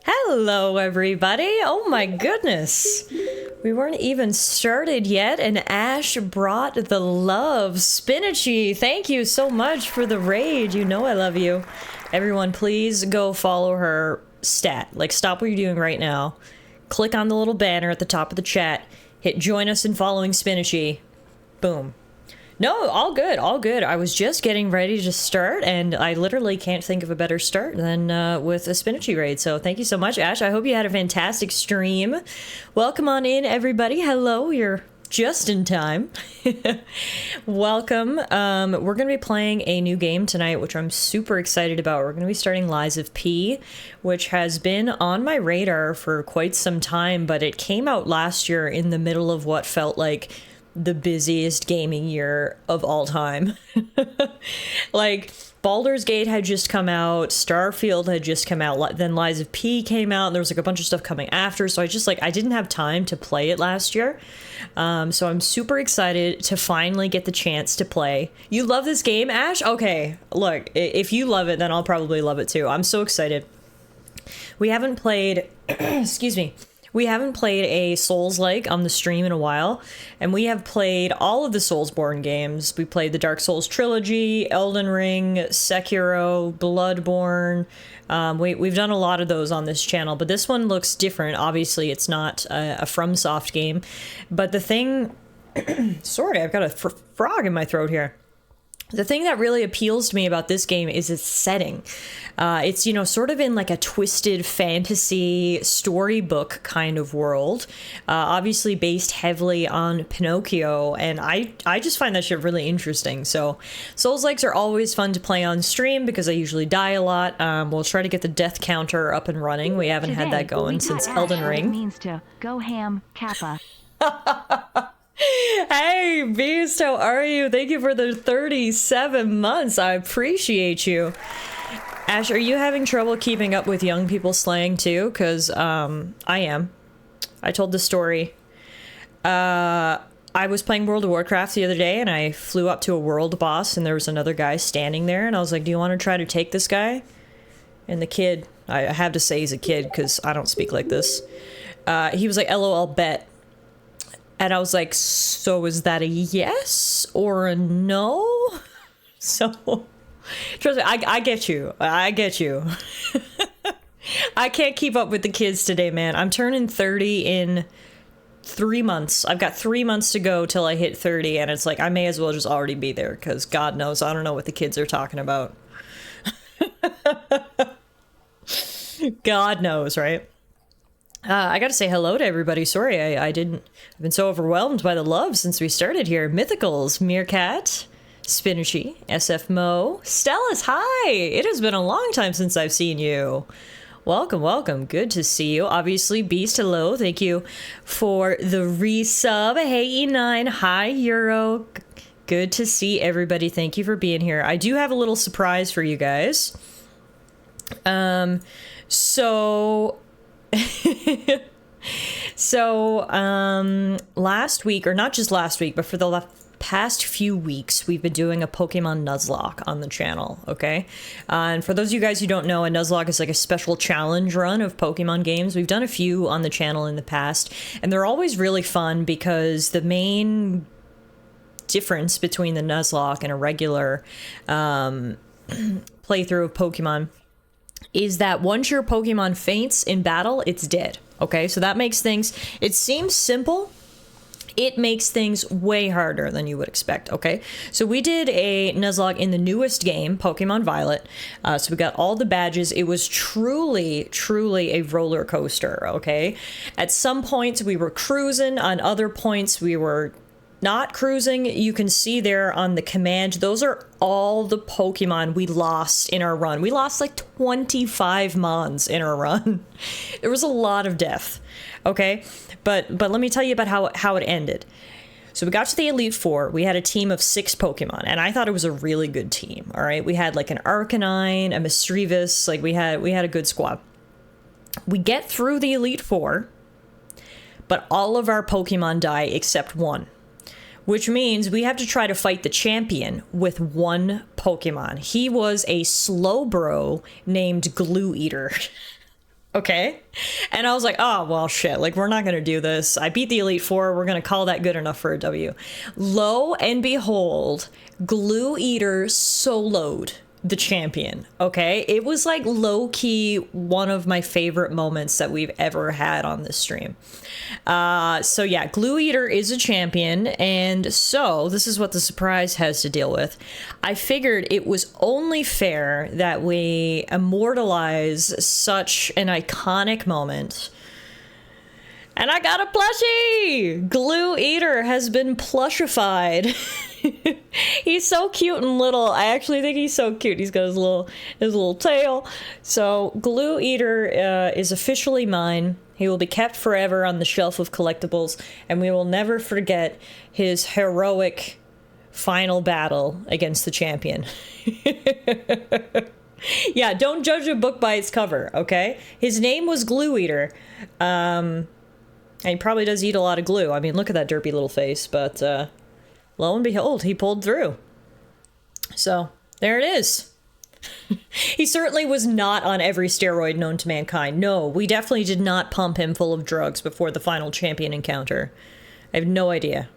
Hello, everybody. Oh my goodness. We weren't even started yet, and Ash brought the love. Spinachy, thank you so much for the raid. You know I love you. Everyone, please go follow her stat. Like, stop what you're doing right now. Click on the little banner at the top of the chat. Hit join us in following Spinachy. Boom. No, all good, all good. I was just getting ready to start, and I literally can't think of a better start than with a Spinachy raid. So thank you so much, Ash. I hope you had a fantastic stream. Welcome on in, everybody. Hello, you're just in time. Welcome. We're going to be playing a new game tonight, which I'm super excited about. We're going to be starting Lies of P, which has been on my radar for quite some time, but it came out last year in the middle of what felt like the busiest gaming year of all time. Like, Baldur's Gate had just come out, Starfield had just come out, then Lies of P came out, and there was like a bunch of stuff coming after, so I didn't have time to play it last year. So I'm super excited to finally get the chance to play. You love this game, Ash? Okay, look, if you love it, then I'll probably love it too. I'm so excited. We haven't played, excuse me, we haven't played a Soulslike on the stream in a while, and we have played all of the Soulsborne games. We played the Dark Souls trilogy, Elden Ring, Sekiro, Bloodborne. We've done a lot of those on this channel, but this one looks different. Obviously, it's not a FromSoft game, but the thing... Sorry, I've got a frog in my throat here. The thing that really appeals to me about this game is its setting. It's, you know, sort of in like a twisted fantasy storybook kind of world, obviously based heavily on Pinocchio, and I just find that shit really interesting. So Souls-likes are always fun to play on stream because I usually die a lot. We'll try to get the death counter up and running. We haven't had that going since Elden Ring. It means to go ham, Kappa. Hey, Beast, how are you? Thank you for the 37 months. I appreciate you. Ash, are you having trouble keeping up with young people slang too? Because I am. I told the story. I was playing World of Warcraft the other day, and I flew up to a world boss, and there was another guy standing there, and I was like, do you want to try to take this guy? And the kid, I have to say he's a kid because I don't speak like this. He was like, LOL, bet. And I was like, so is that a yes or a no? So, trust me, I get you. I get you. I can't keep up with the kids today, man. I'm turning 30 in 3 months. I've got 3 months to go till I hit 30, and it's like, I may as well just already be there, because God knows, I don't know what the kids are talking about. God knows, right? I gotta say hello to everybody. Sorry, I've been so overwhelmed by the love since we started here. Mythicals, Meerkat, Spinachy, SF Mo, Stellas, hi! It has been a long time since I've seen you. Welcome, welcome. Good to see you. Obviously, Beast, hello. Thank you for the resub. Hey, E9, hi, Euro. Good to see everybody. Thank you for being here. I do have a little surprise for you guys. Last week, or not just last week, but for the past few weeks, we've been doing a Pokemon Nuzlocke on the channel, okay? And for those of you guys who don't know, a Nuzlocke is like a special challenge run of Pokemon games. We've done a few on the channel in the past, and they're always really fun because the main difference between the Nuzlocke and a regular playthrough of Pokemon is that once your Pokemon faints in battle, it's dead. Okay, so that makes things, it seems simple, it makes things way harder than you would expect, okay? So we did a Nuzlocke in the newest game, Pokemon Violet, so we got all the badges. It was truly, truly a roller coaster, okay? At some points we were cruising, on other points we were not cruising. You can see there on the command, those are all the Pokemon we lost in our run. We lost like 25 Mons in our run. There was a lot of death, okay? But let me tell you about how it ended. So we got to the Elite Four. We had a team of 6 Pokemon, and I thought it was a really good team, all right? We had like an Arcanine, a Misdreavus, like we had a good squad. We get through the Elite Four, but all of our Pokemon die except one. Which means we have to try to fight the champion with one Pokemon. He was a Slowbro named Glue Eater. Okay. And I was like, oh, well, shit. Like, we're not going to do this. I beat the Elite Four. We're going to call that good enough for a W. Lo and behold, Glue Eater soloed the champion. Okay. It was like low key one of my favorite moments that we've ever had on this stream. So yeah, Glue Eater is a champion. And so this is what the surprise has to deal with. I figured it was only fair that we immortalize such an iconic moment. And I got a plushie! Glue Eater has been plushified. He's so cute and little. I actually think he's so cute. He's got his little tail. So Glue Eater is officially mine. He will be kept forever on the shelf of collectibles, and we will never forget his heroic final battle against the champion. Yeah, don't judge a book by its cover, okay? His name was Glue Eater. And he probably does eat a lot of glue. I mean, look at that derpy little face, but lo and behold, he pulled through. So, there it is. He certainly was not on every steroid known to mankind. No, we definitely did not pump him full of drugs before the final champion encounter. I have no idea.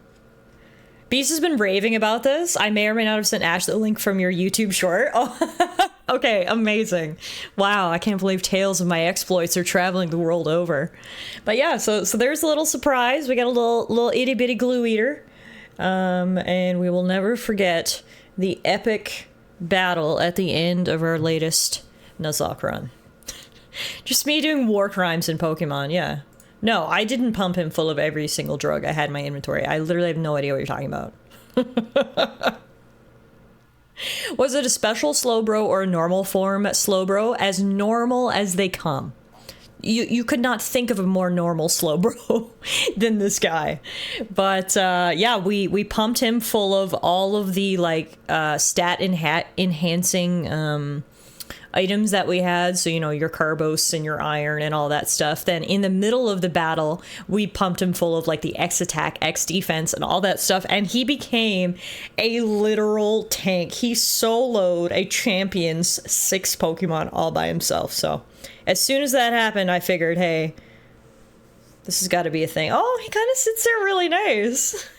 Beast has been raving about this. I may or may not have sent Ash the link from your YouTube short. Oh, okay, amazing. Wow, I can't believe tales of my exploits are traveling the world over. But yeah, so there's a little surprise. We got a little itty bitty Glue Eater. And we will never forget the epic battle at the end of our latest Nuzlocke run. Just me doing war crimes in Pokemon, yeah. No, I didn't pump him full of every single drug I had in my inventory. I literally have no idea what you're talking about. Was it a special Slowbro or a normal form Slowbro? As normal as they come. You could not think of a more normal Slowbro than this guy. But yeah, we pumped him full of all of the like stat enhancing items that we had. So, you know, your Carbos and your iron and all that stuff. Then in the middle of the battle, we pumped him full of like the X attack, X defense and all that stuff. And he became a literal tank. He soloed a champion's 6 Pokemon all by himself. So as soon as that happened, I figured, hey, this has got to be a thing. Oh, he kind of sits there really nice.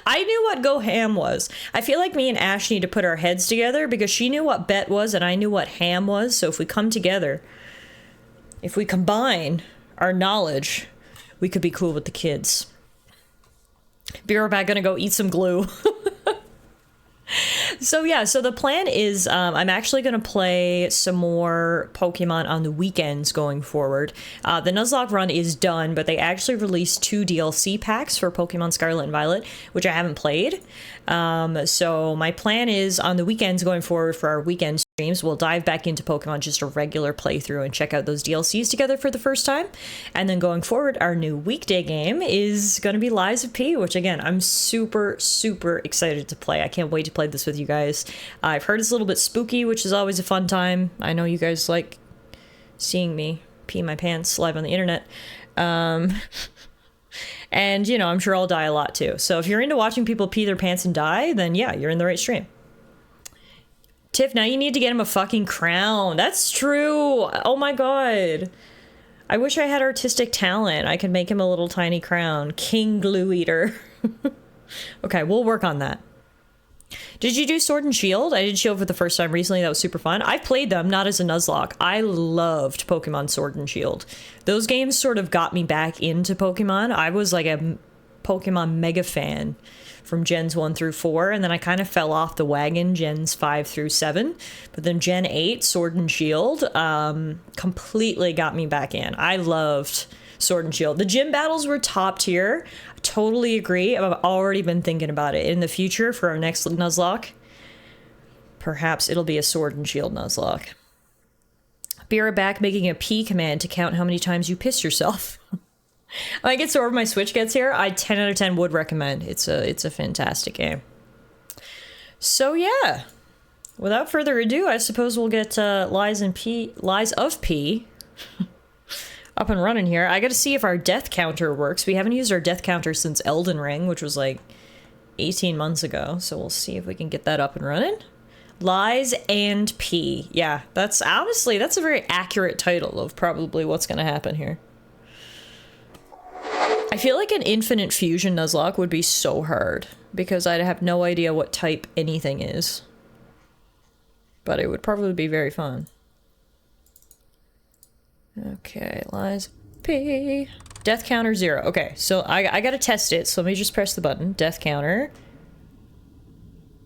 I knew what Go Ham was. I feel like me and Ash need to put our heads together because she knew what Bet was and I knew what Ham was. So if we come together, if we combine our knowledge, we could be cool with the kids. Be right back, gonna go eat some glue. So yeah, so the plan is I'm actually going to play some more Pokemon on the weekends going forward. The Nuzlocke run is done, but they actually released 2 DLC packs for Pokemon Scarlet and Violet, which I haven't played. So my plan is on the weekends going forward for our weekend streams, we'll dive back into Pokemon, just a regular playthrough and check out those DLCs together for the first time. And then going forward, our new weekday game is going to be Lies of P, which again, I'm super, super excited to play. I can't wait to play this with you guys. I've heard it's a little bit spooky, which is always a fun time. I know you guys like seeing me pee my pants live on the internet. And, you know, I'm sure I'll die a lot too. So if you're into watching people pee their pants and die, then yeah, you're in the right stream. Tiff, now you need to get him a fucking crown. That's true. Oh my god. I wish I had artistic talent. I could make him a little tiny crown. King Glue Eater. Okay, we'll work on that. Did you do Sword and Shield? I did Shield for the first time recently. That was super fun. I've played them, not as a Nuzlocke. I loved Pokemon Sword and Shield. Those games sort of got me back into Pokemon. I was like a Pokemon mega fan from Gens 1 through 4, and then I kind of fell off the wagon Gens 5 through 7. But then Gen 8, Sword and Shield, completely got me back in. I loved Sword and Shield. The gym battles were top tier. I totally agree. I've already been thinking about it. In the future, for our next Nuzlocke, perhaps it'll be a Sword and Shield Nuzlocke. Be right back, making a P command to count how many times you piss yourself. When I get so over my Switch gets here, I 10 out of 10 would recommend. It's a fantastic game. So yeah, without further ado, I suppose we'll get Lies of P up and running here. I gotta see if our death counter works. We haven't used our death counter since Elden Ring, which was like 18 months ago. So we'll see if we can get that up and running. Lies and P. Yeah, that's honestly, that's a very accurate title of probably what's gonna happen here. I feel like an infinite fusion Nuzlocke would be so hard because I'd have no idea what type anything is. But it would probably be very fun. Okay, lies P. Death counter 0. Okay, so I gotta test it, so let me just press the button. Death counter.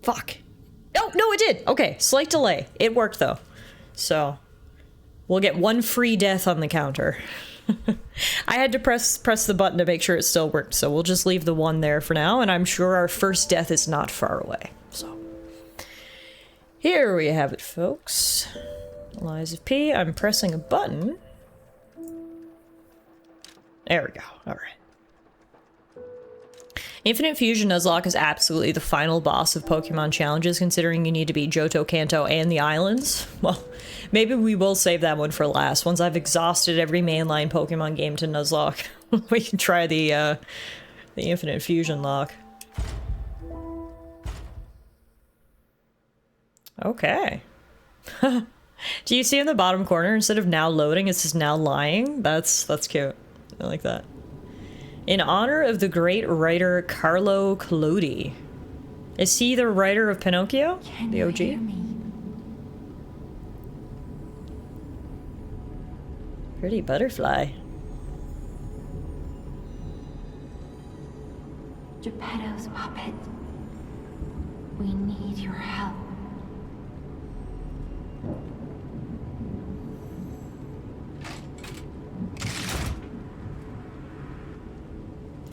Fuck. Oh, no, it did! Okay, slight delay. It worked, though. So, we'll get 1 free death on the counter. I had to press the button to make sure it still worked, so we'll just leave the 1 there for now, and I'm sure our first death is not far away. So, here we have it, folks. Lies of P. I'm pressing a button. There we go. Alright. Infinite Fusion Nuzlocke is absolutely the final boss of Pokemon challenges, considering you need to beat Johto, Kanto, and the islands. Well, maybe we will save that one for last. Once I've exhausted every mainline Pokemon game to Nuzlocke, we can try the Infinite Fusion lock. Okay. Do you see in the bottom corner, instead of now loading, it says now lying? That's cute. I like that. In honor of the great writer Carlo Collodi. Is he the writer of Pinocchio? Can the you OG? hear me? Pretty butterfly. Geppetto's puppet. We need your help.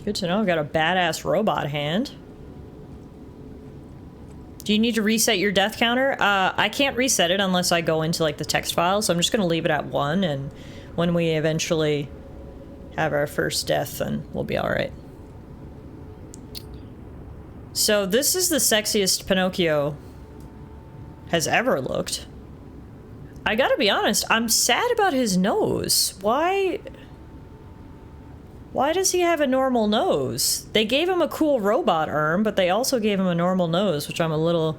Good to know. I've got a badass robot hand. Do you need to reset your death counter? I can't reset it unless I go into like the text file, so I'm just gonna leave it at 1, and when we eventually have our first death, then we'll be alright. So this is the sexiest Pinocchio has ever looked. I gotta be honest, I'm sad about his nose. Why does he have a normal nose? They gave him a cool robot arm, but they also gave him a normal nose, which I'm a little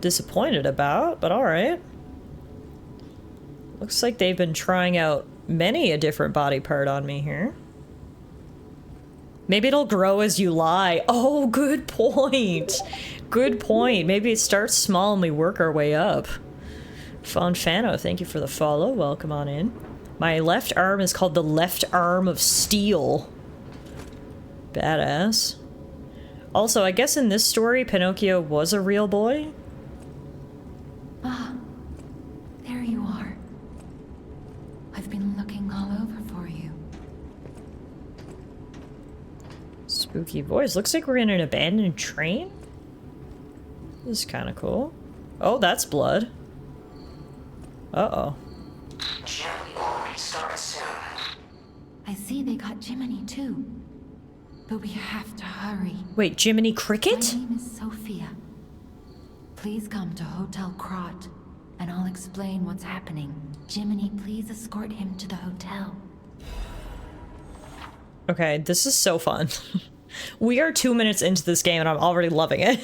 disappointed about, but alright. Looks like they've been trying out many a different body part on me here. Maybe it'll grow as you lie. Oh, good point. Good point. Maybe it starts small and we work our way up. Fonfano, thank you for the follow. Welcome on in. My left arm is called the left arm of steel. Badass. Also, I guess in this story, Pinocchio was a real boy. Ah, there you are. I've been looking all over for you. Spooky voice. Looks like we're in an abandoned train. This is kind of cool. Oh, that's blood. Uh-oh. I see they got Jiminy too. But we have to hurry. Wait, Jiminy Cricket? My name is Sophia. Please come to Hotel Crot, and I'll explain what's happening. Jiminy, please escort him to the hotel. Okay, this is so fun. We are 2 minutes into this game and I'm already loving it.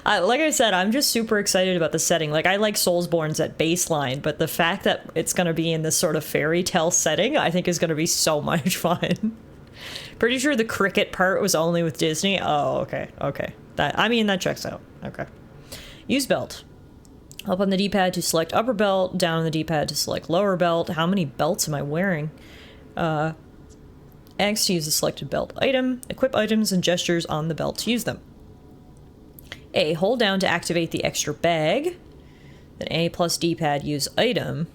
Like I said, I'm just super excited about the setting. Like, I like Soulsborne's at baseline, but the fact that it's gonna be in this sort of fairy tale setting, I think is gonna be so much fun. Pretty sure the cricket part was only with Disney. Oh, okay, okay. That checks out. Okay. Use belt. Up on the D-pad to select upper belt, down on the D-pad to select lower belt. How many belts am I wearing? X to use the selected belt item. Equip items and gestures on the belt to use them. A, hold down to activate the extra bag. Then A plus D-pad, use item.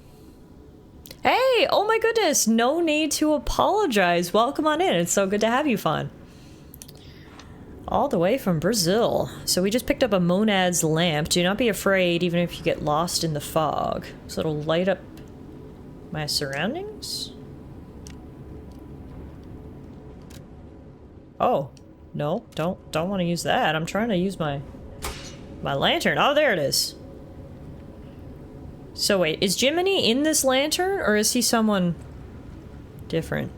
Hey, oh my goodness, no need to apologize. Welcome on in, it's so good to have you, Fawn. All the way from Brazil. So we just picked up a Monad's lamp. Do not be afraid, even if you get lost in the fog. So it'll light up my surroundings? Oh, no, don't want to use that. I'm trying to use my lantern. Oh, there it is. So wait, is Jiminy in this lantern, or is he someone different?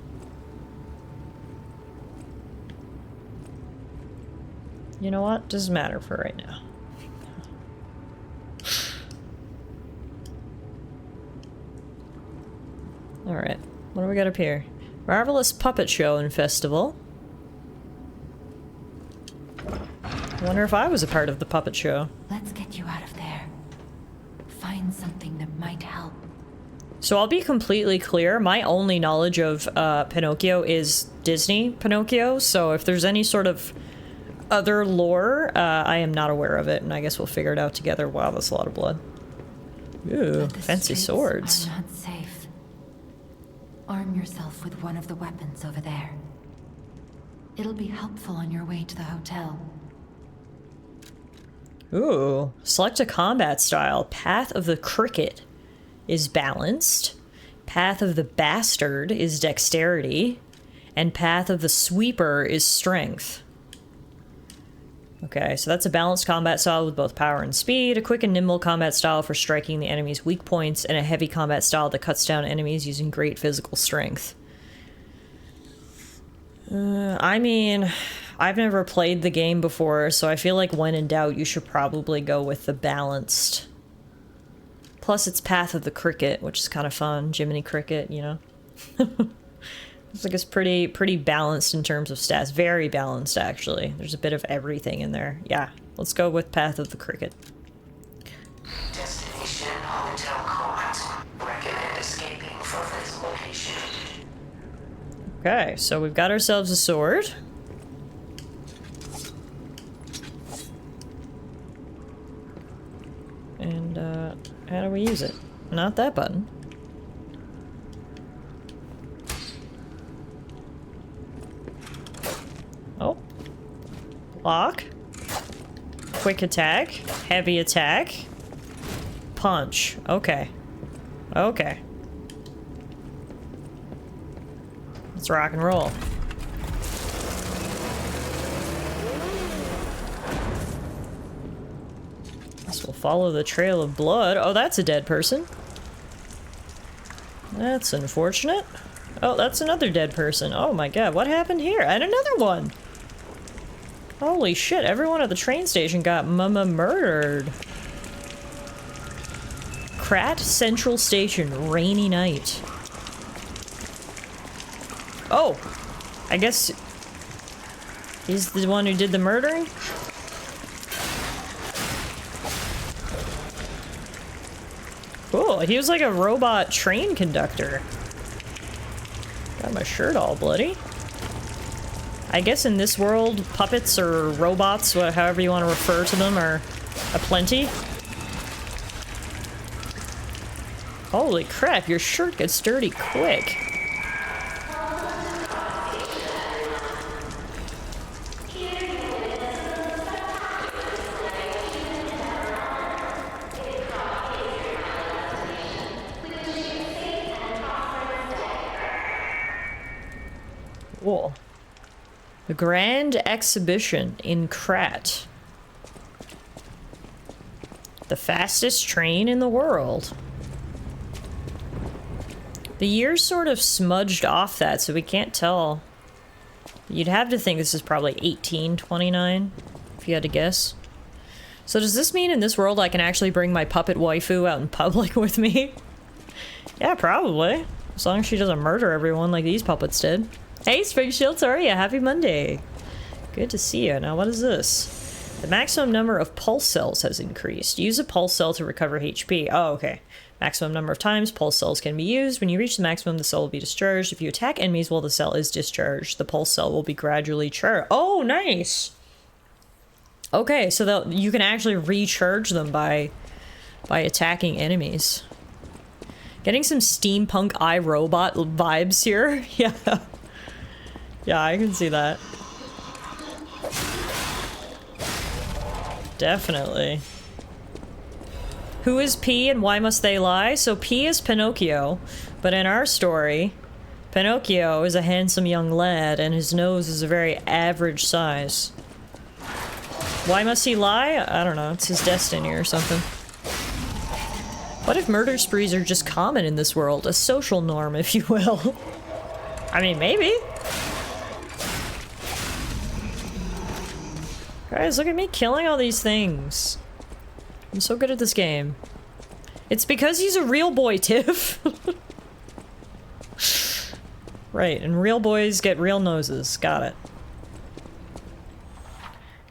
You know what? Doesn't matter for right now. Alright. What do we got up here? Marvelous Puppet Show and Festival. Wonder if I was a part of the puppet show. Let's get you out of there. Find something that might help. So I'll be completely clear, my only knowledge of Pinocchio is Disney Pinocchio, so if there's any sort of other lore, I am not aware of it, and I guess we'll figure it out together. Wow, that's a lot of blood. Ooh, fancy swords. Are not safe. Arm yourself with one of the weapons over there. It'll be helpful on your way to the hotel. Ooh, select a combat style. Path of the Cricket is balanced. Path of the Bastard is dexterity. And Path of the Sweeper is strength. Okay, so that's a balanced combat style with both power and speed, a quick and nimble combat style for striking the enemy's weak points, and a heavy combat style that cuts down enemies using great physical strength. I mean, I've never played the game before, so I feel like when in doubt, you should probably go with the balanced. Plus, it's Path of the Cricket, which is kind of fun. Jiminy Cricket, you know? It's like it's pretty balanced in terms of stats. Very balanced, actually. There's a bit of everything in there. Yeah, let's go with Path of the Cricket. Destination Hotel Croat. Recommend escaping from this location. Okay, so we've got ourselves a sword. And, how do we use it? Not that button. Oh. Block. Quick attack. Heavy attack. Punch. Okay. Okay. Let's rock and roll. This will follow the trail of blood. Oh, that's a dead person. That's unfortunate. Oh, that's another dead person. Oh my god, what happened here? And another one! Holy shit, everyone at the train station got murdered. Krat Central Station, rainy night. Oh! I guess he's the one who did the murdering? Cool, he was like a robot train conductor. Got my shirt all bloody. I guess in this world, puppets or robots, however you want to refer to them, are aplenty. Holy crap, your shirt gets dirty quick. Cool. The Grand Exhibition in Krat. The fastest train in the world. The year's sort of smudged off that, so we can't tell. You'd have to think this is probably 1829, if you had to guess. So does this mean in this world I can actually bring my puppet waifu out in public with me? Yeah, probably. As long as she doesn't murder everyone like these puppets did. Hey, Spring Shields, how are you? Happy Monday. Good to see you. Now, what is this? The maximum number of pulse cells has increased. Use a pulse cell to recover HP. Oh, okay. Maximum number of times pulse cells can be used. When you reach the maximum, the cell will be discharged. If you attack enemies while the cell is discharged, the pulse cell will be gradually charged. Oh, nice! Okay, so you can actually recharge them by attacking enemies. Getting some steampunk iRobot vibes here. Yeah. Yeah, I can see that. Definitely. Who is P and why must they lie? So P is Pinocchio, but in our story, Pinocchio is a handsome young lad and his nose is a very average size. Why must he lie? I don't know, it's his destiny or something. What if murder sprees are just common in this world? A social norm, if you will. I mean, maybe. Guys, look at me killing all these things. I'm so good at this game. It's because he's a real boy, Tiff. Right, and real boys get real noses. Got it.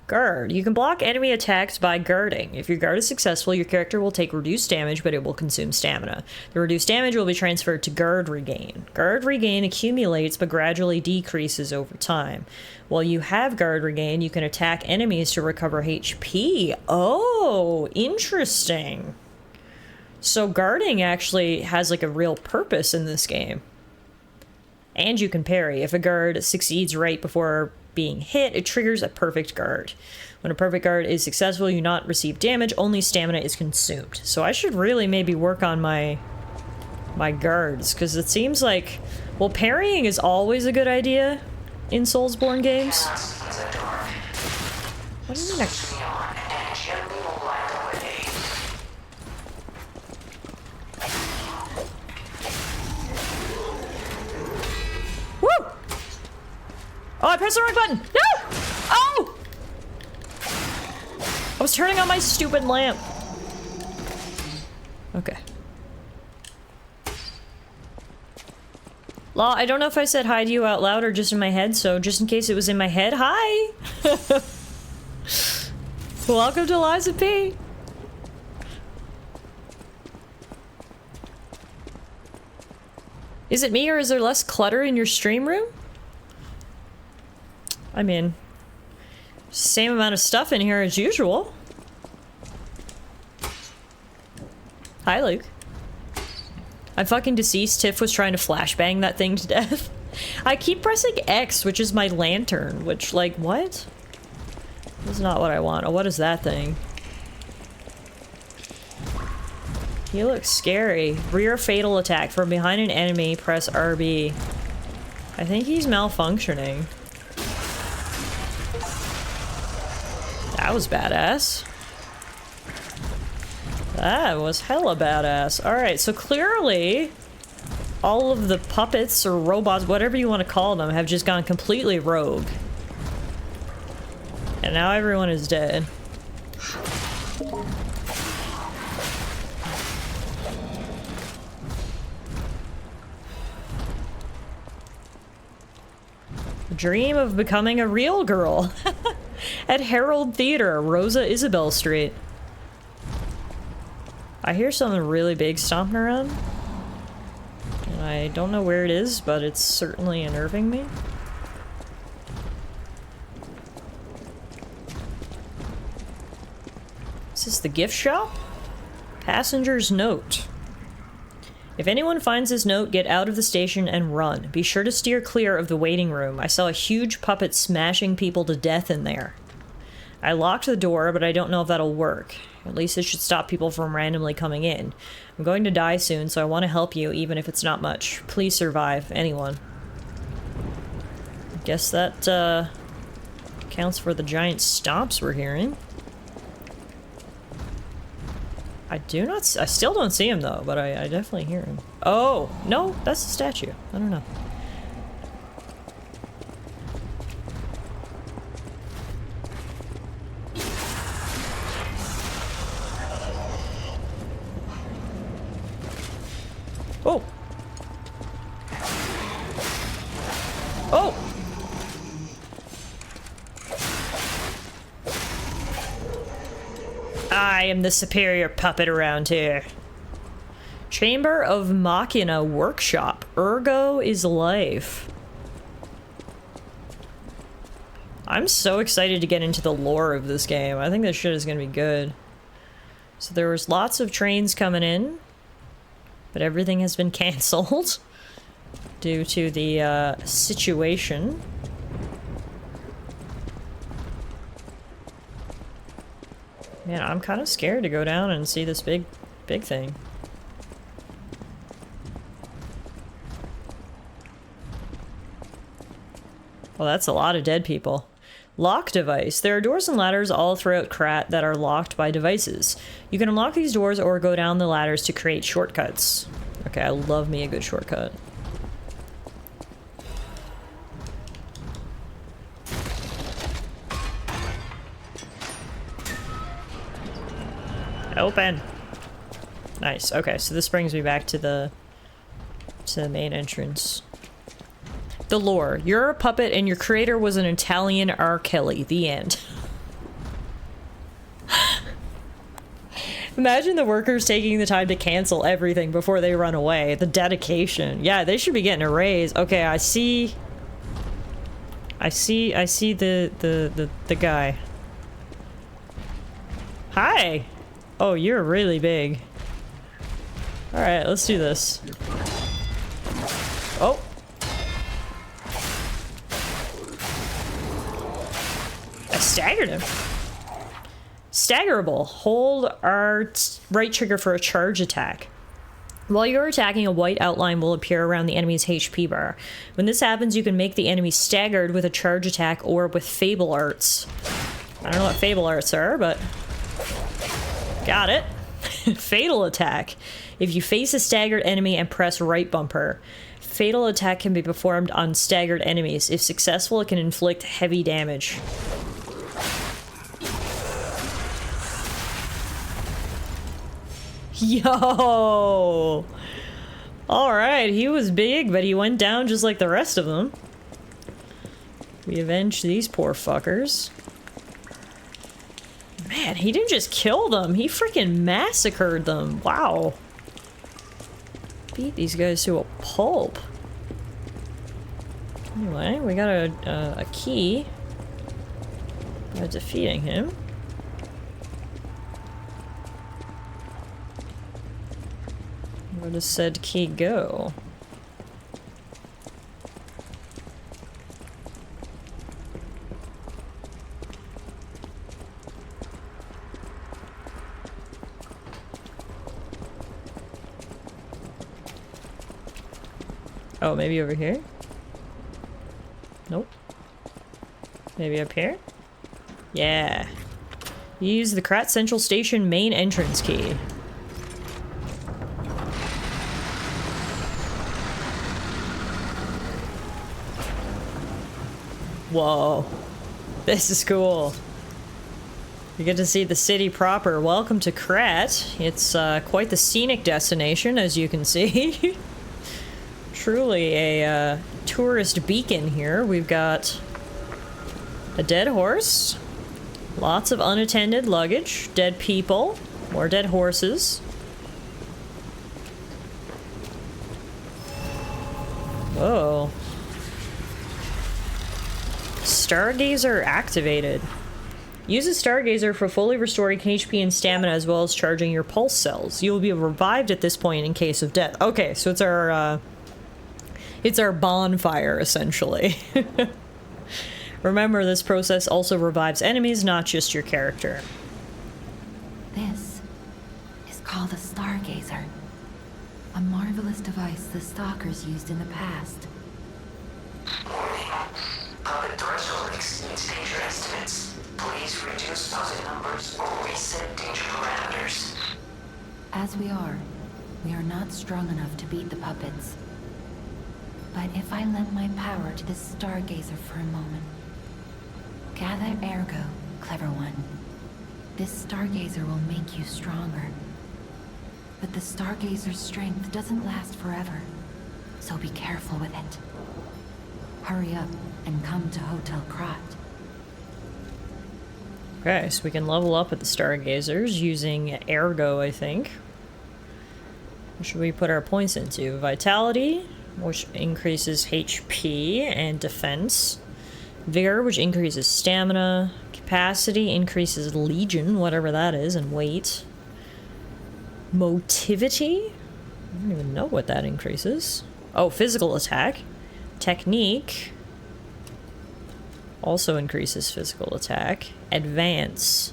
Guard. You can block enemy attacks by guarding. If your guard is successful, your character will take reduced damage, but it will consume stamina. The reduced damage will be transferred to guard regain. Guard regain accumulates, but gradually decreases over time. While you have guard regain, you can attack enemies to recover HP. Oh, interesting. So guarding actually has like a real purpose in this game. And you can parry. If a guard succeeds right before being hit, it triggers a perfect guard. When a perfect guard is successful, you not receive damage, only stamina is consumed. So I should really maybe work on my guards, because it seems like, well, parrying is always a good idea in Soulsborne games. What do you mean? Woo! Oh, I pressed the wrong button! No! Oh! I was turning on my stupid lamp. Okay. Law, I don't know if I said hi to you out loud or just in my head, so just in case it was in my head, hi! Welcome to Liza P. Is it me or is there less clutter in your stream room? I mean, same amount of stuff in here as usual. Hi, Luke. I'm fucking deceased. Tiff was trying to flashbang that thing to death. I keep pressing X, which is my lantern, which, like, what? That's not what I want. Oh, what is that thing? He looks scary. Rear fatal attack. From behind an enemy, press RB. I think he's malfunctioning. That was badass. That was hella badass. Alright, so clearly all of the puppets or robots, whatever you want to call them, have just gone completely rogue. And now everyone is dead. Dream of becoming a real girl. At Herald Theater, Rosa Isabel Street. I hear something really big stomping around. And I don't know where it is, but it's certainly unnerving me. Is this the gift shop? Passenger's note. If anyone finds this note, get out of the station and run. Be sure to steer clear of the waiting room. I saw a huge puppet smashing people to death in there. I locked the door, but I don't know if that'll work. At least it should stop people from randomly coming in. I'm going to die soon, so I want to help you, even if it's not much. Please survive. Anyone. I guess that, counts for the giant stomps we're hearing. I still don't see him, though, but I definitely hear him. Oh! No! That's the statue. I don't know. Oh! Oh! I am the superior puppet around here. Chamber of Machina Workshop. Ergo is life. I'm so excited to get into the lore of this game. I think this shit is gonna be good. So there was lots of trains coming in, but everything has been cancelled due to the situation. Man, I'm kind of scared to go down and see this big thing. Well, that's a lot of dead people. Lock device. There are doors and ladders all throughout Krat that are locked by devices. You can unlock these doors or go down the ladders to create shortcuts. Okay, I love me a good shortcut. Open. Nice. Okay, so this brings me back to the main entrance. The lore. You're a puppet and your creator was an Italian R. Kelly. The end. Imagine the workers taking the time to cancel everything before they run away. The dedication. Yeah, they should be getting a raise. Okay, I see the guy. Hi. Oh, you're really big. All right, let's do this. Oh. I staggered him. Staggerable. Hold our right trigger for a charge attack. While you're attacking, a white outline will appear around the enemy's HP bar. When this happens, you can make the enemy staggered with a charge attack or with Fable Arts. I don't know what Fable Arts are, but... Got it. Fatal attack. If you face a staggered enemy and press right bumper. Fatal attack can be performed on staggered enemies. If successful, it can inflict heavy damage. Yo! Alright, he was big, but he went down just like the rest of them. We avenged these poor fuckers. Man, he didn't just kill them, he freaking massacred them. Wow. Beat these guys to a pulp. Anyway, we got a key by defeating him. Where does said key go? Oh, maybe over here? Nope. Maybe up here? Yeah. Use the Krat Central Station main entrance key. Whoa. This is cool. You get to see the city proper. Welcome to Krat. It's quite the scenic destination, as you can see. Truly a tourist beacon here. We've got a dead horse, lots of unattended luggage, dead people, more dead horses. Whoa. Stargazer activated. Use a Stargazer for fully restoring HP and stamina as well as charging your pulse cells. You will be revived at this point in case of death. Okay, so it's our bonfire, essentially. Remember, this process also revives enemies, not just your character. This is called a Stargazer. A marvelous device the Stalkers used in the past. Warning. Puppet threshold exceeds danger estimates. Please reduce puppet numbers or reset danger parameters. As we are not strong enough to beat the puppets. But if I lend my power to this Stargazer for a moment. Gather ergo, clever one. This Stargazer will make you stronger. But the Stargazer's strength doesn't last forever. So be careful with it. Hurry up and come to Hotel Krat. Okay, so we can level up at the Stargazers using Ergo, I think. What should we put our points into? Vitality, which increases HP and defense. Vigor, which increases stamina. Capacity increases Legion, whatever that is, and weight. Motivity? I don't even know what that increases. Oh, physical attack. Technique also increases physical attack. Advance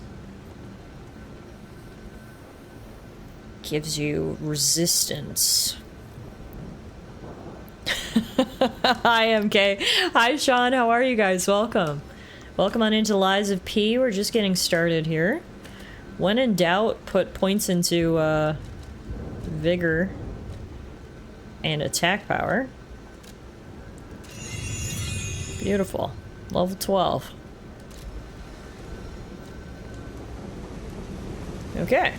gives you resistance. Hi, MK. Hi, Sean. How are you guys? Welcome. Welcome on into Lies of P. We're just getting started here. When in doubt, put points into vigor and attack power. Beautiful. Level 12. Okay.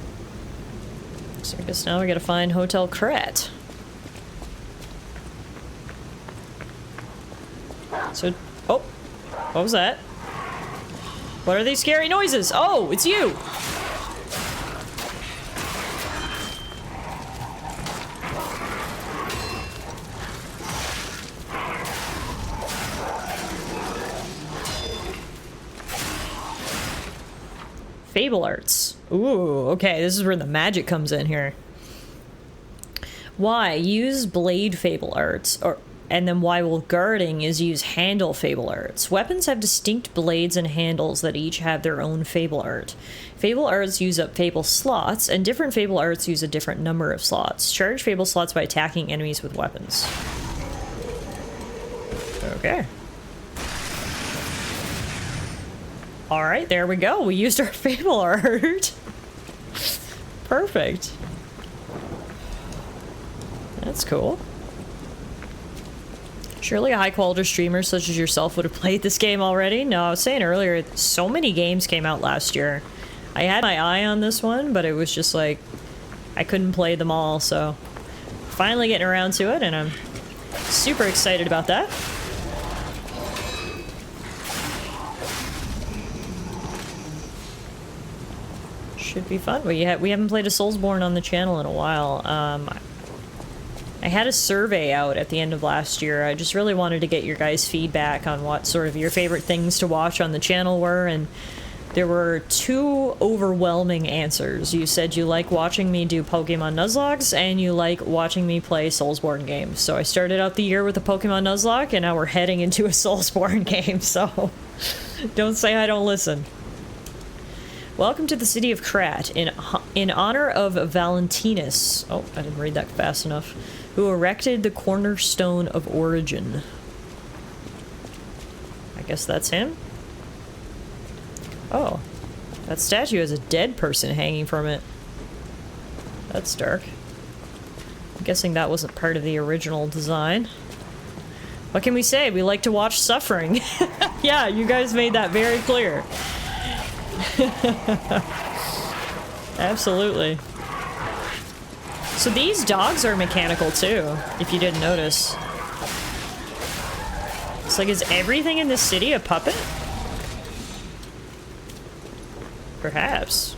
So I guess now we gotta find Hotel Krat. So, oh, what was that? What are these scary noises? Oh, it's you! Fable arts. Ooh, okay, this is where the magic comes in here. Y, use blade fable arts, and then Y will guarding is use handle fable arts. Weapons have distinct blades and handles that each have their own fable art. Fable arts use up fable slots, and different fable arts use a different number of slots. Charge fable slots by attacking enemies with weapons. Okay. Alright, there we go. We used our fable art. Perfect. That's cool. Surely a high-quality streamer such as yourself would have played this game already. No, I was saying earlier, so many games came out last year. I had my eye on this one, but it was just like, I couldn't play them all, so finally getting around to it, and I'm super excited about that. Should be fun. We haven't played a Soulsborne on the channel in a while. I had a survey out at the end of last year. I just really wanted to get your guys' feedback on what sort of your favorite things to watch on the channel were, and there were 2 overwhelming answers. You said you like watching me do Pokemon Nuzlockes, and you like watching me play Soulsborne games. So I started out the year with a Pokemon Nuzlocke, and now we're heading into a Soulsborne game, so don't say I don't listen. Welcome to the city of Krat, in honor of Valentinus. Oh, I didn't read that fast enough. Who erected the cornerstone of origin. I guess that's him? Oh. That statue has a dead person hanging from it. That's dark. I'm guessing that wasn't part of the original design. What can we say? We like to watch suffering. Yeah, you guys made that very clear. Absolutely. So these dogs are mechanical too, if you didn't notice. It's like, is everything in this city a puppet? Perhaps.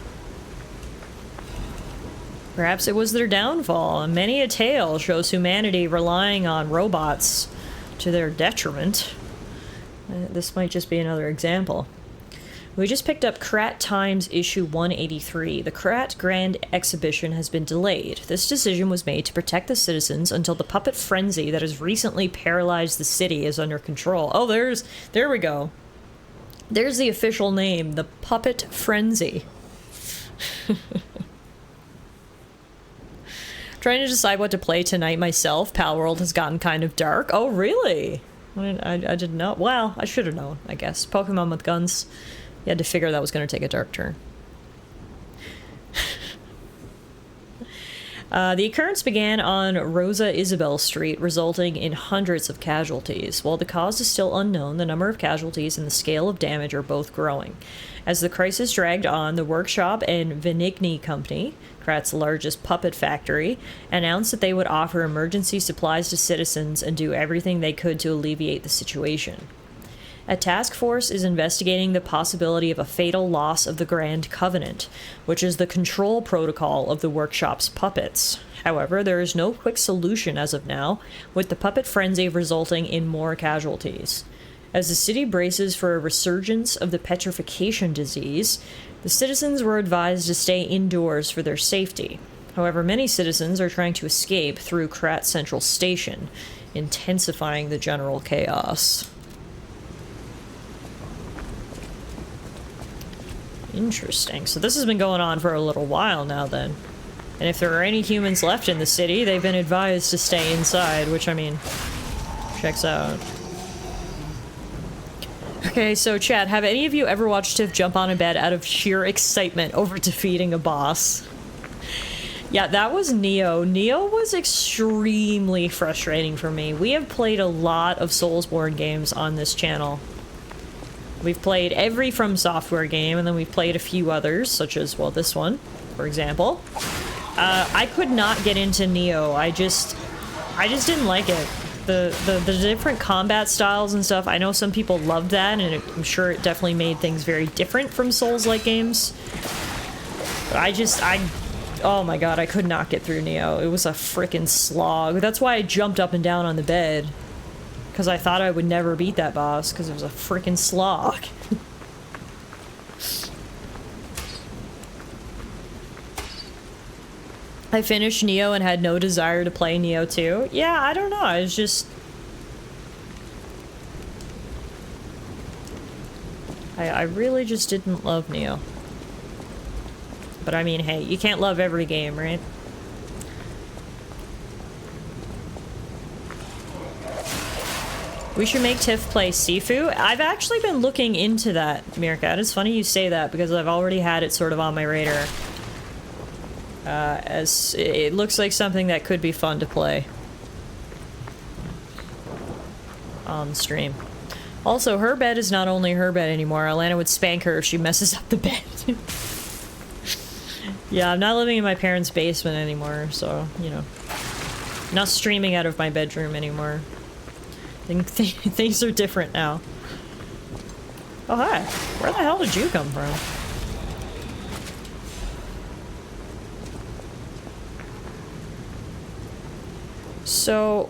Perhaps it was their downfall, and many a tale shows humanity relying on robots to their detriment. This might just be another example. We just picked up Krat Times issue 183. The Krat Grand Exhibition has been delayed. This decision was made to protect the citizens until the puppet frenzy that has recently paralyzed the city is under control. Oh, there we go. There's the official name, the Puppet Frenzy. Trying to decide what to play tonight myself. Palworld has gotten kind of dark. Oh, really? I didn't know. Well, I should have known, I guess. Pokemon with guns. You had to figure that was going to take a dark turn. The occurrence began on Rosa Isabel Street, resulting in hundreds of casualties. While the cause is still unknown, the number of casualties and the scale of damage are both growing. As the crisis dragged on, the workshop and Venigni Company, Krat's largest puppet factory, announced that they would offer emergency supplies to citizens and do everything they could to alleviate the situation. A task force is investigating the possibility of a fatal loss of the Grand Covenant, which is the control protocol of the workshop's puppets. However, there is no quick solution as of now, with the puppet frenzy resulting in more casualties. As the city braces for a resurgence of the petrification disease, the citizens were advised to stay indoors for their safety. However, many citizens are trying to escape through Krat Central Station, intensifying the general chaos. Interesting. So this has been going on for a little while now then. And if there are any humans left in the city, they've been advised to stay inside, which, I mean, checks out. Okay, so chat, have any of you ever watched Tiff jump on a bed out of sheer excitement over defeating a boss? Yeah, that was Neo. Neo was extremely frustrating for me. We have played a lot of Soulsborne games on this channel. We've played every From Software game, and then we've played a few others, such as, well, this one, for example. I could not get into Neo. I just didn't like it. the different combat styles and stuff. I know some people loved that, and I'm sure it definitely made things very different from Souls-like games. But oh my god, I could not get through Neo. It was a frickin' slog. That's why I jumped up and down on the bed. Because I thought I would never beat that boss, because it was a frickin' slog. I finished Neo and had no desire to play Neo 2. Yeah, I don't know, I was just... I really just didn't love Neo. But I mean, hey, you can't love every game, right? We should make Tiff play Sifu. I've actually been looking into that, Meerkat. It's funny you say that, because I've already had it sort of on my radar. As it looks like something that could be fun to play on stream. Also, her bed is not only her bed anymore. Alana would spank her if she messes up the bed. Yeah, I'm not living in my parents' basement anymore, so, you know. I'm not streaming out of my bedroom anymore. Things are different now. Oh, hi. Where the hell did you come from? So,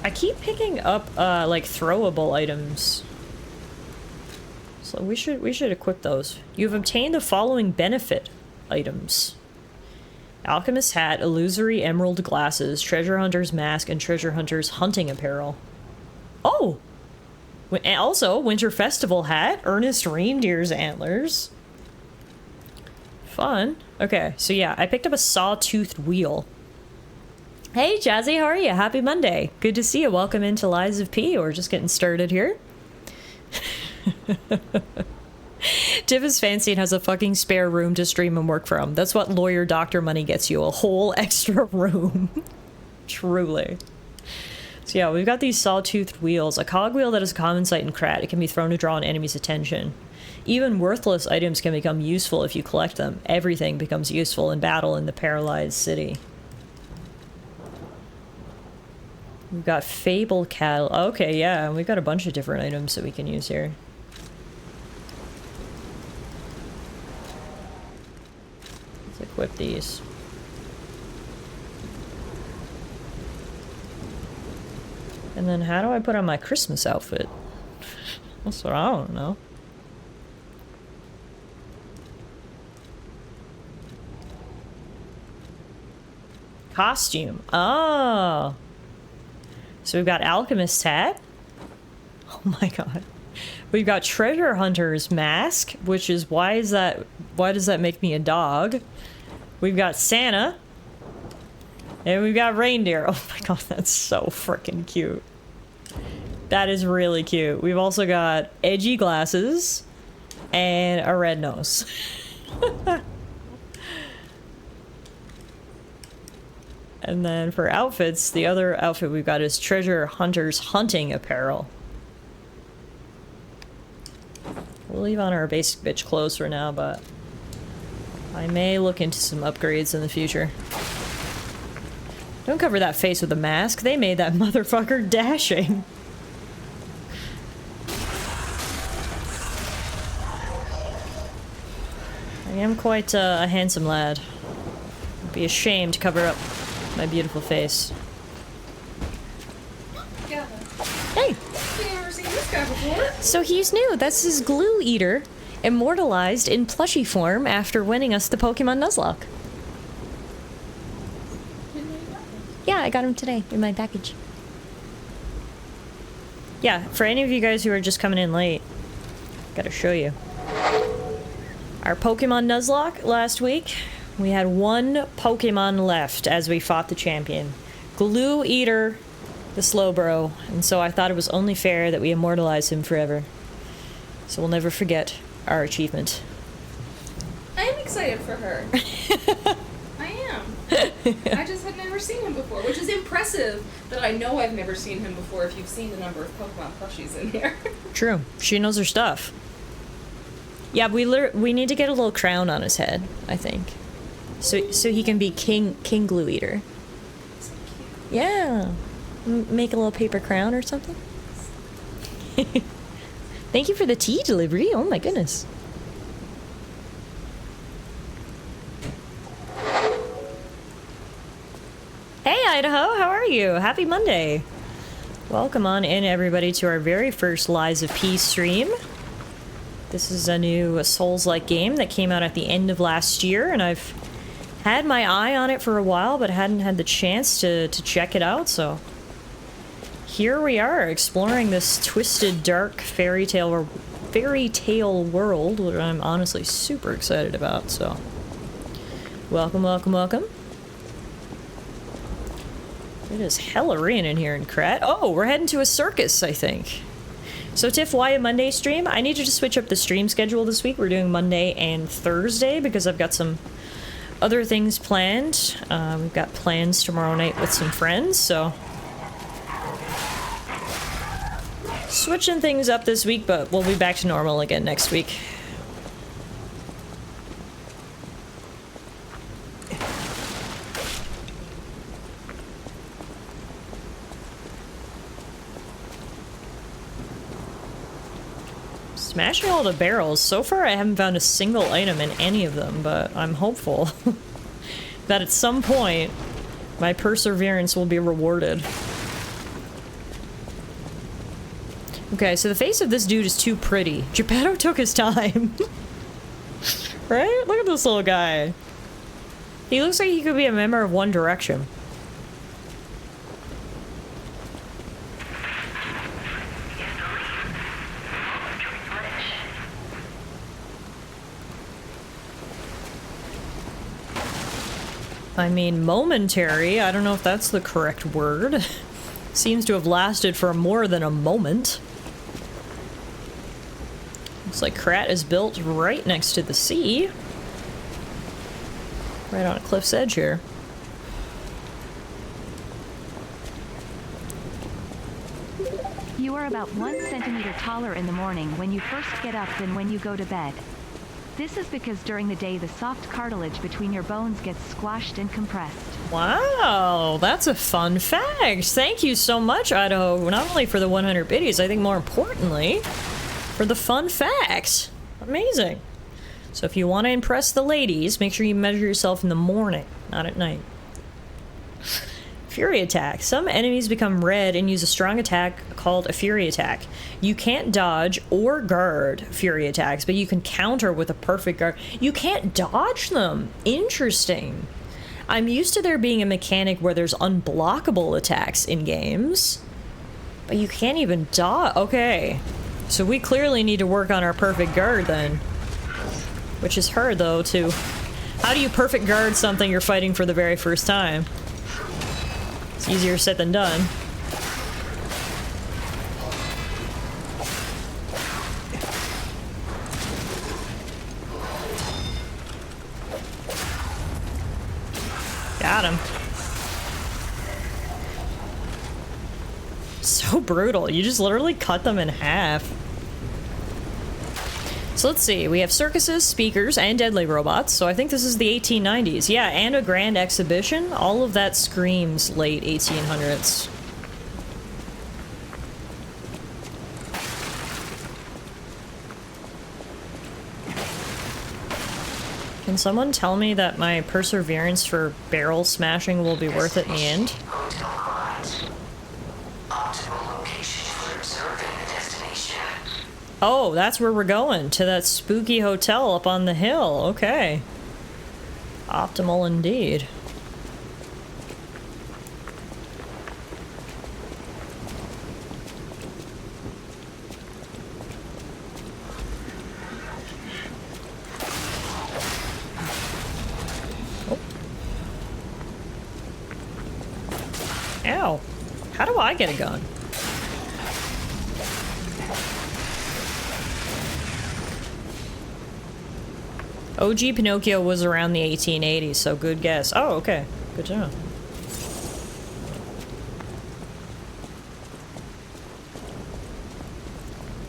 I keep picking up, like, throwable items. So we should equip those. You've obtained the following benefit items. Alchemist's hat, illusory emerald glasses, treasure hunter's mask, and treasure hunter's hunting apparel. Oh! And also, winter festival hat, earnest reindeer's antlers. Fun. Okay, so yeah, I picked up a sawtoothed wheel. Hey, Jazzy, how are you? Happy Monday. Good to see you. Welcome into Lies of P. We're just getting started here. Tiff is fancy and has a fucking spare room to stream and work from. That's what lawyer doctor money gets you. A whole extra room. Truly. So yeah, we've got these sawtoothed wheels. A cogwheel that is a common sight in Krat. It can be thrown to draw an enemy's attention. Even worthless items can become useful if you collect them. Everything becomes useful in battle in the paralyzed city. We've got Fable Cattle. Okay, yeah, we've got a bunch of different items that we can use here. Let's equip these. And then how do I put on my Christmas outfit? That's what I don't know. Costume. Oh. So we've got Alchemist's hat. Oh my god. We've got Treasure Hunter's mask, which is why does that make me a dog? We've got Santa. And we've got reindeer. Oh my god, that's so freaking cute. That is really cute. We've also got edgy glasses and a red nose. And then for outfits, the other outfit we've got is Treasure Hunter's hunting apparel. We'll leave on our basic bitch clothes for now, but I may look into some upgrades in the future. Don't cover that face with a mask. They made that motherfucker dashing. I am quite a handsome lad. I'd be ashamed to cover up my beautiful face. Yeah. Hey! I've never seen this guy before. So he's new. That's his glue eater, immortalized in plushie form after winning us the Pokemon Nuzlocke. Yeah, I got him today in my package. Yeah, for any of you guys who are just coming in late, gotta show you. Our Pokemon Nuzlocke last week, we had one Pokemon left as we fought the champion. Glue Eater, the Slowbro, and so I thought it was only fair that we immortalize him forever. So we'll never forget our achievement. I am excited for her. I am. I just had never seen him before, which is impressive that I know I've never seen him before if you've seen the number of Pokemon plushies in here. True. She knows her stuff. Yeah, we need to get a little crown on his head, I think. So he can be King Glue Eater. So cute. Yeah. Make a little paper crown or something? Thank you for the tea delivery. Oh my goodness. Hey Idaho, how are you? Happy Monday. Welcome on in everybody to our very first Lies of P stream. This is a new Souls-like game that came out at the end of last year, and I've had my eye on it for a while but hadn't had the chance to check it out, so here we are, exploring this twisted, dark fairy tale world, which I'm honestly super excited about, so welcome, welcome, welcome. It is hella rain in here in Krat. Oh, we're heading to a circus, I think. So Tiff, why a Monday stream? I need to just switch up the stream schedule this week. We're doing Monday and Thursday because I've got some other things planned. We've got plans tomorrow night with some friends, so switching things up this week, but we'll be back to normal again next week. Smashing all the barrels. So far I haven't found a single item in any of them, but I'm hopeful that at some point my perseverance will be rewarded. Okay, so the face of this dude is too pretty. Geppetto took his time. Right? Look at this little guy. He looks like he could be a member of One Direction. I mean, momentary. I don't know if that's the correct word. Seems to have lasted for more than a moment. Looks like Krat is built right next to the sea. Right on a cliff's edge here. You are about 1 centimeter taller in the morning when you first get up than when you go to bed. This is because during the day the soft cartilage between your bones gets squashed and compressed. Wow, that's a fun fact. Thank you so much, Idaho, not only for the 100 biddies, I think more importantly, for the fun facts. Amazing. So if you want to impress the ladies, make sure you measure yourself in the morning, not at night. Fury attack. Some enemies become red and use a strong attack called a fury attack. You can't dodge or guard fury attacks, but you can counter with a perfect guard. You can't dodge them. Interesting. I'm used to there being a mechanic where there's unblockable attacks in games, but you can't even dodge. Okay. So we clearly need to work on our perfect guard then. Which is hard though, too. How do you perfect guard something you're fighting for the very first time? It's easier said than done. Got him. So brutal. You just literally cut them in half. So let's see, we have circuses, speakers, and deadly robots, so I think this is the 1890s. Yeah, and a grand exhibition. All of that screams late 1800s. Can someone tell me that my perseverance for barrel smashing will be worth it in the end? Oh, that's where we're going, to that spooky hotel up on the hill. Okay. Optimal indeed. Oh. Ow. How do I get a gun? OG Pinocchio was around the 1880s, so good guess. Oh, okay. Good to know.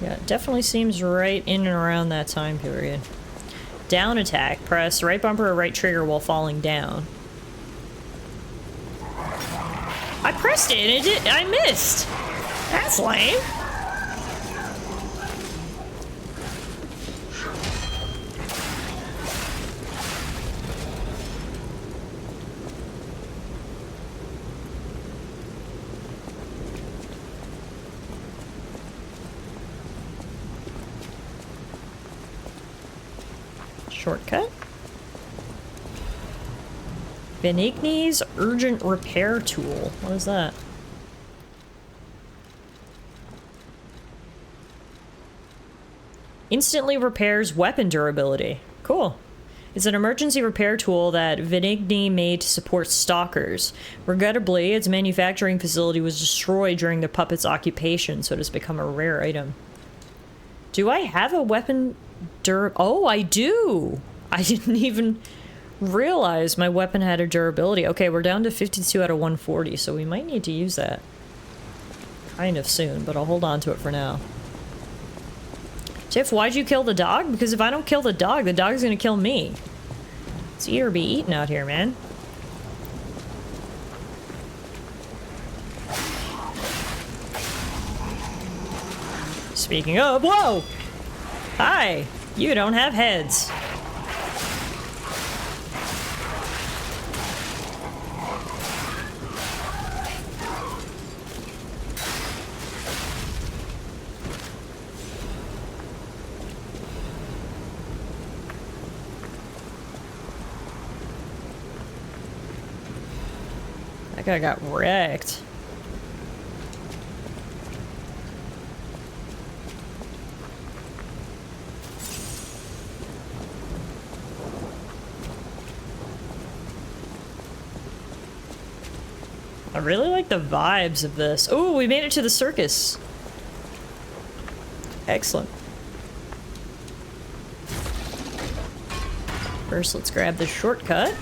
Yeah, it definitely seems right in and around that time period. Down attack. Press right bumper or right trigger while falling down. I pressed it and it did. I missed. That's lame. Shortcut. Benigni's urgent repair tool. What is that? Instantly repairs weapon durability. Cool. It's an emergency repair tool that Benigni made to support stalkers. Regrettably, its manufacturing facility was destroyed during the puppet's occupation, so it has become a rare item. Do I have a weapon Oh, I do! I didn't even realize my weapon had a durability. Okay, we're down to 52 out of 140, so we might need to use that kind of soon, but I'll hold on to it for now. Tiff, why'd you kill the dog? Because if I don't kill the dog's gonna kill me. It's eat or be eaten out here, man. Speaking of, whoa! Hi! You don't have heads. That guy got wrecked. I really like the vibes of this. Oh, we made it to the circus. Excellent. First, let's grab the shortcut.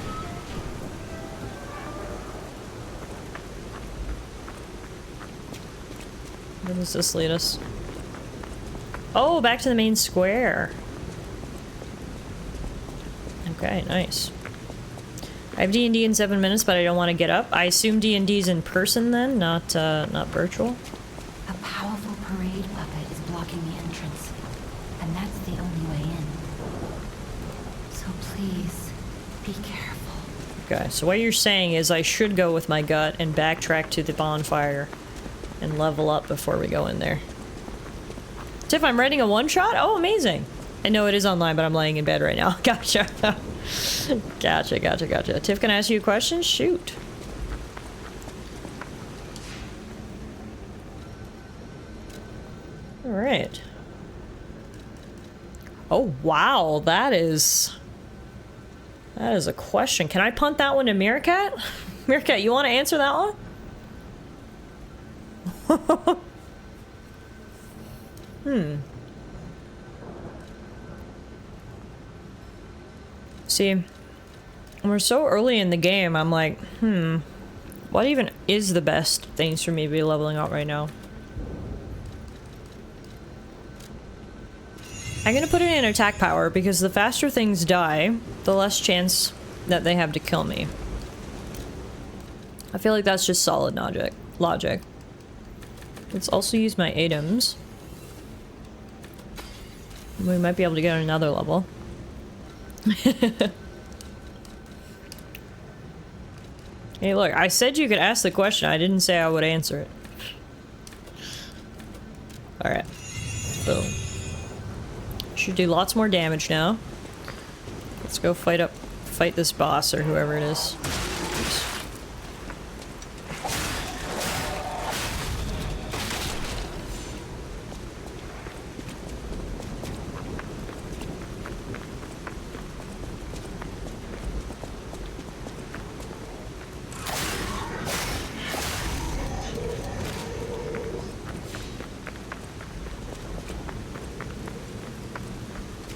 Where does this lead us? Oh, back to the main square. Okay, nice. I have D&D in 7 minutes, but I don't want to get up. I assume D&D's in person then, not virtual. A powerful parade puppet is blocking the entrance, and that's the only way in. So please, be careful. Okay, so what you're saying is I should go with my gut and backtrack to the bonfire and level up before we go in there. Tiff, I'm writing a one-shot? Oh, amazing. I know it is online, but I'm laying in bed right now. Gotcha. Gotcha. Tiff, can I ask you a question? Shoot. Alright. Oh, wow. That is a question. Can I punt that one to Meerkat? Meerkat, you want to answer that one? See, we're so early in the game, I'm like, what even is the best things for me to be leveling up right now? I'm gonna put it in attack power because the faster things die, the less chance that they have to kill me. I feel like that's just solid logic. Let's also use my items. We might be able to get another level. Hey, look, I said you could ask the question. I didn't say I would answer it. Alright. Boom. Should do lots more damage now. Let's go fight this boss or whoever it is.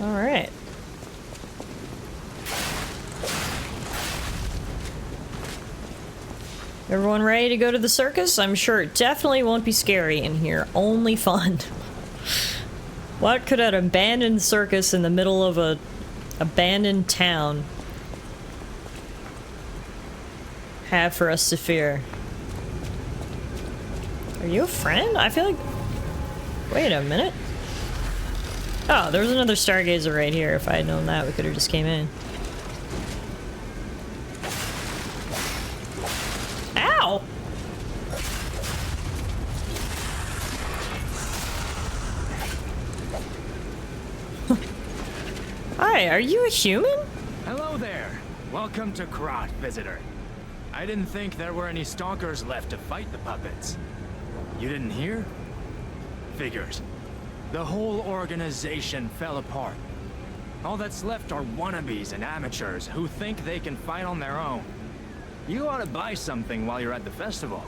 Alright. Everyone ready to go to the circus? I'm sure it definitely won't be scary in here. Only fun. What could an abandoned circus in the middle of a abandoned town have for us to fear? Are you a friend? I feel like... Wait a minute. Oh, there was another stargazer right here. If I had known that, we could have just came in. Ow! Hi, are you a human? Hello there. Welcome to Krat, visitor. I didn't think there were any stalkers left to fight the puppets. You didn't hear? Figures. The whole organization fell apart. All that's left are wannabes and amateurs who think they can fight on their own. You ought to buy something while you're at the festival.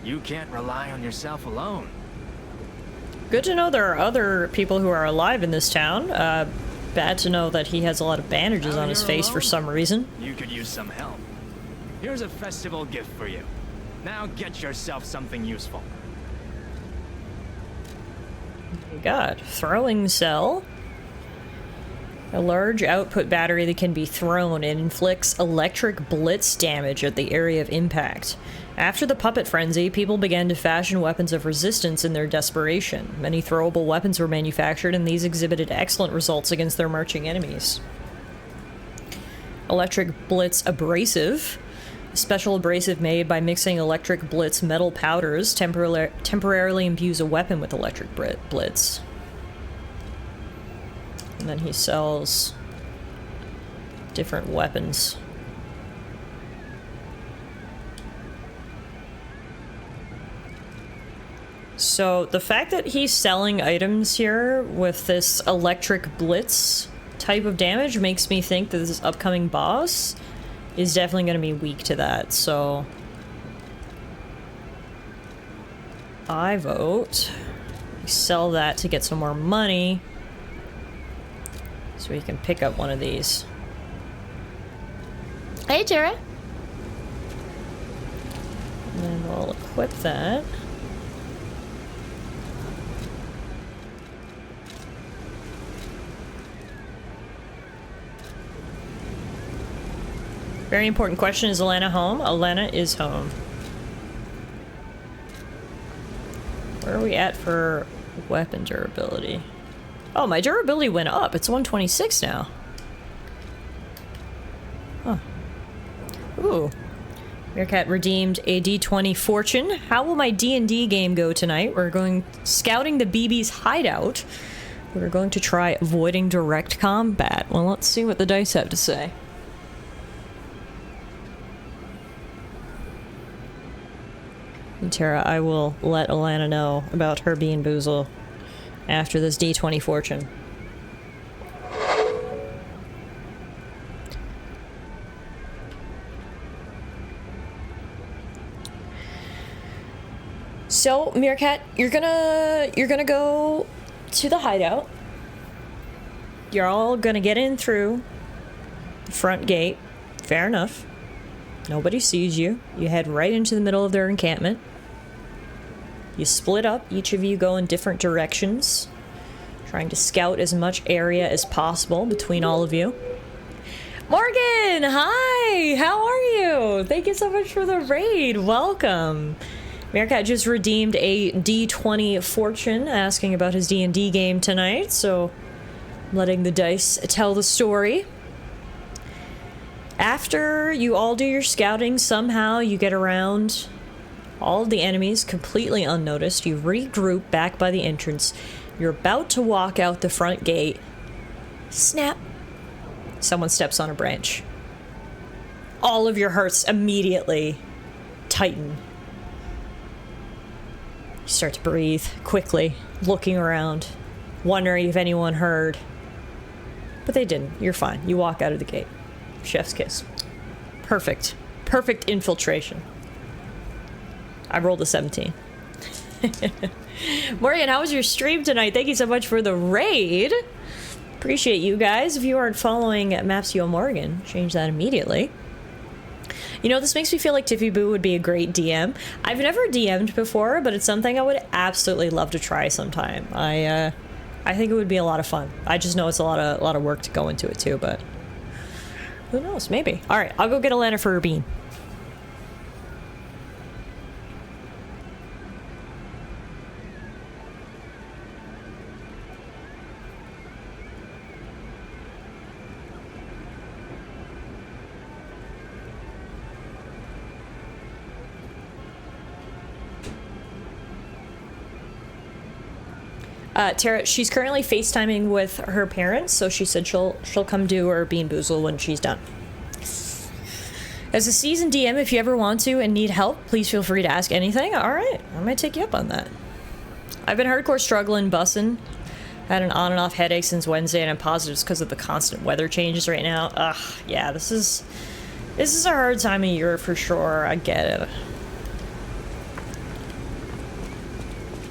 You can't rely on yourself alone. Good to know there are other people who are alive in this town. Bad to know that he has a lot of bandages on his face for some reason. You could use some help. Here's a festival gift for you. Now get yourself something useful. We got throwing cell. A large output battery that can be thrown and inflicts electric blitz damage at the area of impact. After the puppet frenzy, people began to fashion weapons of resistance in their desperation. Many throwable weapons were manufactured, and these exhibited excellent results against their marching enemies. Electric blitz abrasive. A special abrasive made by mixing electric blitz metal powders temporarily imbues a weapon with electric blitz. And then he sells different weapons. So the fact that he's selling items here with this electric blitz type of damage makes me think that this upcoming boss is definitely going to be weak to that, so I vote we sell that to get some more money so we can pick up one of these. Hey, Tara! And then we'll equip that. Very important question, is Alana home? Alana is home. Where are we at for weapon durability? Oh, my durability went up. It's 126 now. Huh. Ooh. Meerkat redeemed a D20 fortune. How will my D&D game go tonight? We're going scouting the BB's hideout. We're going to try avoiding direct combat. Well, let's see what the dice have to say. And Tara, I will let Alana know about her Bean Boozle after this D20 fortune. So, Meerkat, you're gonna go to the hideout. You're all gonna get in through the front gate. Fair enough. Nobody sees you. You head right into the middle of their encampment. You split up. Each of you go in different directions, trying to scout as much area as possible between all of you. Morgan! Hi! How are you? Thank you so much for the raid. Welcome. Meerkat just redeemed a D20 fortune, asking about his D&D game tonight, so I'm letting the dice tell the story. After you all do your scouting, somehow you get around all of the enemies completely unnoticed. You regroup back by the entrance. You're about to walk out the front gate. Snap! Someone steps on a branch. All of your hearts immediately tighten. You start to breathe quickly, looking around, wondering if anyone heard. But they didn't. You're fine. You walk out of the gate. Chef's kiss. Perfect. Perfect infiltration. I rolled a 17. Morgan, how was your stream tonight? Thank you so much for the raid. Appreciate you guys. If you aren't following Mapsio Morgan, change that immediately. You know, this makes me feel like Tiffy Boo would be a great DM. I've never DM'd before, but it's something I would absolutely love to try sometime. I think it would be a lot of fun. I just know it's a lot of work to go into it too, but who knows? Maybe. All right, I'll go get Alana for her bean. Tara, she's currently FaceTiming with her parents, so she said she'll come do her Bean Boozle when she's done. As a seasoned DM, if you ever want to and need help, please feel free to ask anything. Alright, I might take you up on that. I've been hardcore struggling bussing. Had an on and off headache since Wednesday, and I'm positive it's because of the constant weather changes right now. Ugh, yeah, this is a hard time of year for sure. I get it.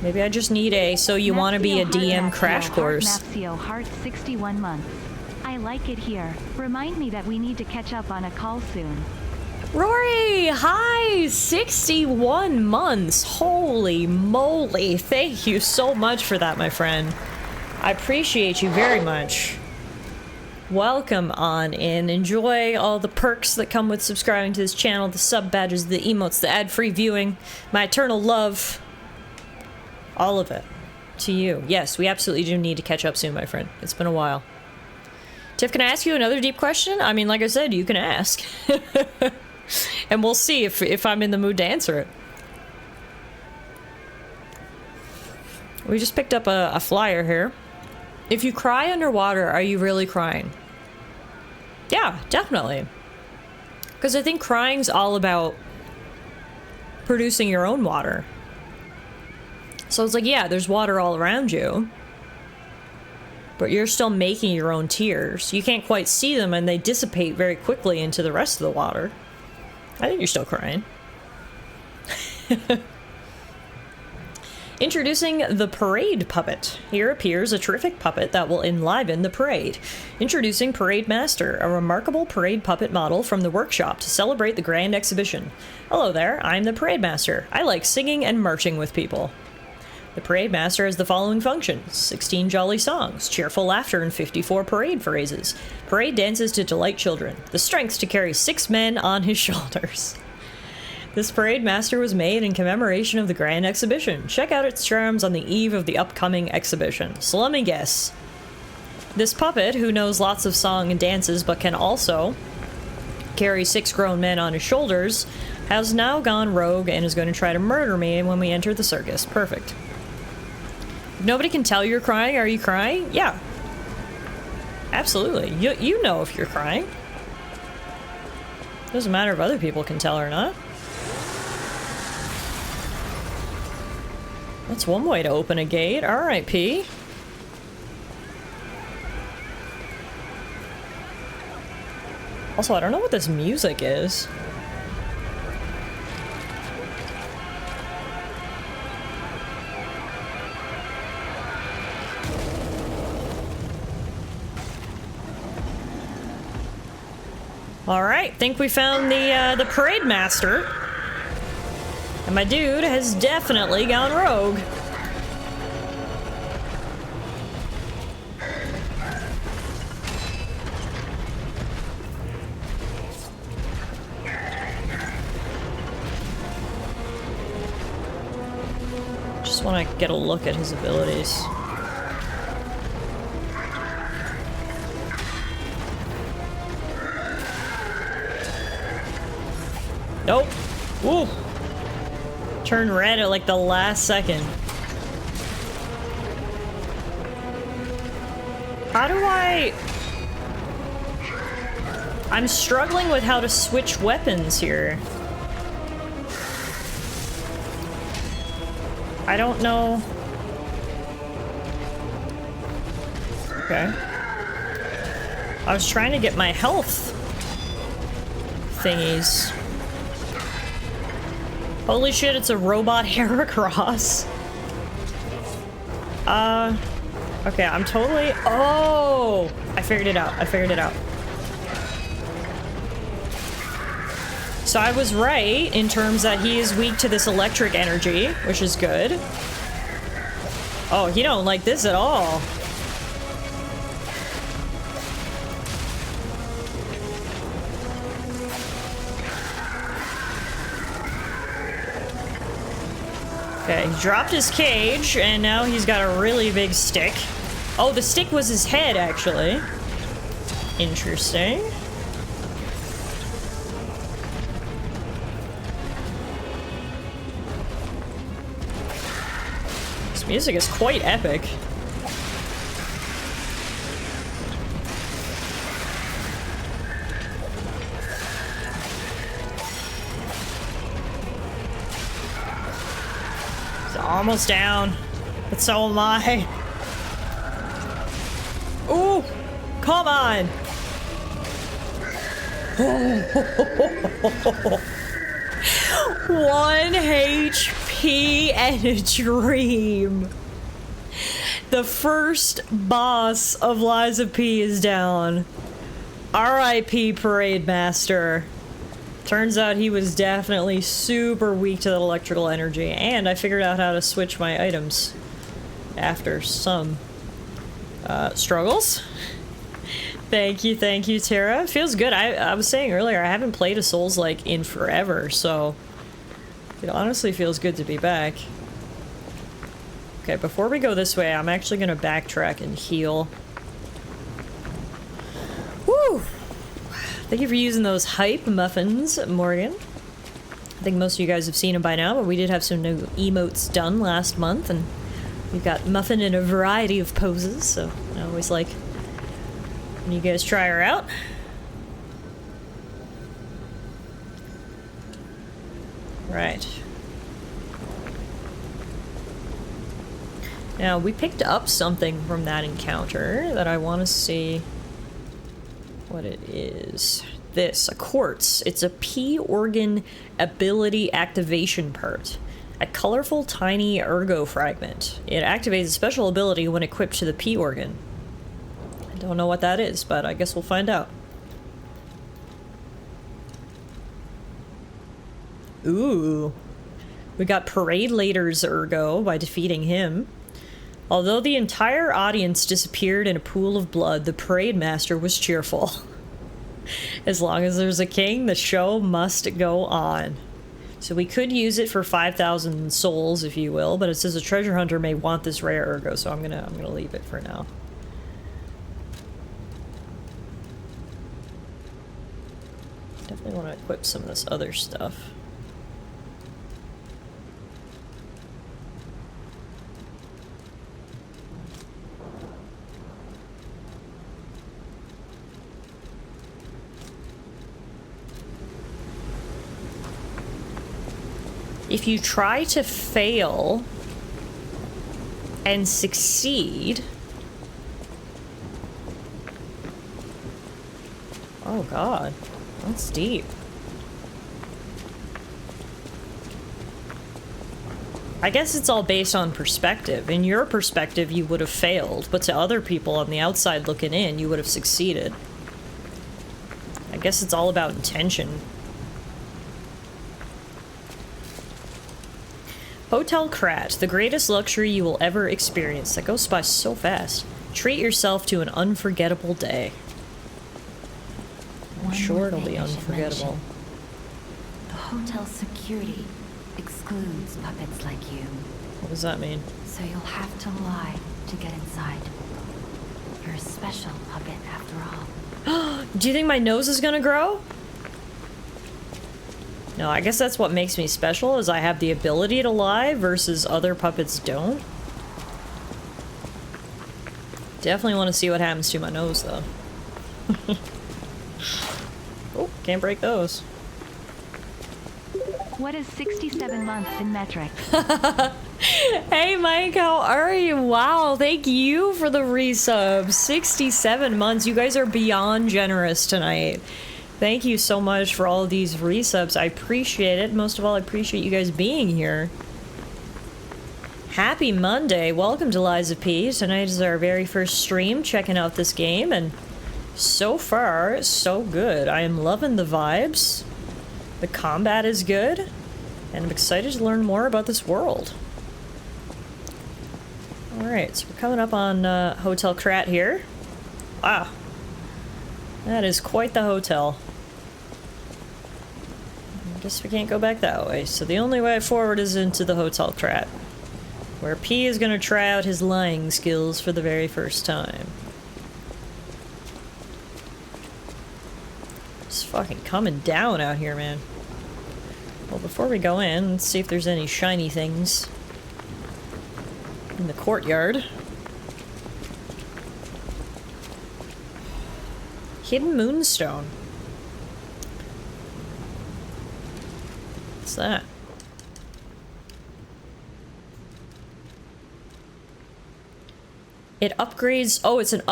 Maybe I just need a so you want to be a DM crash course. Mapsio Heart 61 months. I like it here. Remind me that we need to catch up on a call soon. Rory, hi! 61 months. Holy moly. Thank you so much for that, my friend. I appreciate you very much. Welcome on in. Enjoy all the perks that come with subscribing to this channel, the sub badges, the emotes, the ad-free viewing, my eternal love. All of it. To you. Yes, we absolutely do need to catch up soon, my friend. It's been a while. Tiff, can I ask you another deep question? I mean, like I said, you can ask. And we'll see if I'm in the mood to answer it. We just picked up a flyer here. If you cry underwater, are you really crying? Yeah, definitely. Because I think crying's all about producing your own water. So it's like, yeah, there's water all around you. But you're still making your own tears. You can't quite see them, and they dissipate very quickly into the rest of the water. I think you're still crying. Introducing the Parade Puppet. Here appears a terrific puppet that will enliven the parade. Introducing Parade Master, a remarkable parade puppet model from the workshop to celebrate the grand exhibition. Hello there, I'm the Parade Master. I like singing and marching with people. The Parade Master has the following functions: 16 jolly songs, cheerful laughter, and 54 parade phrases. Parade dances to delight children. The strength to carry 6 men on his shoulders. This Parade Master was made in commemoration of the grand exhibition. Check out its charms on the eve of the upcoming exhibition. So let me guess. This puppet, who knows lots of song and dances but can also carry 6 grown men on his shoulders, has now gone rogue and is going to try to murder me when we enter the circus. Perfect. If nobody can tell you're crying, are you crying? Yeah. Absolutely. You know if you're crying. Doesn't matter if other people can tell or not. That's one way to open a gate. Alright, P. Also, I don't know what this music is. Alright, think we found the Parade Master. And my dude has definitely gone rogue. Just want to get a look at his abilities. Nope. Ooh. Turn red at like the last second. How do I'm struggling with how to switch weapons here. I don't know. Okay. I was trying to get my health thingies. Holy shit, it's a robot Heracross. Okay, I'm totally... Oh! I figured it out. So I was right in terms that he is weak to this electric energy, which is good. Oh, he don't like this at all. Okay, he dropped his cage, and now he's got a really big stick. Oh, the stick was his head, actually. Interesting. This music is quite epic. Almost down. But so am I. Ooh! Come on! 1 HP and a dream. The first boss of Lies of P is down. R.I.P. Parade Master. Turns out he was definitely super weak to that electrical energy, and I figured out how to switch my items after some struggles. Thank you, Tara. Feels good. I was saying earlier, I haven't played a Souls-like in forever, so it honestly feels good to be back. Okay, before we go this way, I'm actually gonna backtrack and heal. Woo! Thank you for using those hype muffins, Morgan. I think most of you guys have seen them by now, but we did have some new emotes done last month, and we've got Muffin in a variety of poses, so I always like when you guys try her out. Right. Now, we picked up something from that encounter that I want to see what it is. This, a quartz. It's a P organ ability activation part. A colorful, tiny ergo fragment. It activates a special ability when equipped to the P organ. I don't know what that is, but I guess we'll find out. Ooh. We got Parade Later's ergo by defeating him. Although the entire audience disappeared in a pool of blood, the Parade Master was cheerful. As long as there's a king, the show must go on. So we could use it for 5,000 souls, if you will, but it says a treasure hunter may want this rare ergo, so I'm gonna leave it for now. Definitely want to equip some of this other stuff. If you try to fail and succeed... Oh god, that's deep. I guess it's all based on perspective. In your perspective, you would have failed, but to other people on the outside looking in, you would have succeeded. I guess it's all about intention. Hotel Krat, the greatest luxury you will ever experience. That goes by so fast. Treat yourself to an unforgettable day. I'm sure it'll be unforgettable. The hotel's security excludes puppets like you. What does that mean? So you'll have to lie to get inside. You're a special puppet after all. Do you think my nose is gonna grow? No, I guess that's what makes me special, is I have the ability to lie versus other puppets don't. Definitely want to see what happens to my nose, though. Oh, can't break those. What is 67 months in metric? Hey Mike, how are you? Wow, thank you for the resub. 67 months. You guys are beyond generous tonight. Thank you so much for all of these resubs. I appreciate it. Most of all, I appreciate you guys being here. Happy Monday. Welcome to Lies of P. Tonight is our very first stream checking out this game, and so far, so good. I am loving the vibes. The combat is good, and I'm excited to learn more about this world. Alright, so we're coming up on Hotel Krat here. Wow. That is quite the hotel. I guess we can't go back that way, so the only way forward is into the Hotel Krat, where P is gonna try out his lying skills for the very first time. It's fucking coming down out here, man. Well, before we go in, let's see if there's any shiny things in the courtyard. Hidden Moonstone. What's that? It upgrades... Oh, it's an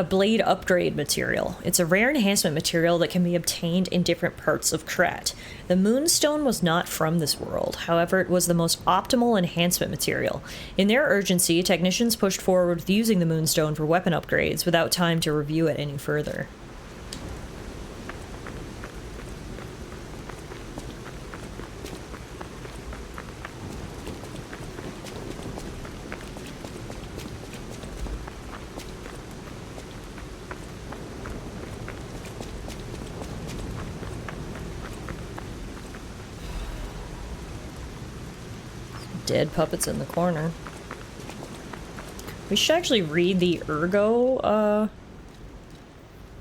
blade upgrade material. It's a rare enhancement material that can be obtained in different parts of Krat. The Moonstone was not from this world. However, it was the most optimal enhancement material. In their urgency, technicians pushed forward with using the Moonstone for weapon upgrades without time to review it any further. Dead puppets in the corner. We should actually read the Ergo,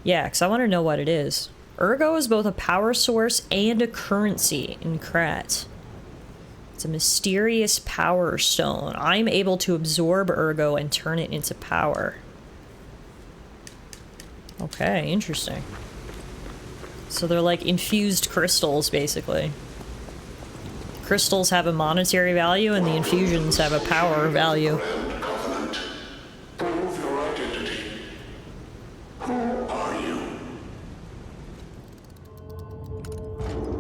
yeah, because I want to know what it is. Ergo is both a power source and a currency in Krat. It's a mysterious power stone. I'm able to absorb Ergo and turn it into power. Okay, interesting. So they're like infused crystals, basically. Crystals have a monetary value, and the infusions have a power value. Prove your identity. Who are you?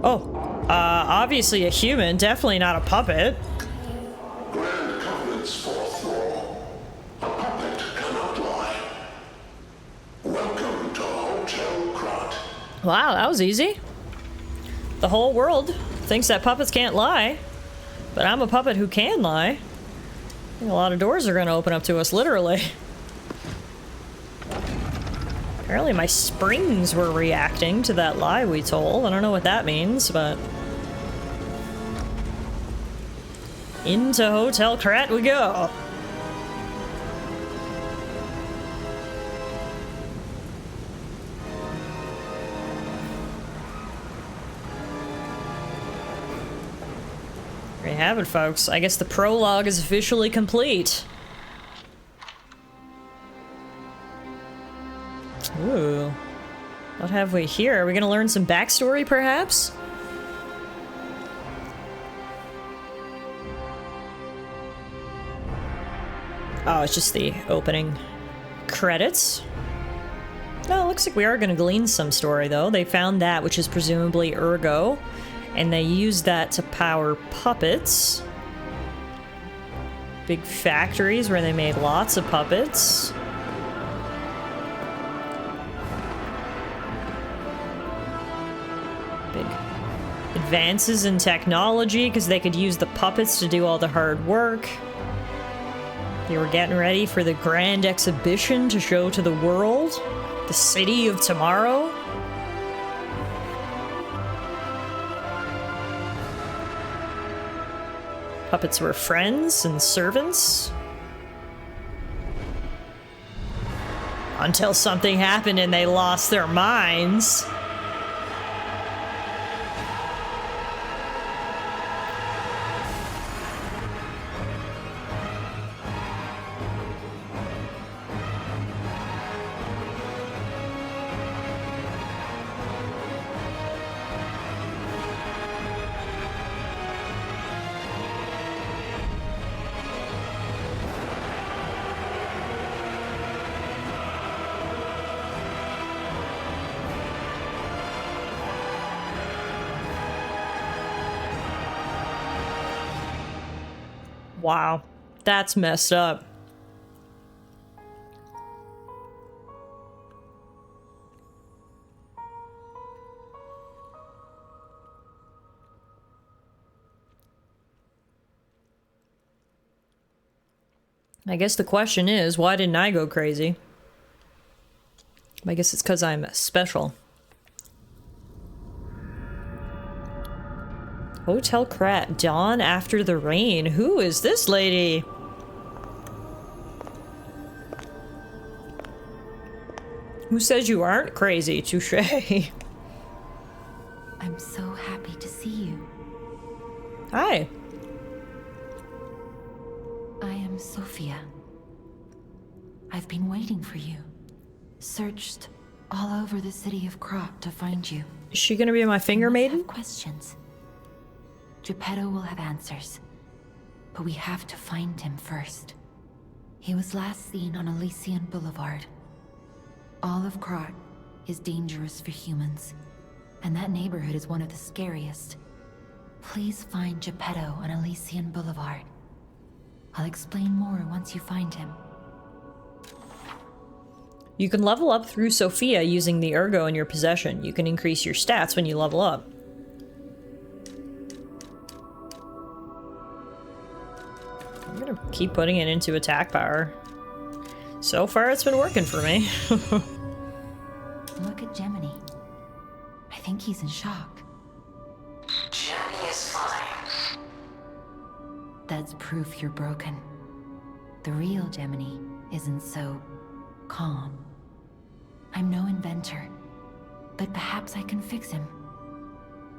Oh, obviously a human, definitely not a puppet. Grand Covenant's fourth law. A puppet cannot lie. Welcome to Hotel Krat. Wow, that was easy. The whole world thinks that puppets can't lie, but I'm a puppet who can lie. I think a lot of doors are going to open up to us, literally. Apparently my springs were reacting to that lie we told. I don't know what that means, but... Into Hotel Krat we go! There you have it, folks. I guess the prologue is officially complete. Ooh. What have we here? Are we gonna learn some backstory, perhaps? Oh, it's just the opening credits. No, it looks like we are gonna glean some story, though. They found that, which is presumably Ergo. And they use that to power puppets. Big factories where they made lots of puppets. Big advances in technology because they could use the puppets to do all the hard work. They were getting ready for the grand exhibition to show to the world. The city of tomorrow. Puppets were friends and servants. Until something happened and they lost their minds. Wow, that's messed up. I guess the question is, why didn't I go crazy? I guess it's because I'm special. Hotel Krat, dawn after the rain. Who is this lady? Who says you aren't crazy? Touché. I'm so happy to see you. Hi. I am Sophia. I've been waiting for you. Searched all over the city of Krat to find you. Is she gonna be my finger maiden? Have questions. Geppetto will have answers. But we have to find him first. He was last seen on Elysian Boulevard. All of Krat is dangerous for humans, and that neighborhood is one of the scariest. Please find Geppetto on Elysian Boulevard. I'll explain more once you find him. You can level up through Sophia using the Ergo in your possession. You can increase your stats when you level up. I'm gonna keep putting it into attack power. So far, it's been working for me. Look at Gemini. I think he's in shock. Jenny is fine. That's proof you're broken. The real Gemini isn't so calm. I'm no inventor, but perhaps I can fix him.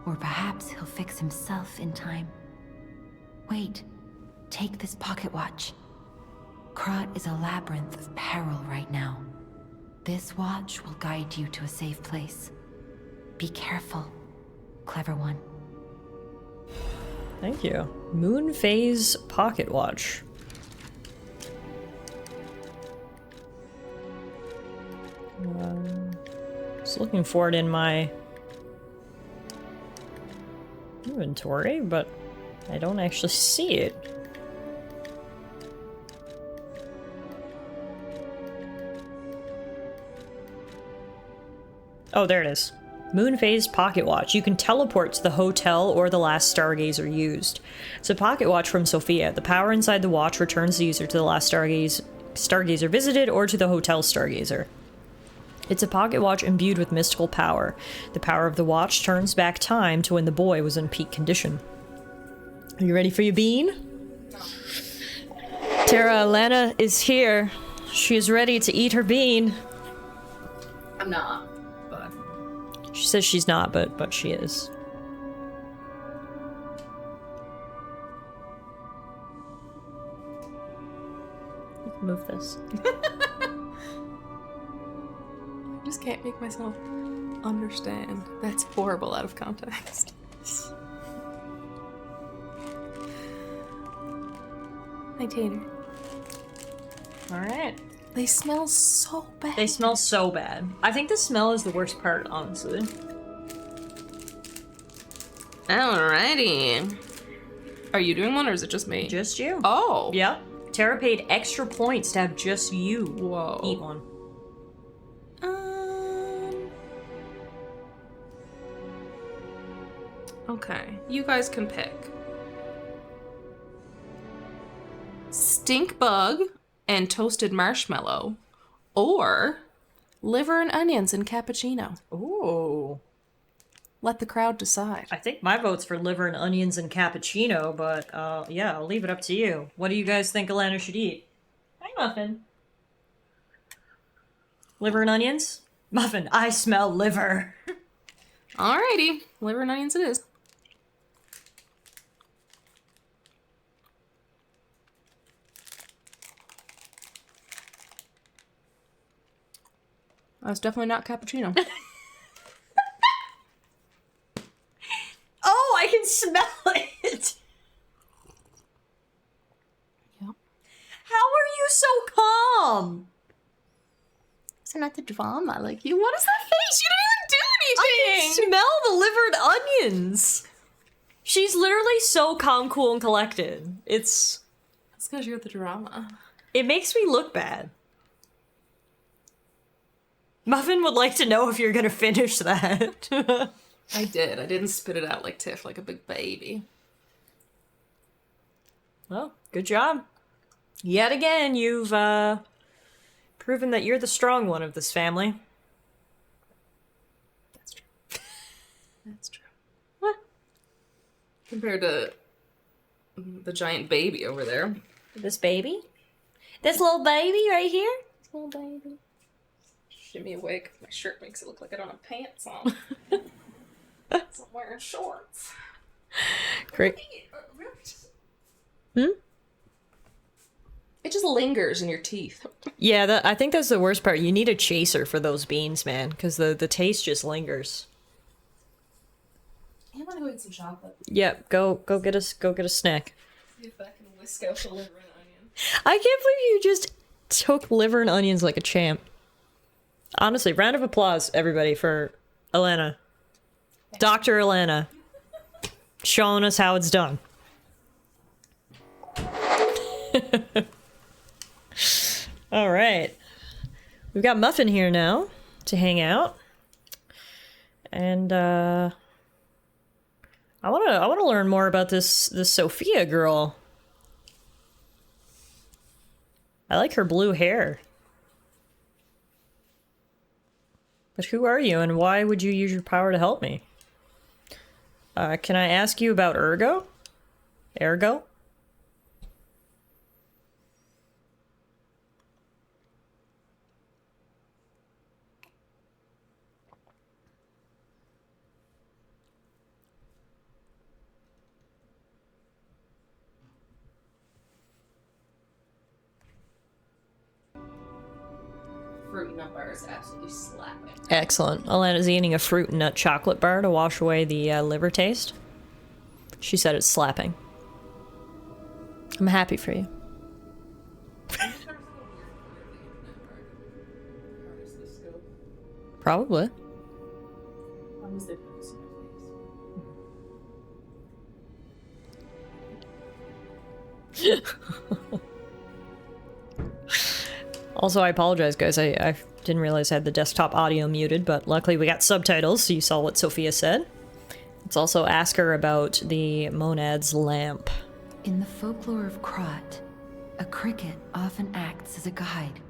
Or perhaps he'll fix himself in time. Wait, take this pocket watch. Krat is a labyrinth of peril right now. This watch will guide you to a safe place. Be careful, clever one. Thank you. Moon Phase Pocket Watch. Just looking for it in my inventory, but I don't actually see it. Oh, there it is. Moon Phase Pocket Watch. You can teleport to the hotel or the last stargazer used. It's a pocket watch from Sophia. The power inside the watch returns the user to the last stargazer visited or to the hotel stargazer. It's a pocket watch imbued with mystical power. The power of the watch turns back time to when the boy was in peak condition. Are you ready for your bean? No. Tara Alana is here. She is ready to eat her bean. I'm not, but... She says she's not, but she is. You can move this. I just can't make myself understand. That's horrible out of context. Hi, Tater. Alright. They smell so bad. They smell so bad. I think the smell is the worst part, honestly. Alrighty. Are you doing one or is it just me? Just you. Oh. Yep. Tara paid extra points to have just you Whoa. eat one. Okay. You guys can pick. Stink bug and toasted marshmallow, or liver and onions and cappuccino. Ooh. Let the crowd decide. I think my vote's for liver and onions and cappuccino, but yeah, I'll leave it up to you. What do you guys think Alana should eat? Hi, Muffin. Liver and onions? Muffin, I smell liver. Alrighty, liver and onions it is. That's definitely not cappuccino. Oh, I can smell it! Yep. How are you so calm? It's not the drama. Like, you. What is that face? You didn't even do anything! Smell the livered onions! She's literally so calm, cool, and collected. That's because you're the drama. It makes me look bad. Muffin would like to know if you're gonna finish that. I did. I didn't spit it out like Tiff, like a big baby. Well, good job. Yet again, you've proven that you're the strong one of this family. That's true. That's true. What? Compared to the giant baby over there. This baby? This little baby right here? This little baby. Shimmy away because my shirt makes it look like I don't have pants on. So I'm wearing shorts. Great. It just lingers in your teeth. Yeah, I think that's the worst part. You need a chaser for those beans, man, because the taste just lingers. I want to go eat some chocolate. Yep, go get a snack. See if I can whisk out the liver and onion. I can't believe you just Soak liver and onions like a champ. Honestly, round of applause, everybody, for Elena. Dr. Elena. Showing us how it's done. All right. We've got Muffin here now to hang out. And I want to learn more about this Sophia girl. I like her blue hair. But who are you and why would you use your power to help me? Can I ask you about Ergo? Ergo? Fruit nut bar is absolutely slapping. Excellent. Elena's eating a fruit and nut chocolate bar to wash away the liver taste. She said it's slapping. I'm happy for you. Probably. Also, I apologize, guys. I didn't realize I had the desktop audio muted, but luckily we got subtitles, so you saw what Sophia said. Let's also ask her about the Monad's lamp. In the folklore of Krot, a cricket often acts as a guide.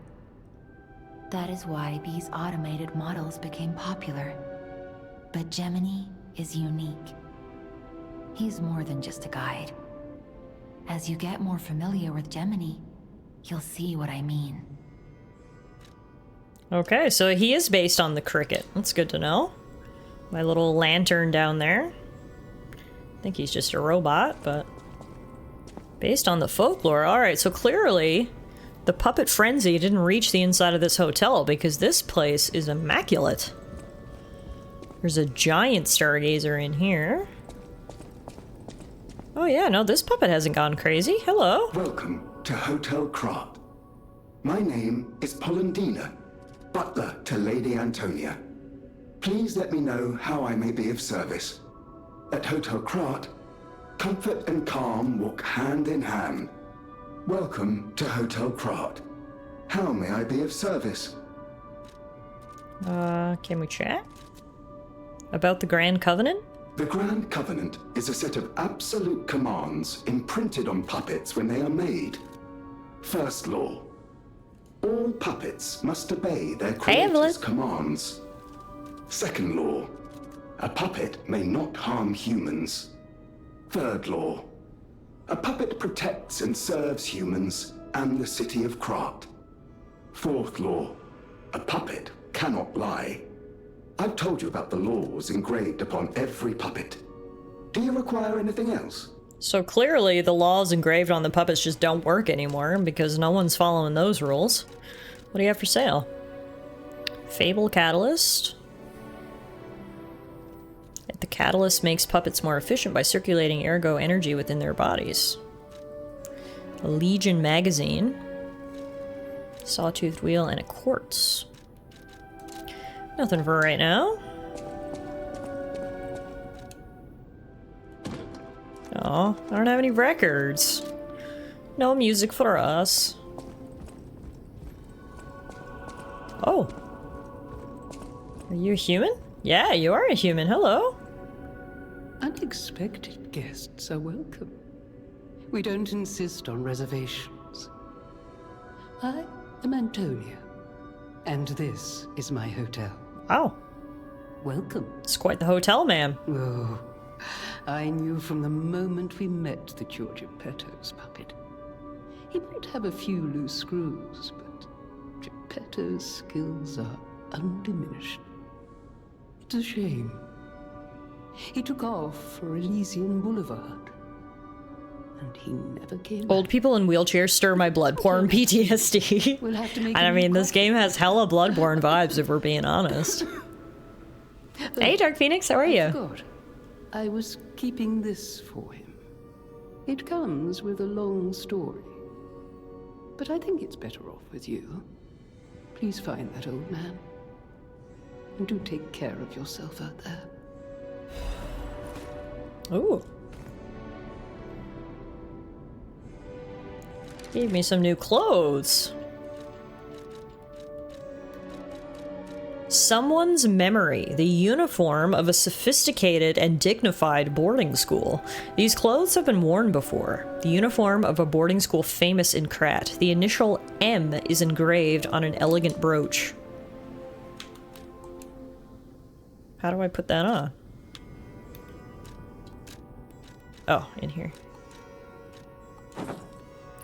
That is why these automated models became popular. But Gemini is unique. He's more than just a guide. As you get more familiar with Gemini, you'll see what I mean. Okay, so he is based on the cricket. That's good to know. My little lantern down there. I think he's just a robot, but... based on the folklore. Alright, so clearly the puppet frenzy didn't reach the inside of this hotel because this place is immaculate. There's a giant stargazer in here. Oh yeah, no, this puppet hasn't gone crazy. Hello. Welcome to Hotel Krot. My name is Polendina, butler to Lady Antonia. Please let me know how I may be of service. At Hotel Krot, comfort and calm walk hand in hand. Welcome to Hotel Krot. How may I be of service? Can we chat? About the Grand Covenant? The Grand Covenant is a set of absolute commands imprinted on puppets when they are made. First law. All puppets must obey their creator's commands. Second law. A puppet may not harm humans. Third law. A puppet protects and serves humans and the city of Krot. Fourth law. A puppet cannot lie. I've told you about the laws engraved upon every puppet. Do you require anything else? So clearly the laws engraved on the puppets just don't work anymore because no one's following those rules. What do you have for sale? Fable Catalyst. The catalyst makes puppets more efficient by circulating ergo energy within their bodies. A Legion magazine. Sawtoothed wheel and a quartz. Nothing for right now. Oh, I don't have any records. No music for us. Oh. Are you a human? Yeah, you are a human. Hello. Unexpected guests are welcome. We don't insist on reservations. I am Antonia, and this is my hotel. Wow. Welcome. It's quite the hotel, ma'am. Oh, I knew from the moment we met that you're Geppetto's puppet. He might have a few loose screws, but Geppetto's skills are undiminished. It's a shame. He took off for Elysian Boulevard, and he never came back. Old people in wheelchairs stir my bloodborne PTSD. We'll have to make And I mean, this game has hella bloodborne vibes, if we're being honest. Hey, Dark Phoenix, how are you? God, I was keeping this for him. It comes with a long story. but I think it's better off with you. Please find that old man. And do take care of yourself out there. Ooh. Gave me some new clothes. Someone's memory, the uniform of a sophisticated and dignified boarding school. These clothes have been worn before. The uniform of a boarding school famous in Krat. The initial M is engraved on an elegant brooch. How do I put that on? Oh, in here.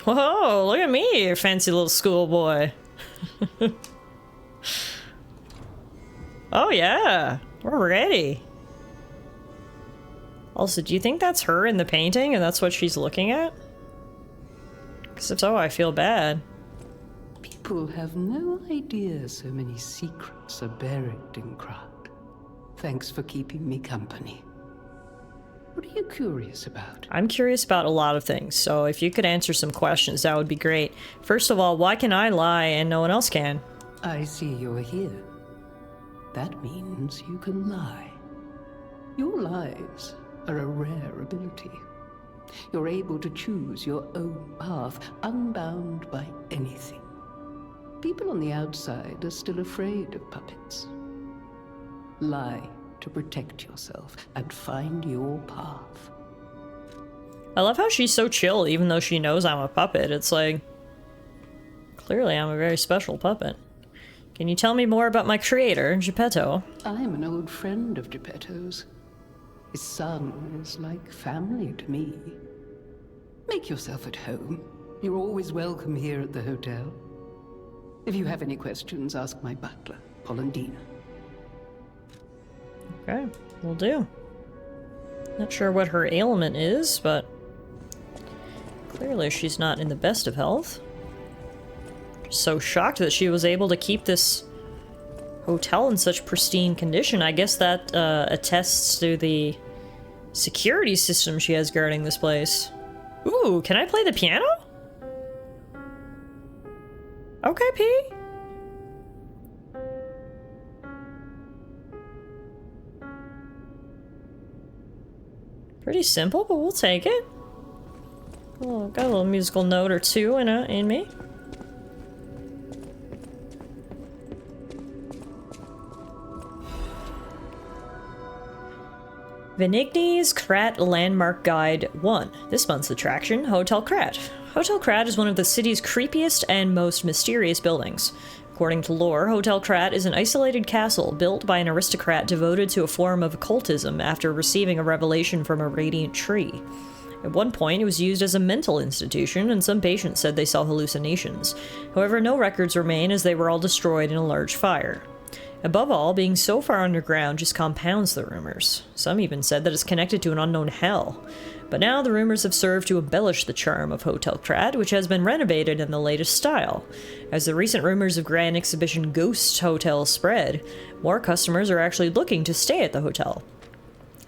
Whoa, look at me, you fancy little schoolboy. Oh yeah, we're ready. Also, do you think that's her in the painting and that's what she's looking at? Because if so, I feel bad. People have no idea so many secrets are buried in Krat. Thanks for keeping me company. What are you curious about? I'm curious about a lot of things, so if you could answer some questions, that would be great. First of all, why can I lie and no one else can? I see you're here. That means you can lie. Your lies are a rare ability. You're able to choose your own path, unbound by anything. People on the outside are still afraid of puppets. Lie to protect yourself and find your path. I love how she's so chill even though she knows I'm a puppet. It's like, clearly I'm a very special puppet. Can you tell me more about my creator, Geppetto? I'm an old friend of Geppetto's. His son is like family to me. Make yourself at home. You're always welcome here at the hotel. If you have any questions, ask my butler, Polendina. Okay, will do. Not sure what her ailment is, but clearly she's not in the best of health. So shocked that she was able to keep this hotel in such pristine condition. I guess that attests to the security system she has guarding this place. Ooh, can I play the piano? Okay, P. Pretty simple, but we'll take it. Oh, got a little musical note or two in me. Venigni's Krat Landmark Guide 1. This month's attraction, Hotel Krat. Hotel Krat is one of the city's creepiest and most mysterious buildings. According to lore, Hotel Krat is an isolated castle built by an aristocrat devoted to a form of occultism after receiving a revelation from a radiant tree. At one point, it was used as a mental institution, and some patients said they saw hallucinations. However, no records remain as they were all destroyed in a large fire. Above all, being so far underground just compounds the rumors. Some even said that it's connected to an unknown hell. But now the rumors have served to embellish the charm of Hotel Krat, which has been renovated in the latest style. As the recent rumors of Grand Exhibition Ghost Hotel spread, more customers are actually looking to stay at the hotel.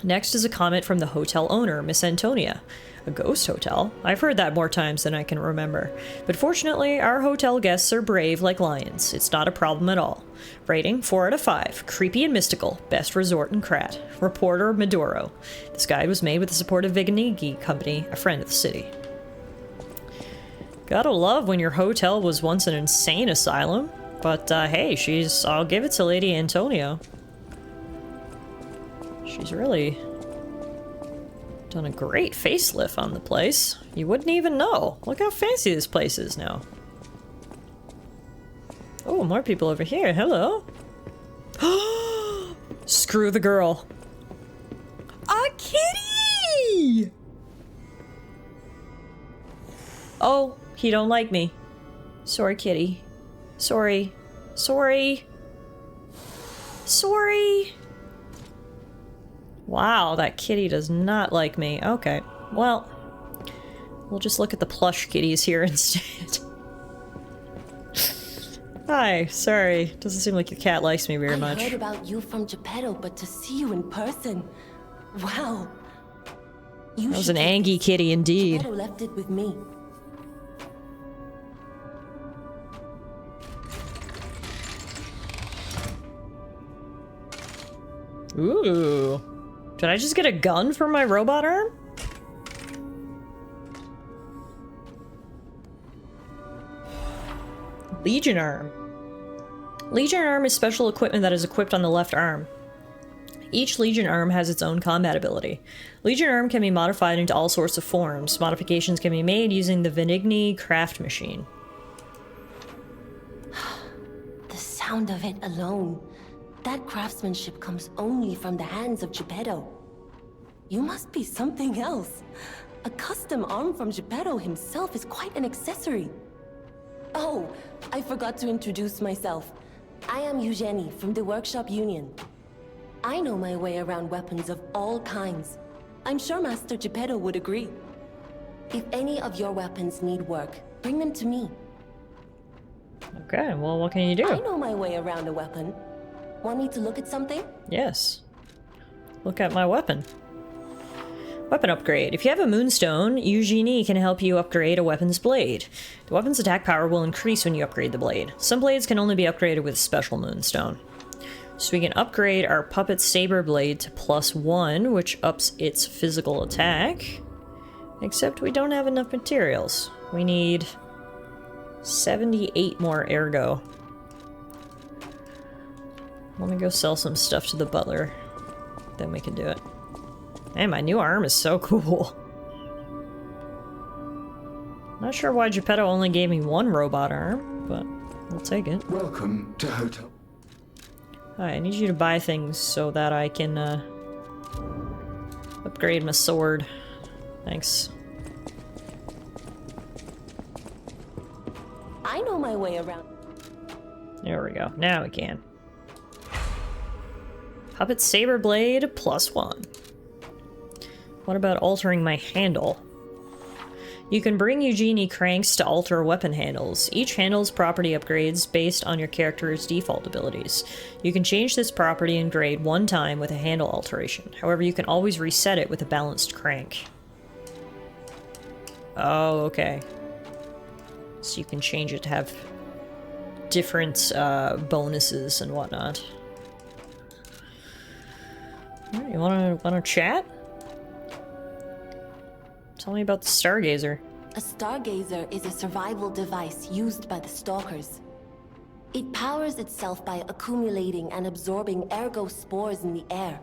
Next is a comment from the hotel owner, Miss Antonia. A ghost hotel? I've heard that more times than I can remember. But fortunately, our hotel guests are brave like lions. It's not a problem at all. Rating 4 out of 5. Creepy and mystical. Best resort in Krat. Reporter Medoro. This guide was made with the support of Vignigi Company, a friend of the city. Gotta love when your hotel was once an insane asylum. But hey, I'll give it to Lady Antonia. She's really done a great facelift on the place. You wouldn't even know. Look how fancy this place is now. Oh, more people over here. Hello. Screw the girl. A kitty! Oh, he don't like me. Sorry, kitty. Sorry. Sorry. Sorry. Wow, that kitty does not like me. Okay, well, we'll just look at the plush kitties here instead. Hi, sorry. Doesn't seem like your cat likes me very much. I heard about you from Geppetto, but to see you in person, wow. That was an Angie kitty indeed. Geppetto left it with me. Ooh. Did I just get a gun for my robot arm? Legion arm. Legion arm is special equipment that is equipped on the left arm. Each Legion arm has its own combat ability. Legion arm can be modified into all sorts of forms. Modifications can be made using the Venigni craft machine. The sound of it alone. That craftsmanship comes only from the hands of Geppetto. You must be something else. A custom arm from Geppetto himself is quite an accessory. Oh, I forgot to introduce myself. I am Eugenie from the Workshop Union. I know my way around weapons of all kinds. I'm sure Master Geppetto would agree. If any of your weapons need work, bring them to me. Okay, well, what can you do? I know my way around a weapon. Want me to look at something? Yes. Look at my weapon. Weapon upgrade. If you have a moonstone, Eugenie can help you upgrade a weapon's blade. The weapon's attack power will increase when you upgrade the blade. Some blades can only be upgraded with a special moonstone. So we can upgrade our puppet saber blade to +1, which ups its physical attack. Except we don't have enough materials. We need 78 more ergo. Let me go sell some stuff to the butler. Then we can do it. Man, my new arm is so cool. Not sure why Geppetto only gave me one robot arm, but I'll take it. Welcome to Hotel. Alright, I need you to buy things so that I can upgrade my sword. Thanks. I know my way around. There we go. Now we can. Puppet saber blade +1. What about altering my handle? You can bring Eugenie cranks to alter weapon handles. Each handle's property upgrades based on your character's default abilities. You can change this property and grade one time with a handle alteration. However, you can always reset it with a balanced crank. Oh, okay. So you can change it to have different bonuses and whatnot. Alright, you wanna chat? Tell me about the Stargazer. A Stargazer is a survival device used by the Stalkers. It powers itself by accumulating and absorbing ergo spores in the air.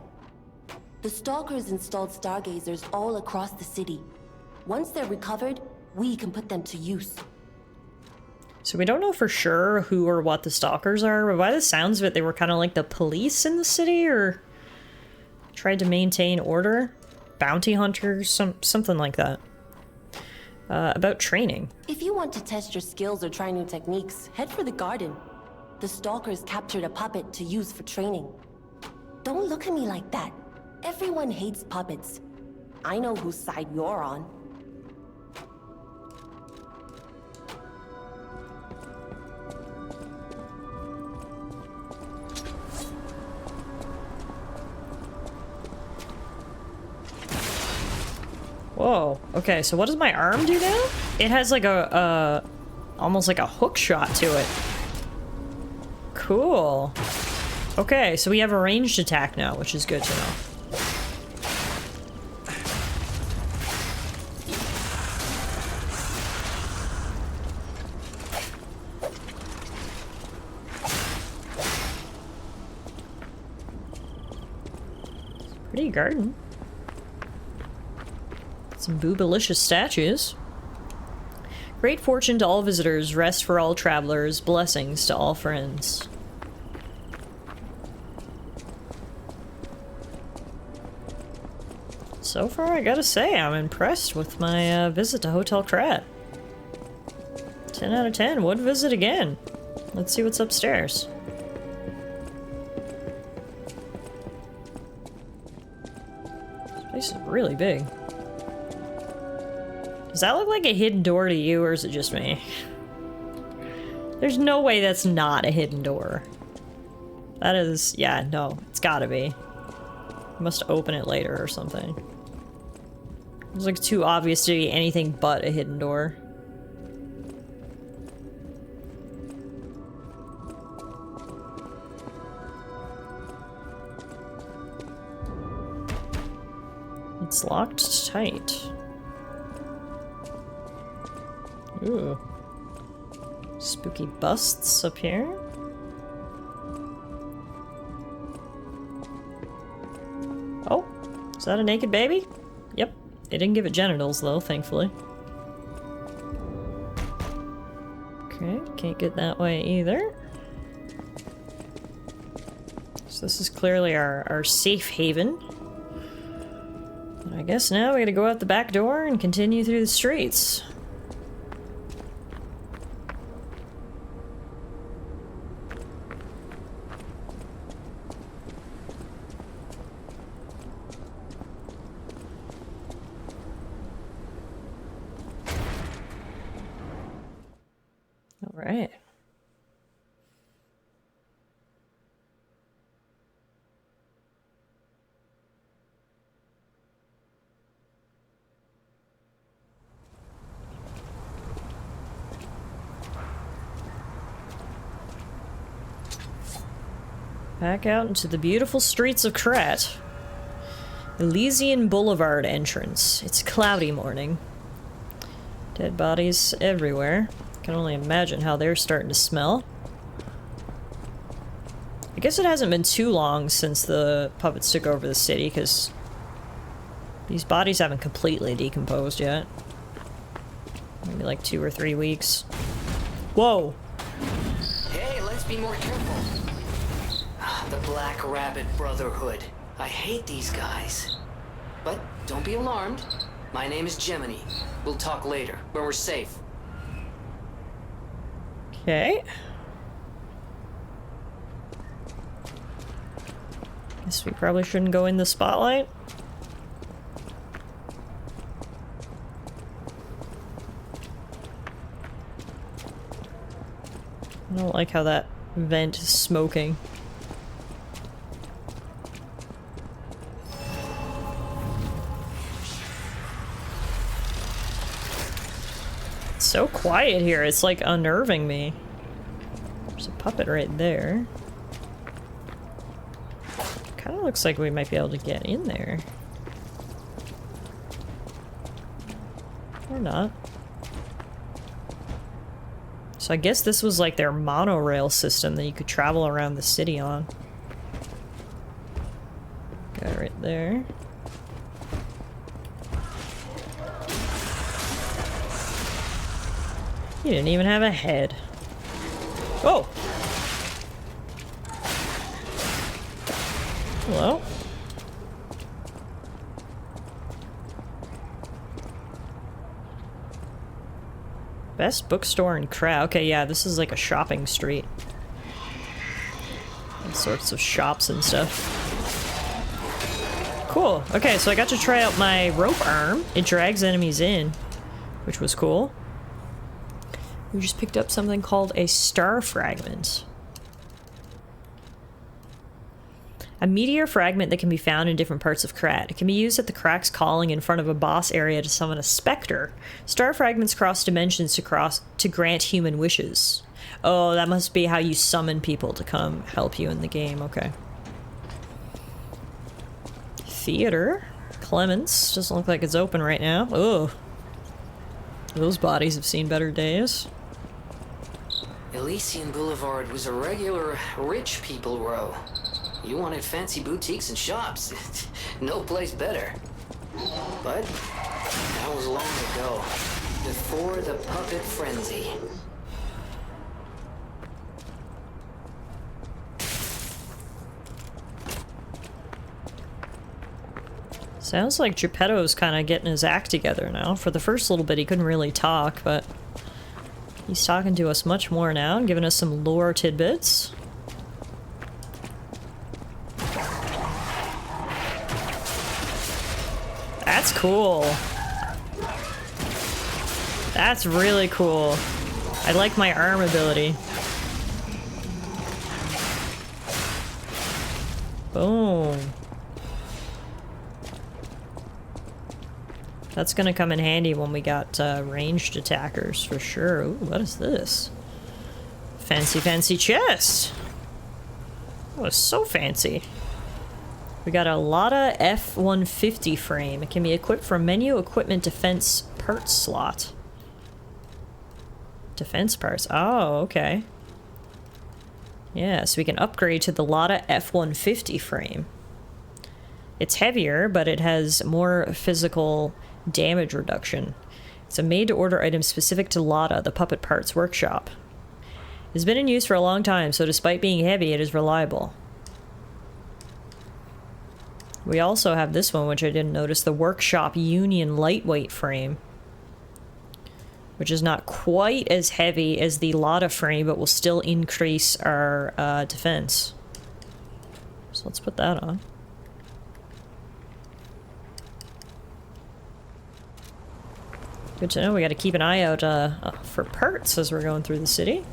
The Stalkers installed Stargazers all across the city. Once they're recovered, we can put them to use. So we don't know for sure who or what the Stalkers are, but by the sounds of it, they were kind of like the police in the city, or tried to maintain order? Bounty hunters? Something like that. About training. If you want to test your skills or try new techniques, head for the garden. The Stalkers captured a puppet to use for training. Don't look at me like that. Everyone hates puppets. I know whose side you're on. Whoa. Okay, so what does my arm do now? It has like a almost like a hook shot to it. Cool. Okay, so we have a ranged attack now, which is good to know. Pretty garden. Some boobalicious statues. Great fortune to all visitors, rest for all travelers, blessings to all friends. So far, I gotta say, I'm impressed with my visit to Hotel Krat. 10 out of 10, would visit again. Let's see what's upstairs. This place is really big. Does that look like a hidden door to you, or is it just me? There's no way that's not a hidden door. That is, yeah, no, it's gotta be. You must open it later or something. It's like too obvious to be anything but a hidden door. It's locked tight. Ooh. Spooky busts up here. Oh, is that a naked baby? Yep. They didn't give it genitals though, thankfully. Okay, can't get that way either. So this is clearly our safe haven. I guess now we gotta go out the back door and continue through the streets. All right. Back out into the beautiful streets of Krat. Elysian Boulevard entrance. It's a cloudy morning. Dead bodies everywhere. Can only imagine how they're starting to smell. I guess it hasn't been too long since the puppets took over the city, because these bodies haven't completely decomposed yet. Maybe like 2 or 3 weeks. Whoa! Hey, let's be more careful. The Black Rabbit Brotherhood. I hate these guys. But don't be alarmed. My name is Gemini. We'll talk later, when we're safe. Okay. Guess we probably shouldn't go in the spotlight. I don't like how that vent is smoking. It's so quiet here, it's like unnerving me. There's a puppet right there. Kind of looks like we might be able to get in there. Or not. So I guess this was like their monorail system that you could travel around the city on. Guy right there. He didn't even have a head. Oh! Hello? Best bookstore in Krat. Okay, yeah, this is like a shopping street. All sorts of shops and stuff. Cool. Okay, so I got to try out my rope arm. It drags enemies in, which was cool. We just picked up something called a star fragment. A meteor fragment that can be found in different parts of Krat. It can be used at the Cracks Calling in front of a boss area to summon a specter. Star fragments cross dimensions to grant human wishes. Oh, that must be how you summon people to come help you in the game. Okay. Theater. Clements. Doesn't look like it's open right now. Ugh. Those bodies have seen better days. Elysian Boulevard was a regular rich people row. You wanted fancy boutiques and shops. No place better. But that was long ago, before the puppet frenzy. Sounds like Geppetto's kind of getting his act together now. For the first little bit, he couldn't really talk, but he's talking to us much more now and giving us some lore tidbits. That's cool. That's really cool. I like my arm ability. Boom. That's gonna come in handy when we got ranged attackers for sure. Ooh, what is this? Fancy, fancy chest. Oh, it's so fancy. We got a Tallara F-150 frame. It can be equipped from menu equipment defense parts slot. Defense parts. Oh, okay. Yeah, so we can upgrade to the Tallara F-150 frame. It's heavier, but it has more physical damage reduction. It's a made-to-order item specific to Tallara, the Puppet Parts Workshop. It's been in use for a long time, so despite being heavy, it is reliable. We also have this one, which I didn't notice, the Workshop Union Lightweight Frame, which is not quite as heavy as the Tallara frame, but will still increase our defense. So let's put that on. Good to know. We got to keep an eye out for parts as we're going through the city.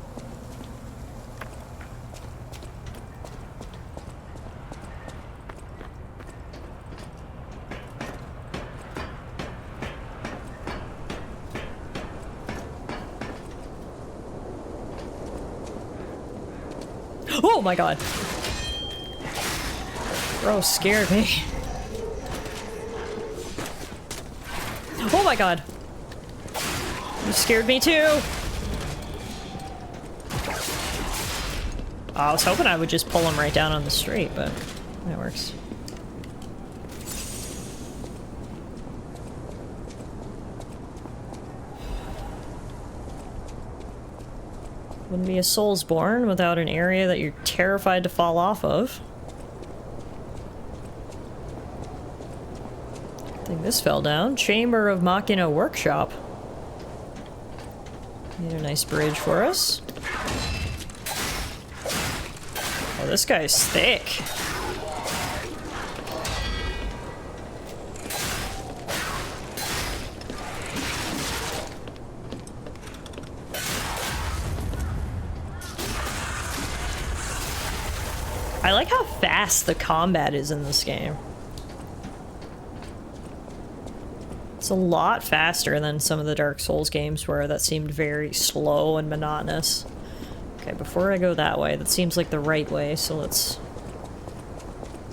Oh my god. Bro scared me. Oh my god. You scared me too. I was hoping I would just pull him right down on the street, but that works. Wouldn't be a Soulsborne without an area that you're terrified to fall off of. I think this fell down. Chamber of Machina Workshop. Need a nice bridge for us. Oh, this guy's thick. I like how fast the combat is in this game. It's a lot faster than some of the Dark Souls games where that seemed very slow and monotonous. Okay, before I go that way, that seems like the right way, so let's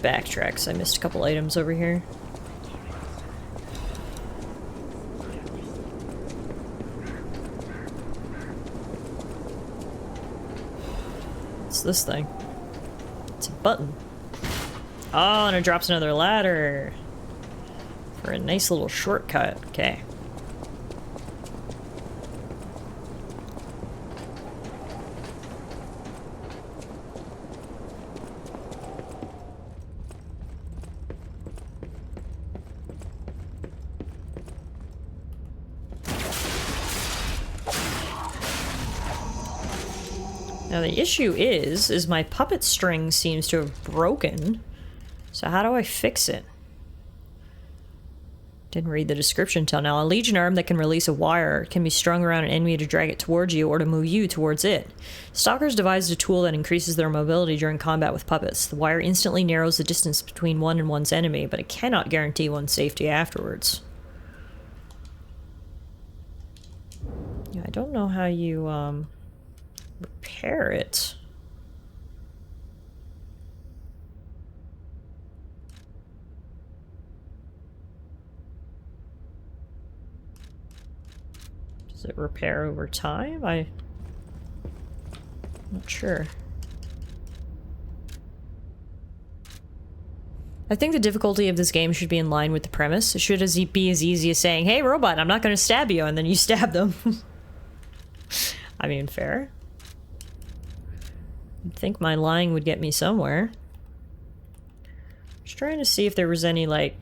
backtrack, 'cause I missed a couple items over here. What's this thing? It's a button. Oh, and it drops another ladder. For a nice little shortcut. Okay. Now the issue is my puppet string seems to have broken. So how do I fix it? Didn't read the description till now. A Legion arm that can release a wire. It can be strung around an enemy to drag it towards you or to move you towards it. Stalkers devised a tool that increases their mobility during combat with puppets. The wire instantly narrows the distance between one and one's enemy, but it cannot guarantee one's safety afterwards. Yeah, I don't know how you repair it. Does it repair over time? I'm not sure. I think the difficulty of this game should be in line with the premise. It should be as easy as saying, "Hey robot, I'm not going to stab you," and then you stab them. I mean, fair. You'd think my lying would get me somewhere. Just trying to see if there was any, like,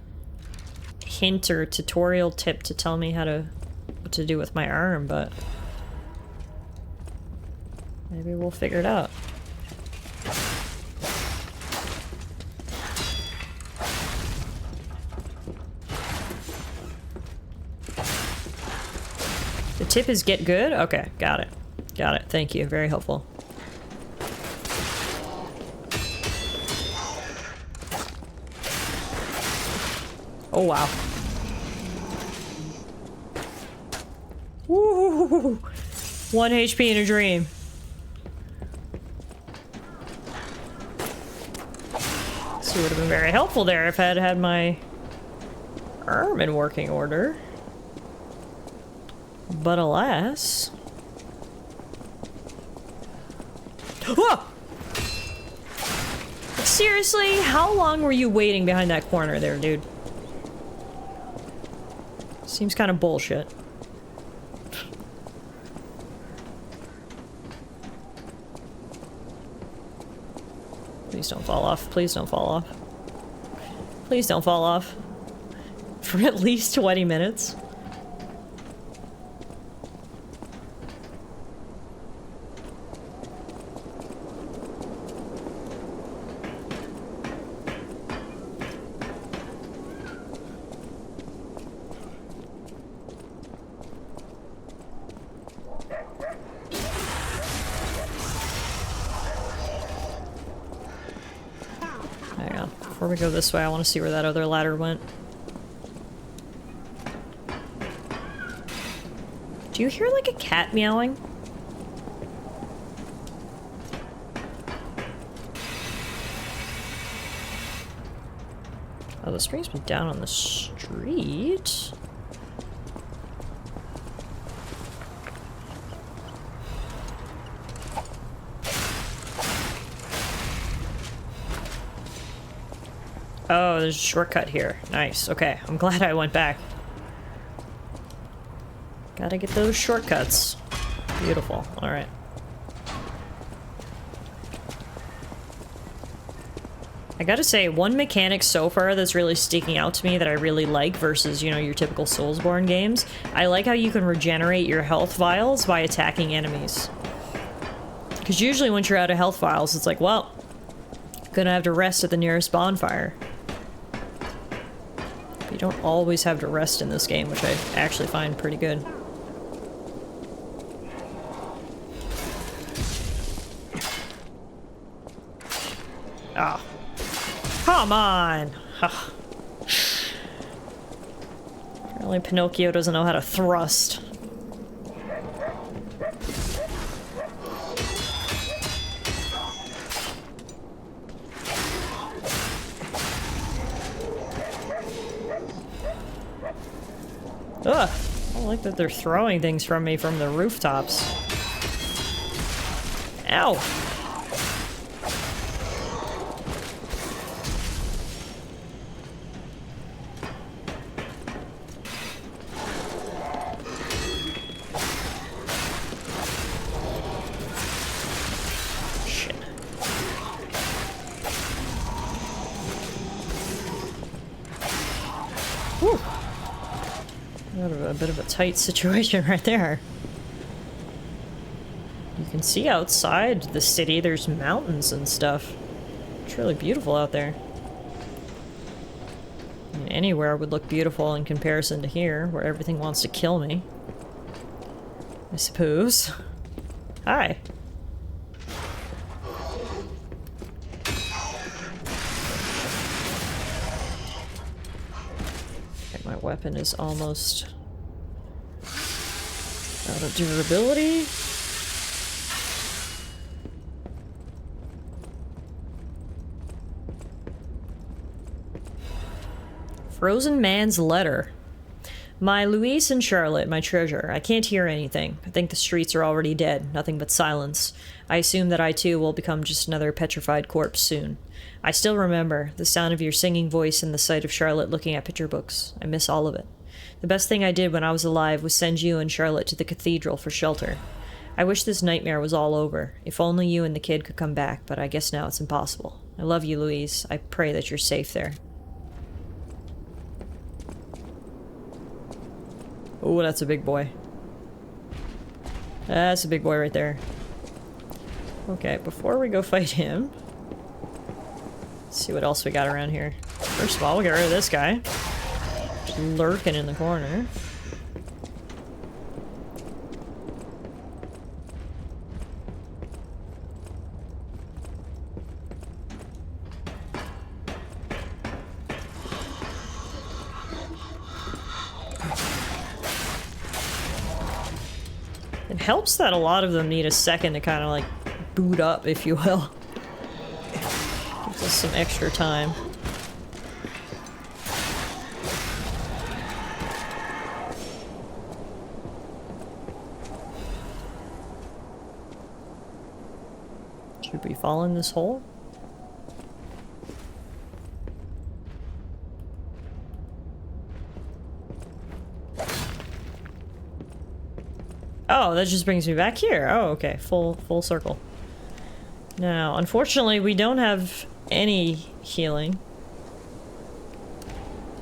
hint or tutorial tip to tell me what to do with my arm, but maybe we'll figure it out. The tip is get good? Okay, got it. Got it. Thank you. Very helpful. Oh, wow. Woo! 1 HP in a dream. Let's It would have been very helpful there if I had had my arm in working order. But alas... Whoa! Seriously? How long were you waiting behind that corner there, dude? Seems kind of bullshit. Please don't fall off. Please don't fall off. Please don't fall off. For at least 20 minutes. Before we go this way, I want to see where that other ladder went. Do you hear like a cat meowing? Oh, this brings me down on the street. Oh, there's a shortcut here. Nice. Okay, I'm glad I went back. Gotta get those shortcuts. Beautiful. Alright. I gotta say, one mechanic so far that's really sticking out to me that I really like versus, you know, your typical Soulsborne games. I like how you can regenerate your health vials by attacking enemies. Because usually once you're out of health vials, it's like, well, gonna have to rest at the nearest bonfire. You don't always have to rest in this game, which I actually find pretty good. Ah. Come on! Apparently Pinocchio doesn't know how to thrust. Ugh, I don't like that they're throwing things from me from the rooftops. Ow! Shit. Whew. A bit of a tight situation right there. You can see outside the city there's mountains and stuff. It's really beautiful out there. I mean, anywhere would look beautiful in comparison to here, where everything wants to kill me. I suppose. Hi. Okay, my weapon is almost out of durability. Frozen Man's Letter. My Louise and Charlotte, my treasure. I can't hear anything. I think the streets are already dead. Nothing but silence. I assume that I too will become just another petrified corpse soon. I still remember the sound of your singing voice and the sight of Charlotte looking at picture books. I miss all of it. The best thing I did when I was alive was send you and Charlotte to the cathedral for shelter. I wish this nightmare was all over. If only you and the kid could come back, but I guess now it's impossible. I love you, Louise. I pray that you're safe there. Oh, that's a big boy. That's a big boy right there. Okay, before we go fight him, let's see what else we got around here. First of all, we'll get rid of this guy. Just lurking in the corner. It helps that a lot of them need a second to kind of like boot up, if you will. Gives us some extra time. Should we fall in this hole? Oh, that just brings me back here. Oh, okay. Full circle. Now, unfortunately, we don't have any healing.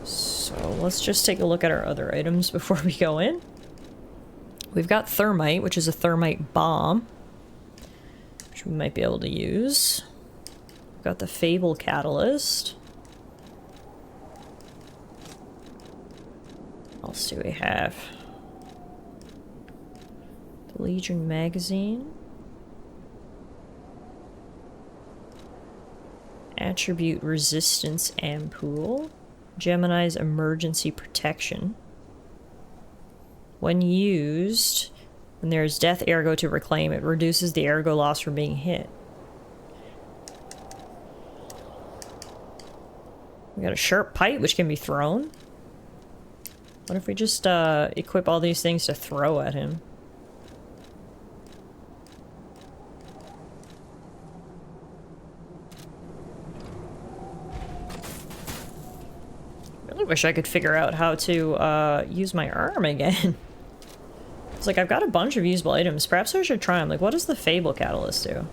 So let's just take a look at our other items before we go in. We've got thermite, which is a thermite bomb, which we might be able to use. We've got the Fable Catalyst. What else do we have? The Legion Magazine. Attribute Resistance Ampoule. Gemini's Emergency Protection. When used, when there is death ergo to reclaim, it reduces the ergo loss from being hit. We got a sharp pipe, which can be thrown. What if we just equip all these things to throw at him? I wish I could figure out how to use my arm again. It's like I've got a bunch of usable items. Perhaps I should try them. Like, what does the Fable Catalyst do?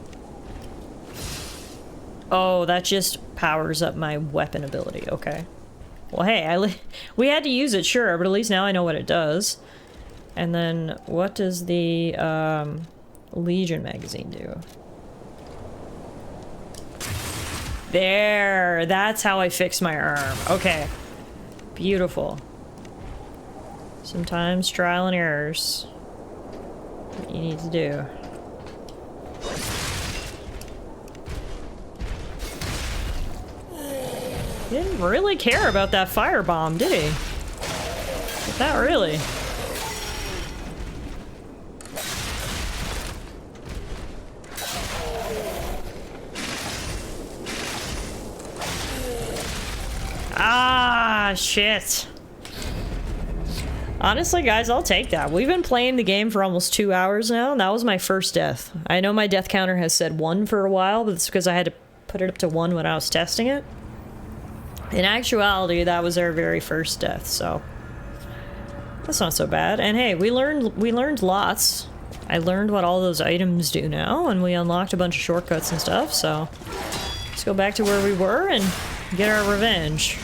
Oh, that just powers up my weapon ability. Okay. Well, hey, we had to use it, sure, but at least now I know what it does. And then, what does the Legion Magazine do? There! That's how I fix my arm. Okay. Beautiful. Sometimes trial and errors. What you need to do. He didn't really care about that firebomb, did he? But not really. Ah, shit. Honestly, guys, I'll take that. We've been playing the game for almost 2 hours now, and that was my first death. I know my death counter has said 1 for a while, but it's because I had to put it up to 1 when I was testing it. In actuality, that was our very first death, so that's not so bad. And hey, we learned lots. I learned what all those items do now, and we unlocked a bunch of shortcuts and stuff, so let's go back to where we were and get our revenge.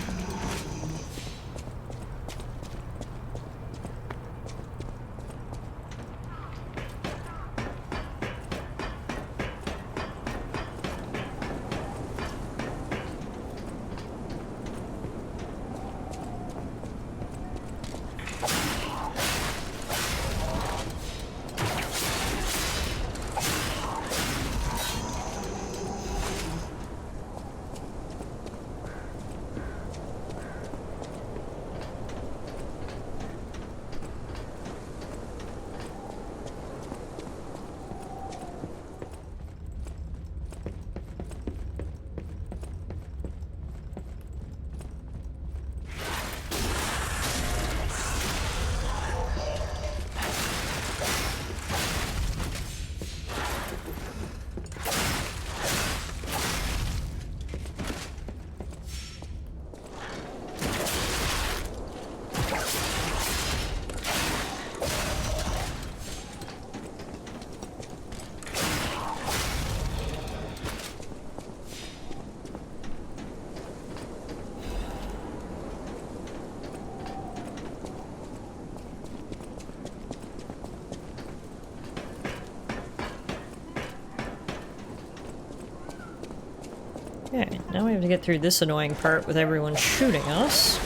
Okay, now we have to get through this annoying part with everyone shooting us.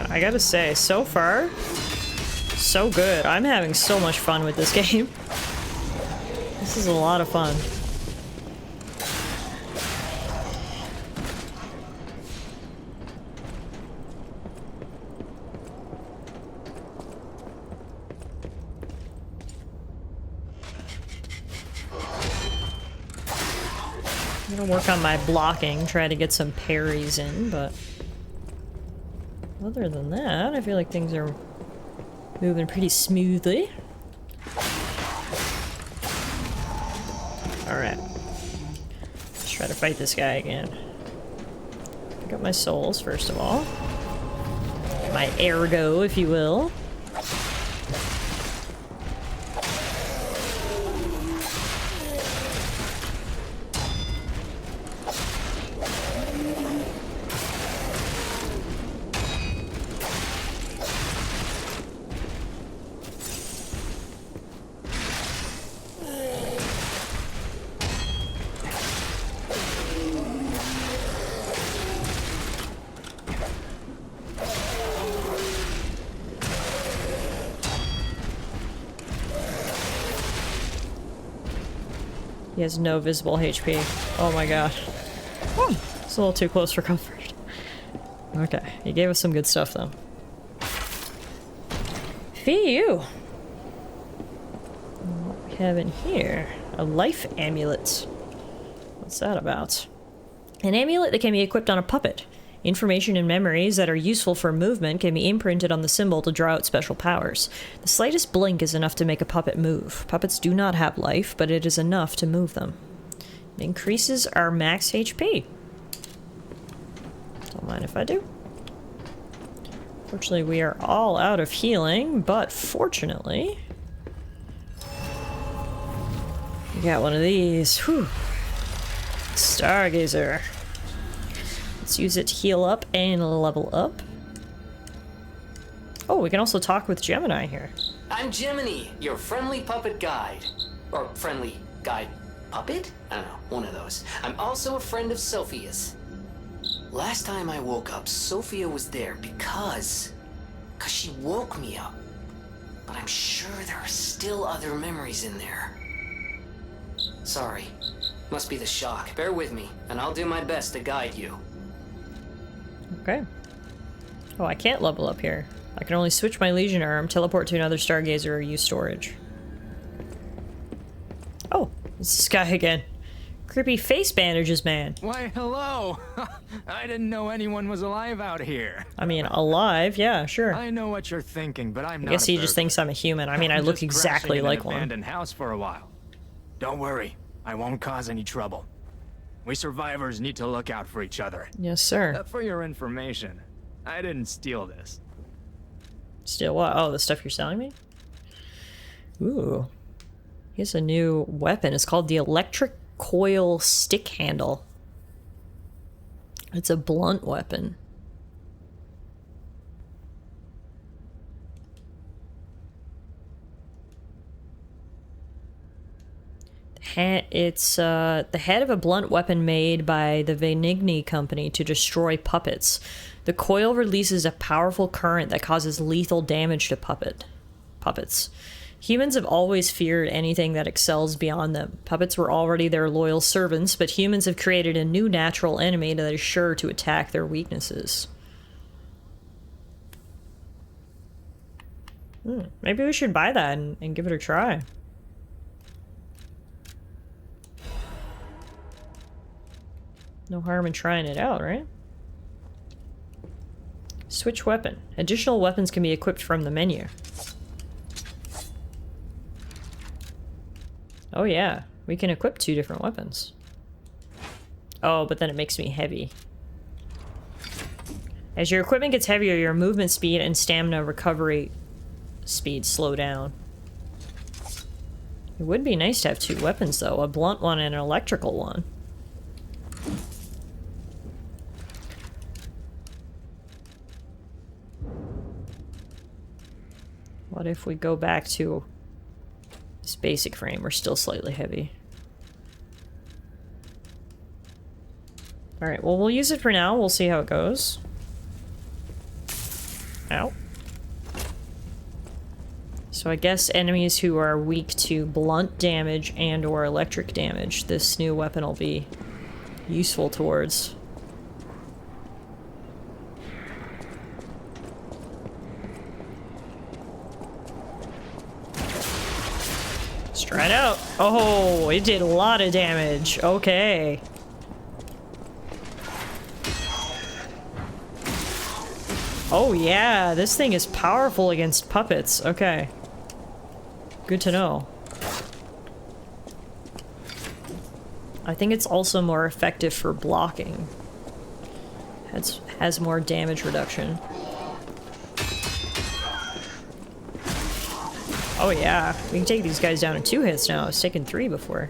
I gotta say, so far, so good. I'm having so much fun with this game. This is a lot of fun. I'm gonna work on my blocking, try to get some parries in, but other than that, I feel like things are moving pretty smoothly. Alright. Let's try to fight this guy again. Pick up my souls, first of all. My ergo, if you will. He has no visible HP. Oh my god. Oh, it's a little too close for comfort. Okay, he gave us some good stuff though. Phew! What we have in here? A life amulet. What's that about? An amulet that can be equipped on a puppet. Information and memories that are useful for movement can be imprinted on the symbol to draw out special powers. The slightest blink is enough to make a puppet move. Puppets do not have life, but it is enough to move them. It increases our max HP. Don't mind if I do. Fortunately, we are all out of healing, but fortunately, we got one of these. Whew. Stargazer. Let's use it to heal up and level up. Oh, we can also talk with Gemini here. I'm Gemini, your friendly puppet guide. Or friendly guide puppet? I don't know, one of those. I'm also a friend of Sophia's. Last time I woke up, Sophia was there because she woke me up. But I'm sure there are still other memories in there. Sorry. Must be the shock. Bear with me, and I'll do my best to guide you. Okay. Oh, I can't level up here. I can only switch my Legion arm, teleport to another Stargazer, or use storage. Oh, it's this guy again. Creepy face bandages, man. Why, hello! I didn't know anyone was alive out here. I mean, alive? Yeah, sure. I know what you're thinking, but I'm not. I guess he just thinks I'm a human. I mean, I look exactly like one. Abandoned house for a while. Don't worry, I won't cause any trouble. We survivors need to look out for each other. Yes, sir. For your information, I didn't steal this. Steal what? Oh, the stuff you're selling me? Ooh. Here's a new weapon. It's called the Electric Coil Stick Handle. It's a blunt weapon. It's the head of a blunt weapon made by the Venigni company to destroy puppets. The coil releases a powerful current that causes lethal damage to puppets. Humans have always feared anything that excels beyond them. Puppets were already their loyal servants, but humans have created a new natural enemy that is sure to attack their weaknesses. Maybe we should buy that and give it a try. No harm in trying it out, right? Switch weapon. Additional weapons can be equipped from the menu. Oh yeah, we can equip 2 different weapons. Oh, but then it makes me heavy. As your equipment gets heavier, your movement speed and stamina recovery speed slow down. It would be nice to have 2 weapons though, a blunt one and an electrical one. What if we go back to this basic frame? We're still slightly heavy. Alright, well, we'll use it for now. We'll see how it goes. Ow. So I guess enemies who are weak to blunt damage and or electric damage, this new weapon will be useful towards. Let's try it out. Oh, it did a lot of damage. Okay. Oh yeah, this thing is powerful against puppets. Okay. Good to know. I think it's also more effective for blocking. Has more damage reduction. Oh yeah, we can take these guys down in 2 hits now. I was taking 3 before.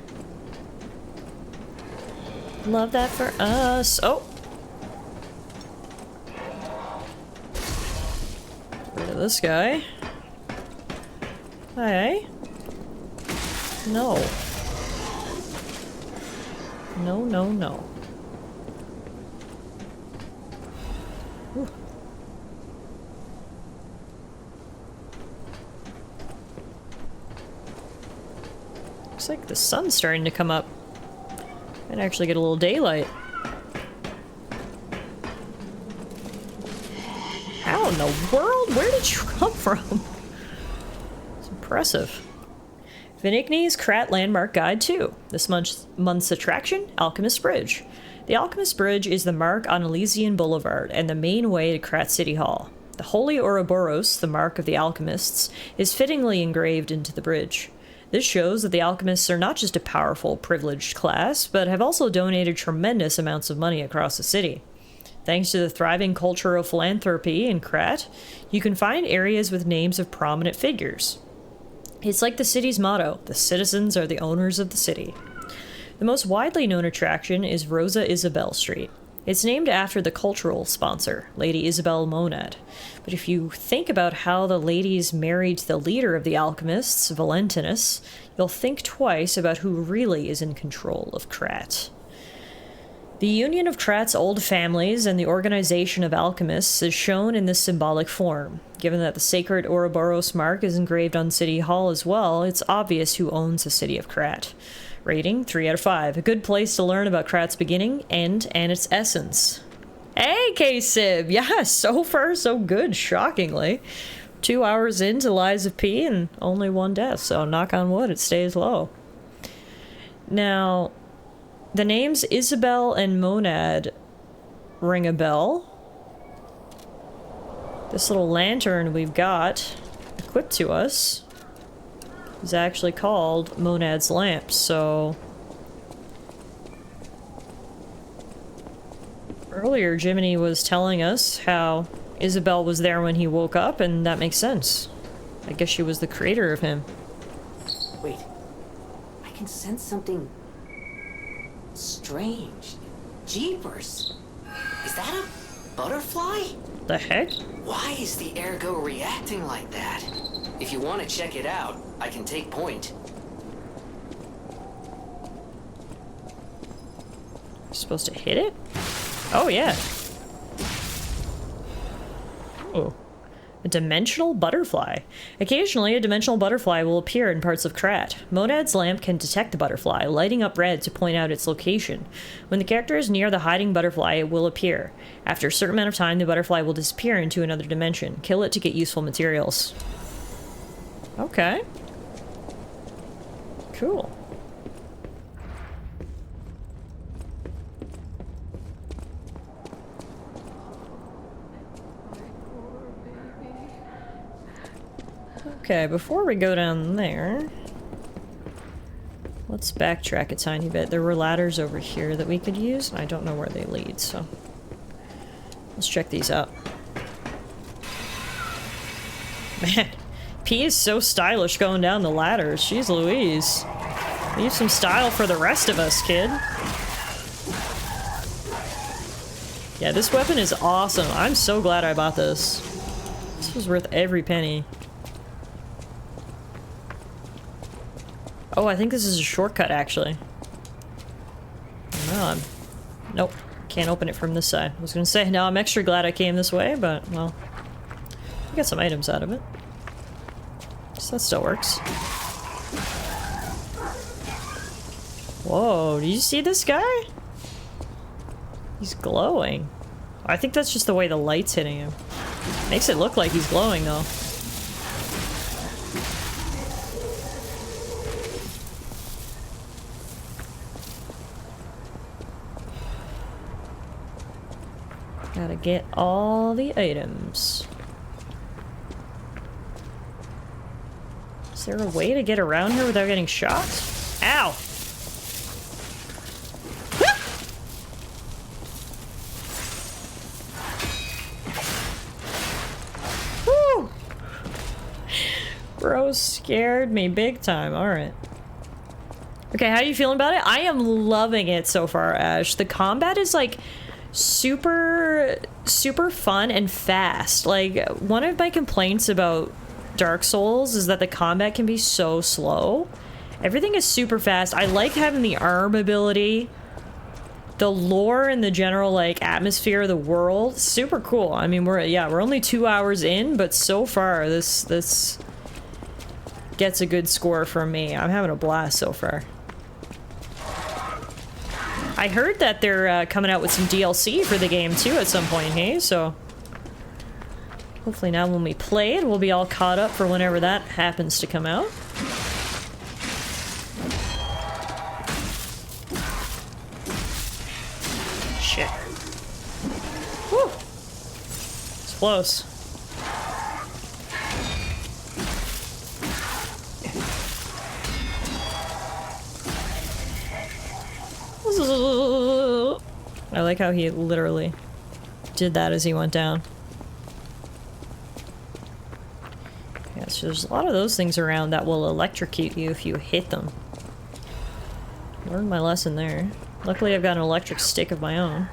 Love that for us. Oh! Rid of this guy. Hey. No. No, no, no. Whew. Looks like the sun's starting to come up. Might actually get a little daylight. How in the world? Where did you come from? It's impressive. Vinigny's Krat Landmark Guide 2. This month's attraction, Alchemist Bridge. The Alchemist Bridge is the mark on Elysian Boulevard and the main way to Krat City Hall. The Holy Ouroboros, the mark of the alchemists, is fittingly engraved into the bridge. This shows that the alchemists are not just a powerful, privileged class, but have also donated tremendous amounts of money across the city. Thanks to the thriving culture of philanthropy in Krat, you can find areas with names of prominent figures. It's like the city's motto, the citizens are the owners of the city. The most widely known attraction is Rosa Isabel Street. It's named after the cultural sponsor, Lady Isabel Monad. But if you think about how the ladies married the leader of the alchemists, Valentinus, you'll think twice about who really is in control of Krat. The union of Krat's old families and the organization of alchemists is shown in this symbolic form. Given that the sacred Ouroboros mark is engraved on City Hall as well, it's obvious who owns the city of Krat. Rating 3 out of 5. A good place to learn about Krat's beginning, end, and its essence. Hey, K-Sib! Yeah, so far so good, shockingly. 2 hours into Lies of P and only 1 death, so knock on wood, it stays low. Now, the names Isabel and Monad ring a bell. This little lantern we've got equipped to us is actually called Monad's Lamp, so... Earlier, Jiminy was telling us how Isabel was there when he woke up, and that makes sense. I guess she was the creator of him. Wait. I can sense something... strange. Jeepers. Is that a butterfly? The heck? Why is the ergo reacting like that? If you want to check it out, I can take point. Supposed to hit it? Oh, yeah. Oh. A dimensional butterfly. Occasionally, a dimensional butterfly will appear in parts of Krat. Monad's lamp can detect the butterfly, lighting up red to point out its location. When the character is near the hiding butterfly, it will appear. After a certain amount of time, the butterfly will disappear into another dimension. Kill it to get useful materials. Okay. Cool. Okay, before we go down there, let's backtrack a tiny bit. There were ladders over here that we could use, and I don't know where they lead, so let's check these out. Man, P is so stylish going down the ladders. Jeez Louise. Leave some style for the rest of us, kid. Yeah, this weapon is awesome. I'm so glad I bought this. This was worth every penny. Oh, I think this is a shortcut, actually. No, nope. Can't open it from this side. I was gonna say, now I'm extra glad I came this way, but, well, I got some items out of it. So that still works. Whoa, do you see this guy? He's glowing. I think that's just the way the light's hitting him. Makes it look like he's glowing, though. Gotta get all the items. Is there a way to get around here without getting shot? Ow! Woo! Bro scared me big time. Alright. Okay, how are you feeling about it? I am loving it so far, Ash. The combat is like super fun and fast. Like, one of my complaints about Dark Souls is that the combat can be so slow. Everything is super fast. I like having the arm ability. The lore and the general like atmosphere of the world, super cool. I mean, we're only 2 hours in, but so far this gets a good score from me. I'm having a blast so far. I heard that they're coming out with some DLC for the game too at some point, hey? So hopefully now when we play it, we'll be all caught up for whenever that happens to come out. Shit. Whew. It's close. I like how he literally did that as he went down. Yeah, so there's a lot of those things around that will electrocute you if you hit them. Learned my lesson there. Luckily I've got an electric stick of my own.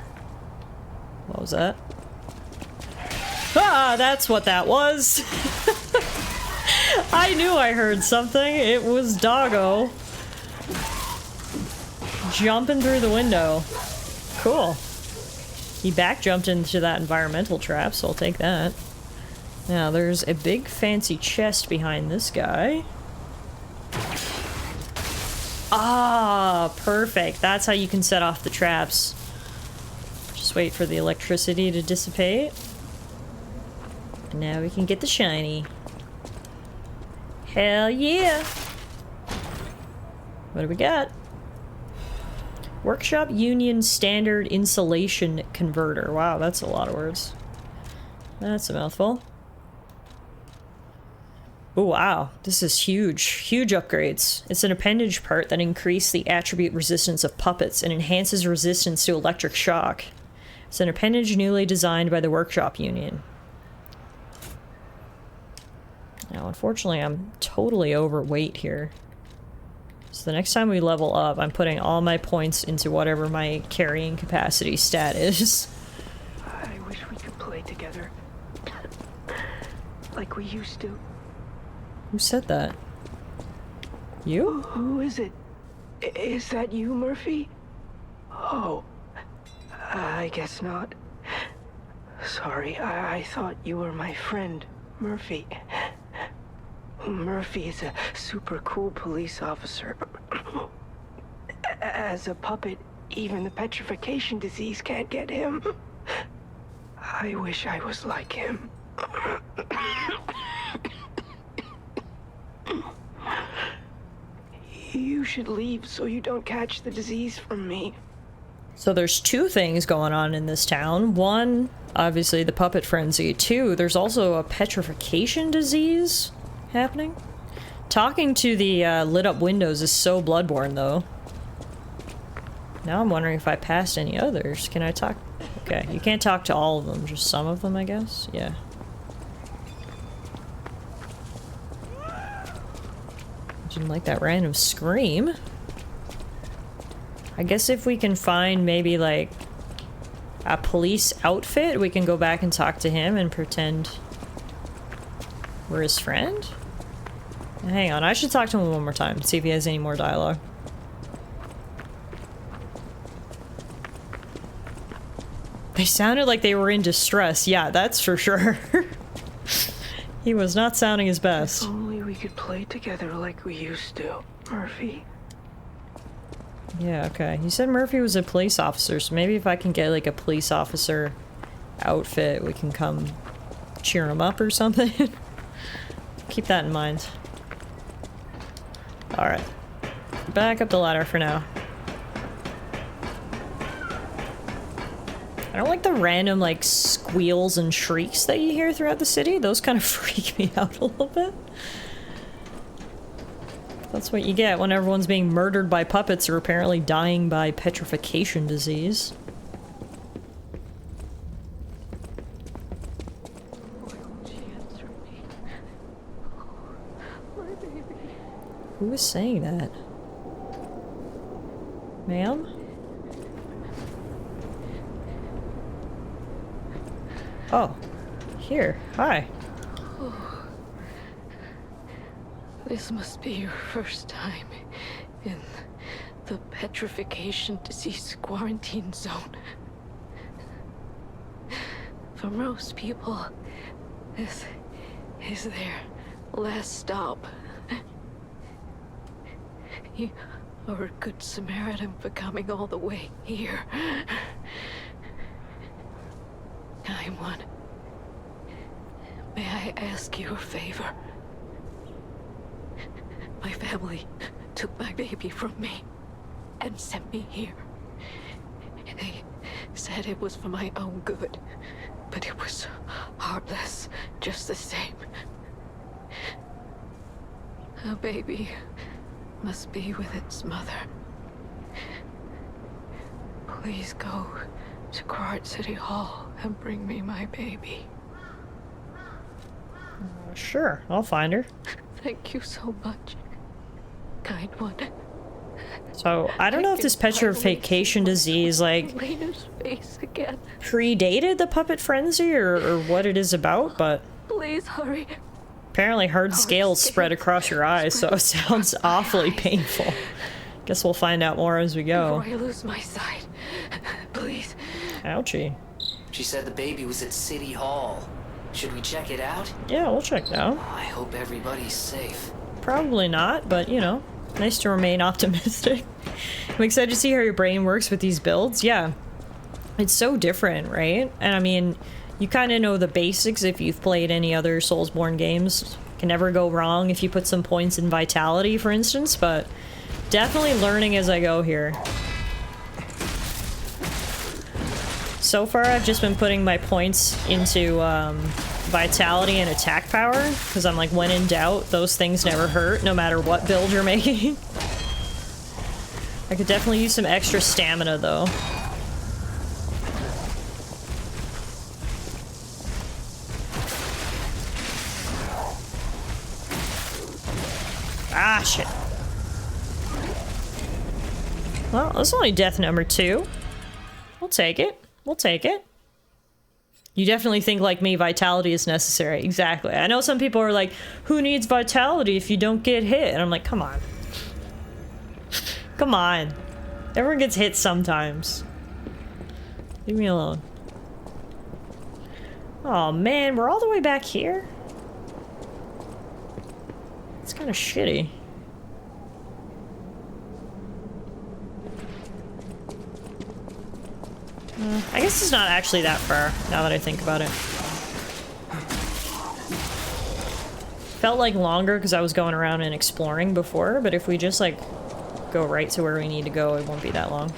What was that? Ah, that's what that was! I knew I heard something. It was Doggo. Jumping through the window. Cool. He back jumped into that environmental trap, so I'll take that. Now, there's a big fancy chest behind this guy. Ah, perfect. That's how you can set off the traps. Just wait for the electricity to dissipate. And now we can get the shiny. Hell yeah! What do we got? Workshop Union Standard Insulation Converter. Wow, that's a lot of words. That's a mouthful. Oh wow, this is huge. Huge upgrades. It's an appendage part that increases the attribute resistance of puppets and enhances resistance to electric shock. It's an appendage newly designed by the Workshop Union. Now, unfortunately, I'm totally overweight here. So the next time we level up, I'm putting all my points into whatever my carrying capacity stat is. I wish we could play together. Like we used to. Who said that? You? Who is it? Is that you, Murphy? Oh, I guess not. Sorry, I thought you were my friend, Murphy. Murphy is a super cool police officer. As a puppet, even the petrification disease can't get him. I wish I was like him. You should leave so you don't catch the disease from me. So there's two things going on in this town. One, obviously the puppet frenzy. Two, there's also a petrification disease happening. Talking to the lit up windows is so Bloodborne though. Now I'm wondering if I passed any others. Can I talk? Okay, you can't talk to all of them, just some of them I guess. Yeah. Didn't like that random scream. I guess if we can find maybe like a police outfit, we can go back and talk to him and pretend we're his friend. Hang on, I should talk to him one more time, see if he has any more dialogue. They sounded like they were in distress. Yeah, that's for sure. He was not sounding his best. If only we could play together like we used to, Murphy. Yeah, okay. You said Murphy was a police officer, so maybe if I can get like a police officer outfit, we can come cheer him up or something. Keep that in mind. Alright. Back up the ladder for now. I don't like the random, like, squeals and shrieks that you hear throughout the city. Those kind of freak me out a little bit. that's what you get when everyone's being murdered by puppets or apparently dying by petrification disease. Who was saying that? Ma'am? Oh. Here. Hi. Oh. This must be your first time in the petrification disease quarantine zone. For most people, this is their last stop. You are a good Samaritan for coming all the way here. I'm one. May I ask you a favor? My family took my baby from me and sent me here. They said it was for my own good, but it was heartless just the same. A baby must be with its mother. Please go to Krat City Hall and bring me my baby. Sure, I'll find her. Thank you so much, kind one. So, I don't know if this petrification disease, like, predated the puppet frenzy or what it is about, but... Please hurry. Apparently hard scales spread across your eyes, so it sounds awfully painful. Guess we'll find out more as we go. Before I lose my sight, please. Ouchie. She said the baby was at City Hall. Should we check it out? Yeah, we'll check it out. I hope everybody's safe. Probably not, but, you know, nice to remain optimistic. I'm excited to see how your brain works with these builds. Yeah, it's so different, right? And I mean, you kind of know the basics if you've played any other Soulsborne games. Can never go wrong if you put some points in Vitality, for instance, but definitely learning as I go here. So far, I've just been putting my points into Vitality and Attack Power, because I'm like, when in doubt, those things never hurt, no matter what build you're making. I could definitely use some extra stamina, though. Ah, shit. Well, that's only death number 2. We'll take it. We'll take it. You definitely think, like me, Vitality is necessary. Exactly. I know some people are like, who needs Vitality if you don't get hit? And I'm like, come on. Come on. Everyone gets hit sometimes. Leave me alone. Oh man, we're all the way back here? It's kind of shitty. I guess it's not actually that far, now that I think about it. Felt like longer because I was going around and exploring before, but if we just, like, go right to where we need to go, it won't be that long.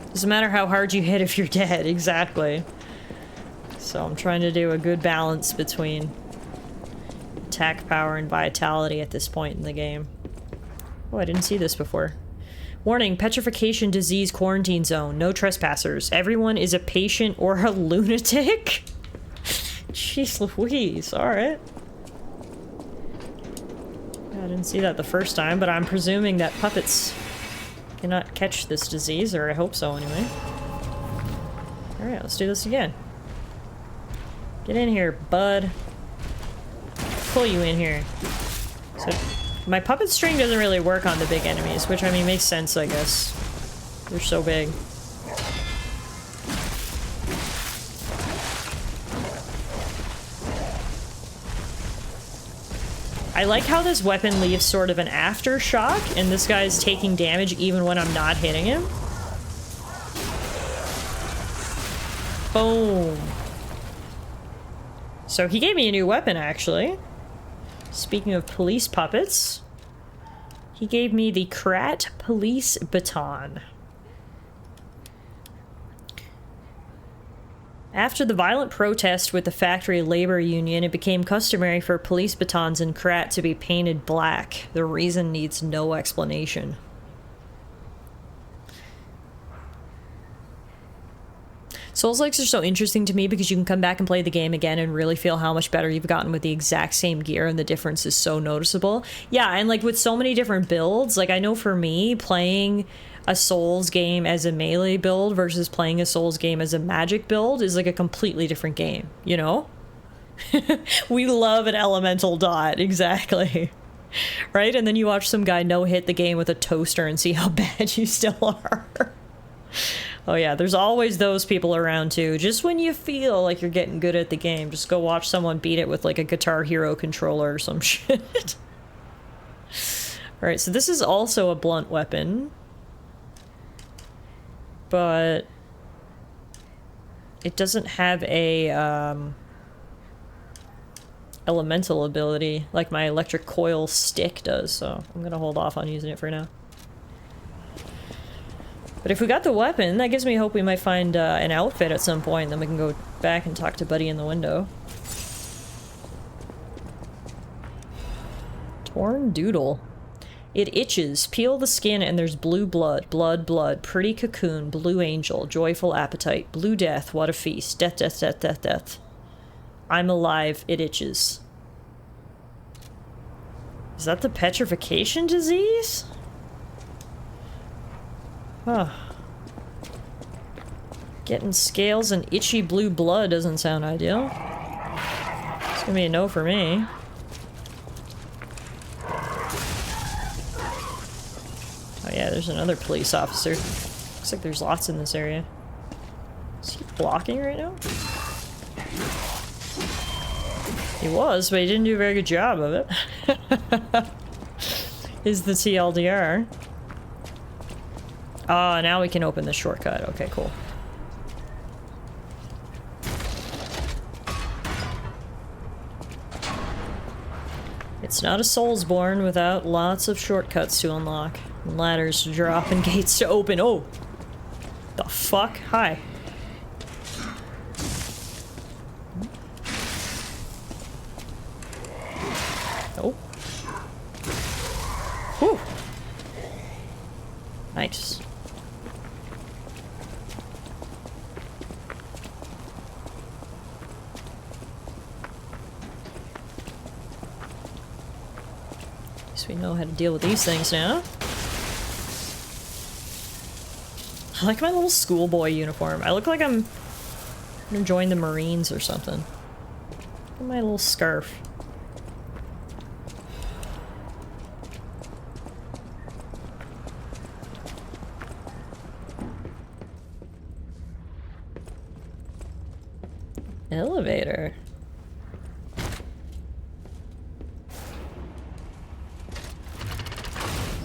Doesn't matter how hard you hit if you're dead, exactly. So I'm trying to do a good balance between attack power and vitality at this point in the game. Oh, I didn't see this before. Warning, petrification disease quarantine zone. No trespassers. Everyone is a patient or a lunatic? Jeez Louise, alright. I didn't see that the first time, but I'm presuming that puppets cannot catch this disease, or I hope so anyway. Alright, let's do this again. Get in here, bud. Pull you in here. So, my puppet string doesn't really work on the big enemies, which, I mean, makes sense, I guess. They're so big. I like how this weapon leaves sort of an aftershock, and this guy's taking damage even when I'm not hitting him. Boom. So he gave me a new weapon, actually. Speaking of police puppets, he gave me the Krat Police Baton. After the violent protest with the factory labor union, it became customary for police batons in Krat to be painted black. The reason needs no explanation. Souls-likes are so interesting to me because you can come back and play the game again and really feel how much better you've gotten with the exact same gear, and the difference is so noticeable. Yeah, and like with so many different builds, like I know for me, playing a Souls game as a melee build versus playing a Souls game as a magic build is like a completely different game, you know? We love an elemental dot, exactly. Right? And then you watch some guy no-hit the game with a toaster and see how bad you still are. Oh yeah, there's always those people around too. Just when you feel like you're getting good at the game, just go watch someone beat it with like a Guitar Hero controller or some shit. Alright, so this is also a blunt weapon. But it doesn't have a elemental ability like my electric coil stick does, so I'm gonna hold off on using it for now. But if we got the weapon, that gives me hope we might find an outfit at some point, then we can go back and talk to Buddy in the window. Torn doodle. It itches. Peel the skin and there's blue blood. Blood, blood. Pretty cocoon. Blue angel. Joyful appetite. Blue death. What a feast. Death, death, death, death, death. I'm alive. It itches. Is that the petrification disease? Huh. Getting scales and itchy blue blood doesn't sound ideal. It's gonna be a no for me. Oh yeah, there's another police officer. Looks like there's lots in this area. Is he blocking right now? He was, but he didn't do a very good job of it. Is the TLDR. Ah, now we can open the shortcut. Okay, cool. It's not a Soulsborne without lots of shortcuts to unlock. Ladders to drop and gates to open. Oh! The fuck? Hi. Oh. Whew. Nice. Guess we know how to deal with these things now. I like my little schoolboy uniform. I look like I'm gonna join the Marines or something. Look at my little scarf. Elevator.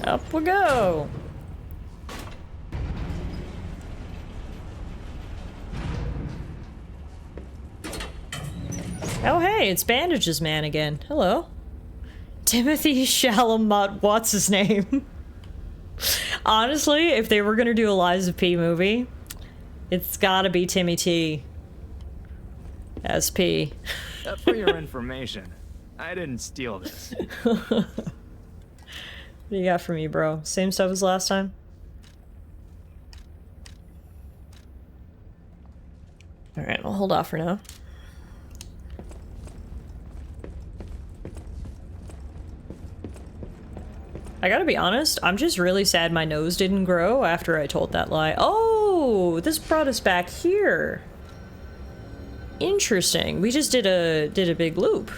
Up we go. Oh hey, it's Bandages Man again. Hello. Timothy Chalamet, what's his name? Honestly, if they were gonna do a Lies of P movie, it's gotta be Timmy T as P. For your information, I didn't steal this. What do you got for me, bro? Same stuff as last time? Alright, I'll hold off for now. I gotta be honest, I'm just really sad my nose didn't grow after I told that lie. Oh, this brought us back here. Interesting. We just did a big loop.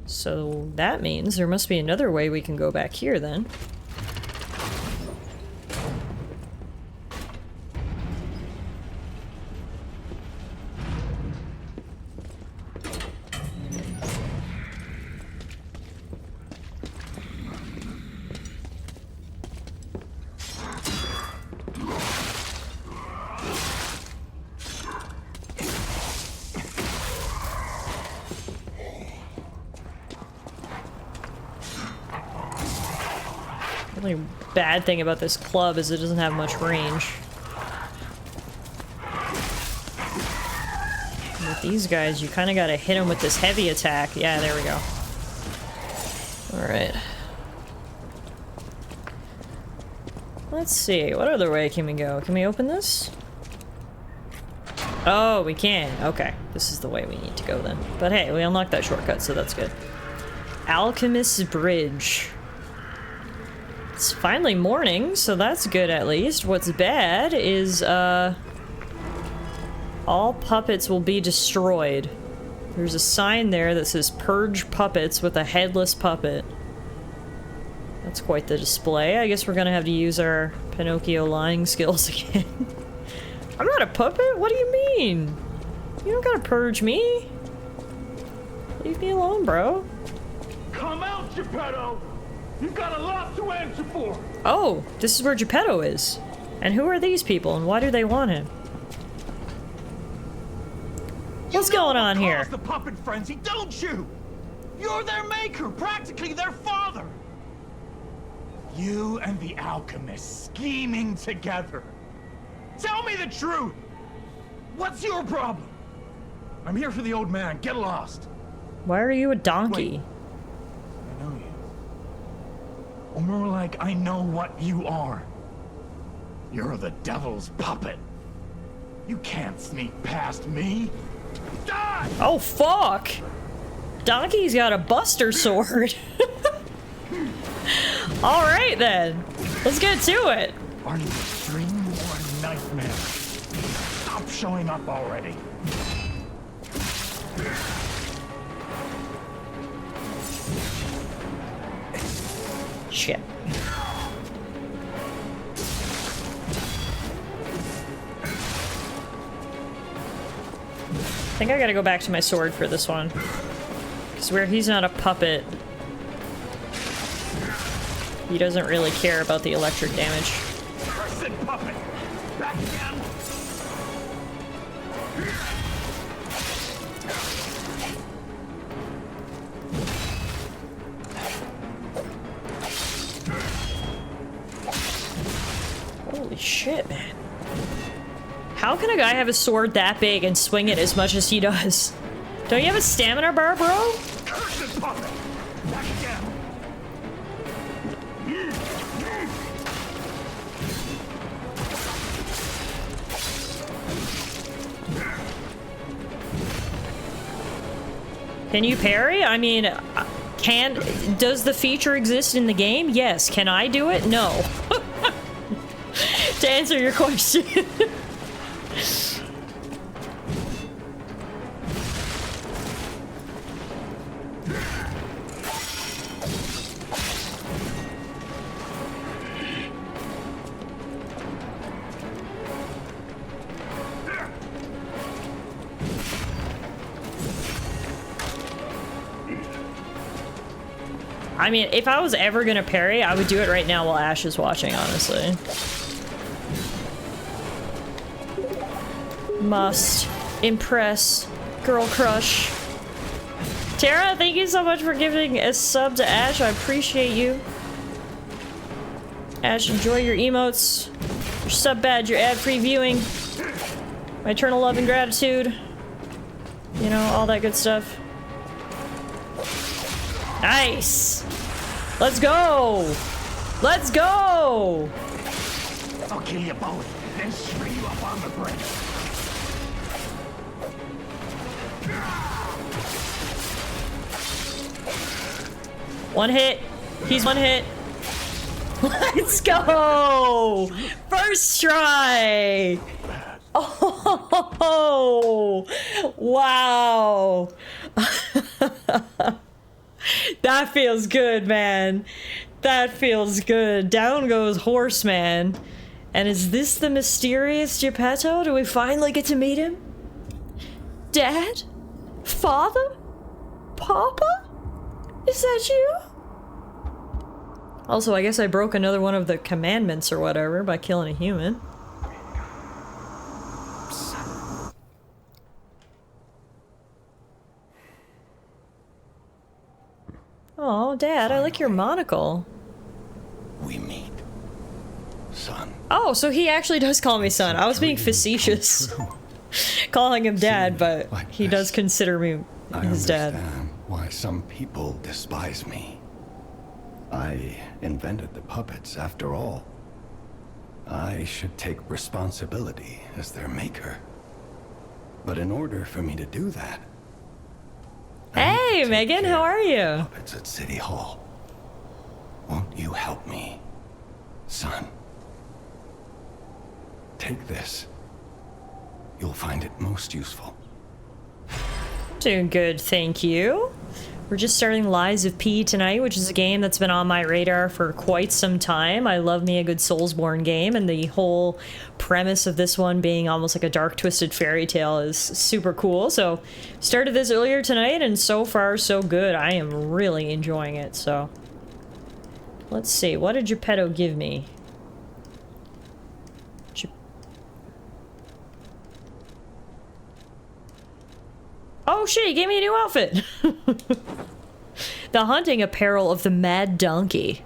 So that means there must be another way we can go back here then. The only bad thing about this club is it doesn't have much range. These guys, you kind of got to hit them with this heavy attack. Yeah, there we go. Alright. Let's see. What other way can we go? Can we open this? Oh, we can. Okay. This is the way we need to go then. But hey, we unlocked that shortcut, so that's good. Alchemist's Bridge. It's finally morning, so that's good at least. What's bad is, all puppets will be destroyed. There's a sign there that says Purge Puppets with a headless puppet. That's quite the display. I guess we're gonna have to use our Pinocchio lying skills again. I'm not a puppet? What do you mean? You don't gotta purge me. Leave me alone, bro. Come out, Geppetto! You've got a lot to answer for! Oh, this is where Geppetto is. And who are these people and why do they want him? What's going on here? The puppet frenzy, don't you? You're their maker, practically their father. You and the alchemist scheming together. Tell me the truth. What's your problem? I'm here for the old man. Get lost. Why are you a donkey? Wait. I know you. Or more like, I know what you are. You're the devil's puppet. You can't sneak past me. Die! Oh, fuck! Donkey's got a buster sword. Alright then. Let's get to it. Are you a dream or a nightmare? Stop showing up already. Shit. I think I gotta go back to my sword for this one. Because where he's not a puppet, he doesn't really care about the electric damage. Cursed puppet! Back again! Holy shit, man. How can a guy have a sword that big and swing it as much as he does? Don't you have a stamina bar, bro? Cursed puppet! Back again! Can you parry? I mean, does the feature exist in the game? Yes. Can I do it? No. To answer your question. I mean, if I was ever gonna parry, I would do it right now while Ash is watching, honestly. Must impress. Girl crush. Tara, thank you so much for giving a sub to Ash. I appreciate you. Ash, enjoy your emotes, your sub badge, your ad-free viewing, my eternal love and gratitude. You know, all that good stuff. Nice! Let's go! Let's go! I'll kill you both, then string you up on the bridge. One hit. He's one hit. Let's go! First try! Oh! Wow! That feels good, man. That feels good. Down goes Horseman. And is this the mysterious Geppetto? Do we finally get to meet him? Dad? Father? Papa? Is that you? Also, I guess I broke another one of the commandments or whatever by killing a human. Oh, Dad, I like your monocle. We meet, son. Oh, so he actually does call me son. I was being facetious. calling him dad, but like he does consider me his dad. I understand why some people despise me. I invented the puppets, after all. I should take responsibility as their maker. But in order for me to do that... Hey, Megan, how are you? Puppets at City Hall. Won't you help me, son? Take this. You'll find it most useful. Doing good, thank you. We're just starting Lies of P tonight, which is a game that's been on my radar for quite some time. I love me a good Soulsborne game, and the whole premise of this one being almost like a dark, twisted fairy tale is super cool. So, started this earlier tonight, and so far, so good. I am really enjoying it, so... Let's see, what did Geppetto give me? Oh shit, he gave me a new outfit! The hunting apparel of the Mad Donkey.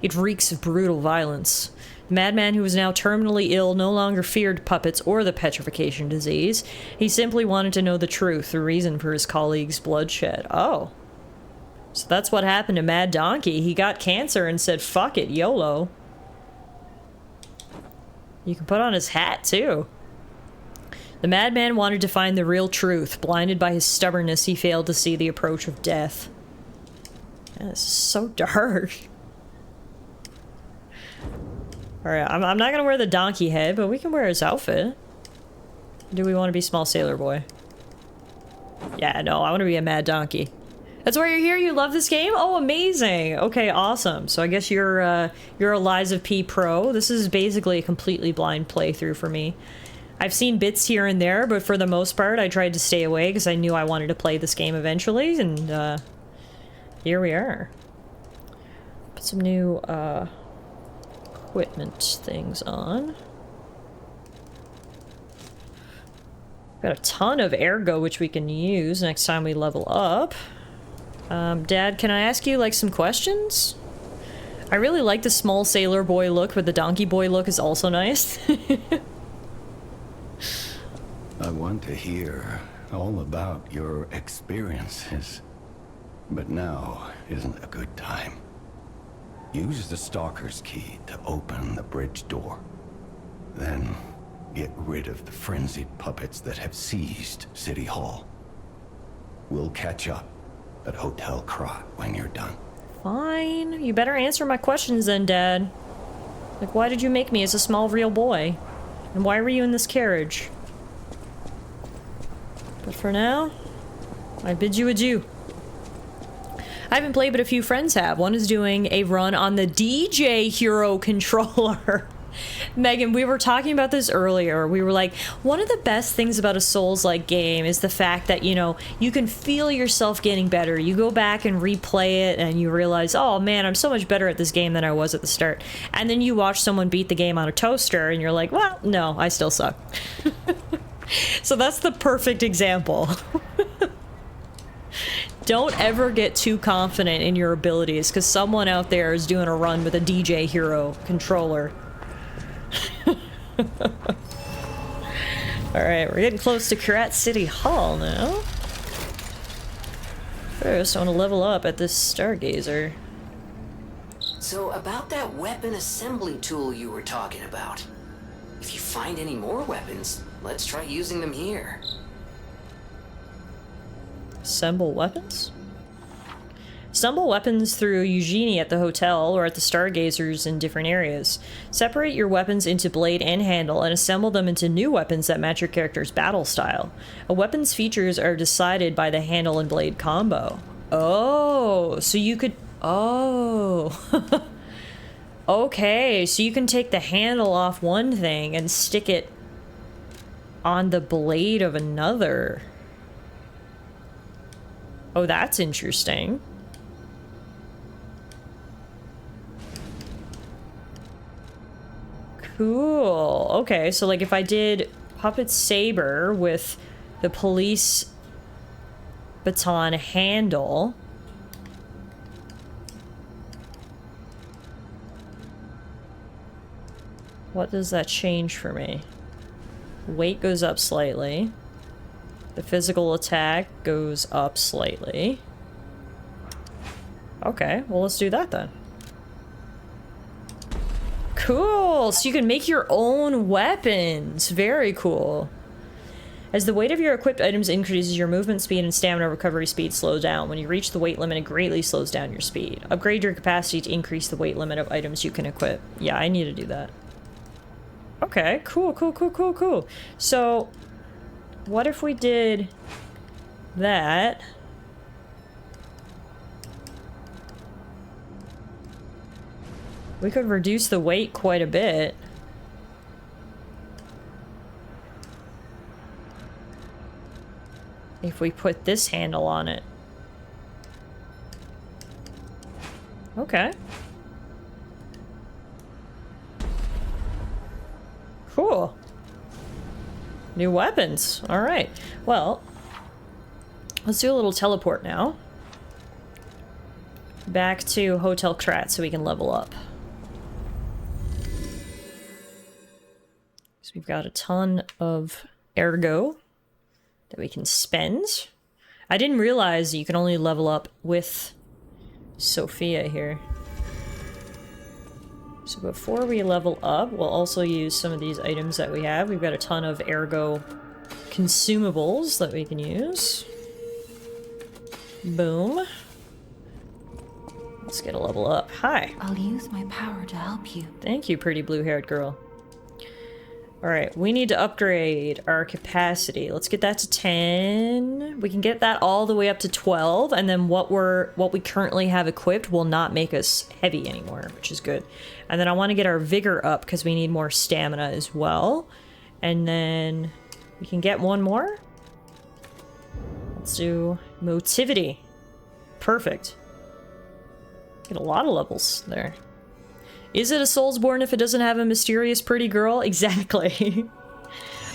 It reeks of brutal violence. The madman who was now terminally ill no longer feared puppets or the petrification disease. He simply wanted to know the truth, the reason for his colleagues' bloodshed. Oh. So that's what happened to Mad Donkey. He got cancer and said, fuck it, YOLO. You can put on his hat, too. The madman wanted to find the real truth. Blinded by his stubbornness, he failed to see the approach of death. Man, this is so dark. Alright, I'm not gonna wear the donkey head, but we can wear his outfit. Do we want to be small sailor boy? Yeah, no, I want to be a mad donkey. That's why you're here? You love this game? Oh, amazing! Okay, awesome. So I guess you're a Lies of P pro. This is basically a completely blind playthrough for me. I've seen bits here and there, but for the most part, I tried to stay away because I knew I wanted to play this game eventually, and here we are. Put some new equipment things on. Got a ton of ergo which we can use next time we level up. Dad, can I ask you like some questions? I really like the small sailor boy look, but the donkey boy look is also nice. I want to hear all about your experiences, but now isn't a good time. Use the Stalker's key to open the bridge door. Then get rid of the frenzied puppets that have seized City Hall. We'll catch up at Hotel Krat when you're done. Fine. You better answer my questions then, Dad. Like, why did you make me as a small real boy? And why were you in this carriage? But for now, I bid you adieu. I haven't played, but a few friends have. One is doing a run on the DJ Hero controller. Megan, we were talking about this earlier. We were like, one of the best things about a Souls-like game is the fact that, you know, you can feel yourself getting better. You go back and replay it and you realize, oh man, I'm so much better at this game than I was at the start. And then you watch someone beat the game on a toaster and you're like, well, no, I still suck. So that's the perfect example. Don't ever get too confident in your abilities, because someone out there is doing a run with a DJ Hero controller. Alright, we're getting close to Krat City Hall now. First, I want to level up at this Stargazer. So, about that weapon assembly tool you were talking about. If you find any more weapons, let's try using them here. Assemble weapons? Assemble weapons through Eugenie at the hotel or at the Stargazers in different areas. Separate your weapons into blade and handle and assemble them into new weapons that match your character's battle style. A weapon's features are decided by the handle and blade combo. Oh, so you could... Oh. Okay, so you can take the handle off one thing and stick it on the blade of another. Oh, that's interesting. Cool. Okay, so like if I did Puppet Saber with the police baton handle... What does that change for me? Weight goes up slightly. The physical attack goes up slightly. Okay, well let's do that then. Cool! So you can make your own weapons. Very cool. As the weight of your equipped items increases, your movement speed and stamina recovery speed slow down. When you reach the weight limit, it greatly slows down your speed. Upgrade your capacity to increase the weight limit of items you can equip. Yeah, I need to do that. Okay, cool. So, what if we did that? We could reduce the weight quite a bit. If we put this handle on it. Okay. Cool. New weapons. Alright. Well, let's do a little teleport now. Back to Hotel Krat so we can level up. So we've got a ton of ergo that we can spend. I didn't realize you can only level up with Sophia here. So before we level up, we'll also use some of these items that we have. We've got a ton of ergo consumables that we can use. Boom. Let's get a level up. Hi. I'll use my power to help you. Thank you, pretty blue-haired girl. Alright, we need to upgrade our capacity. Let's get that to 10. We can get that all the way up to 12, and then what we currently have equipped will not make us heavy anymore, which is good. And then I want to get our vigor up because we need more stamina as well. And then we can get one more. Let's do motivity. Perfect. Get a lot of levels there. Is it a Soulsborne if it doesn't have a mysterious pretty girl? Exactly.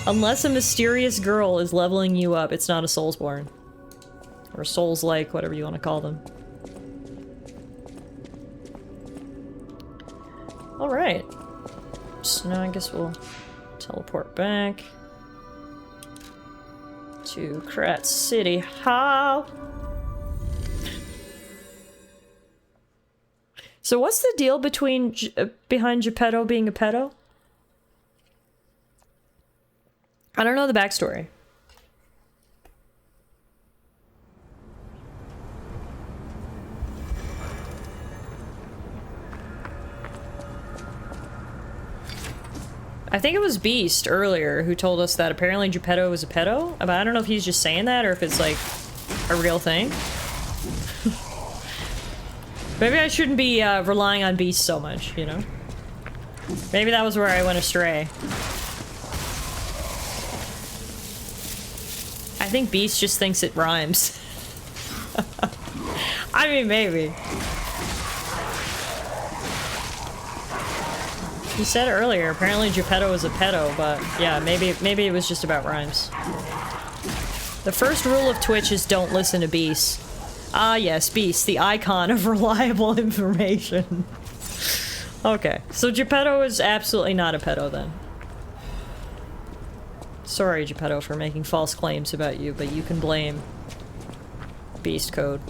Unless a mysterious girl is leveling you up, it's not a Soulsborne. Or Soulslike, whatever you want to call them. Alright. So now I guess we'll teleport back to Krat City Hall. So what's the deal behind Geppetto being a pedo? I don't know the backstory. I think it was Beast earlier who told us that apparently Geppetto was a pedo. But I don't know if he's just saying that or if it's like a real thing. Maybe I shouldn't be relying on Beast so much, you know? Maybe that was where I went astray. I think Beast just thinks it rhymes. I mean, maybe. He said earlier, apparently Geppetto was a pedo, but yeah, maybe it was just about rhymes. The first rule of Twitch is don't listen to Beast. Ah yes, Beast, the icon of reliable information. Okay, so Geppetto is absolutely not a pedo then. Sorry, Geppetto, for making false claims about you, but you can blame Beast Code.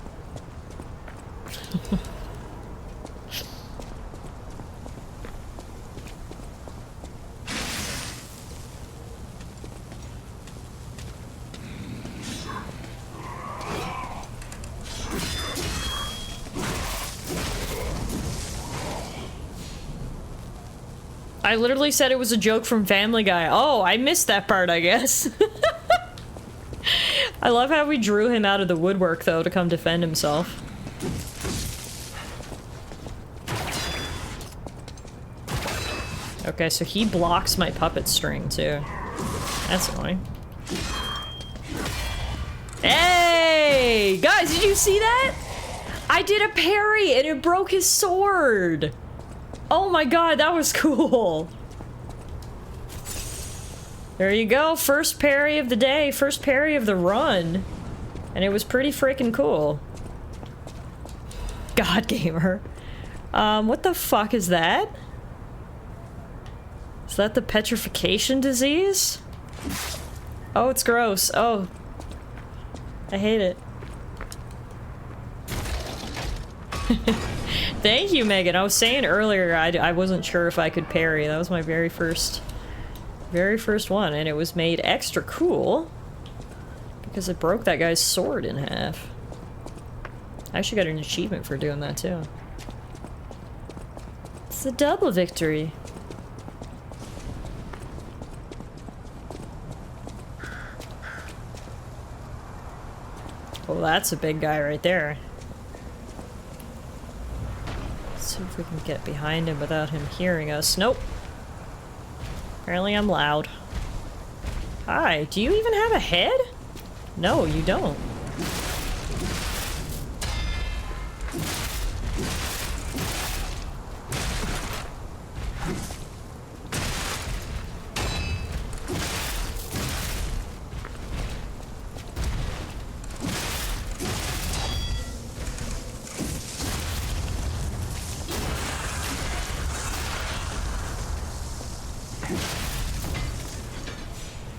I literally said it was a joke from Family Guy. Oh, I missed that part, I guess. I love how we drew him out of the woodwork, though, to come defend himself. Okay, so he blocks my puppet string, too. That's annoying. Hey! Guys, did you see that? I did a parry, and it broke his sword! Oh my god, that was cool! There you go, first parry of the day, first parry of the run. And it was pretty freaking cool. God Gamer. What the fuck is that? Is that the petrification disease? Oh, it's gross. Oh. I hate it. Thank you, Megan. I was saying earlier I wasn't sure if I could parry. That was my very first one, and it was made extra cool because it broke that guy's sword in half. I actually got an achievement for doing that too. It's a double victory. Oh, that's a big guy right there. Let's see if we can get behind him without him hearing us. Nope. Apparently I'm loud. Hi, do you even have a head? No, you don't.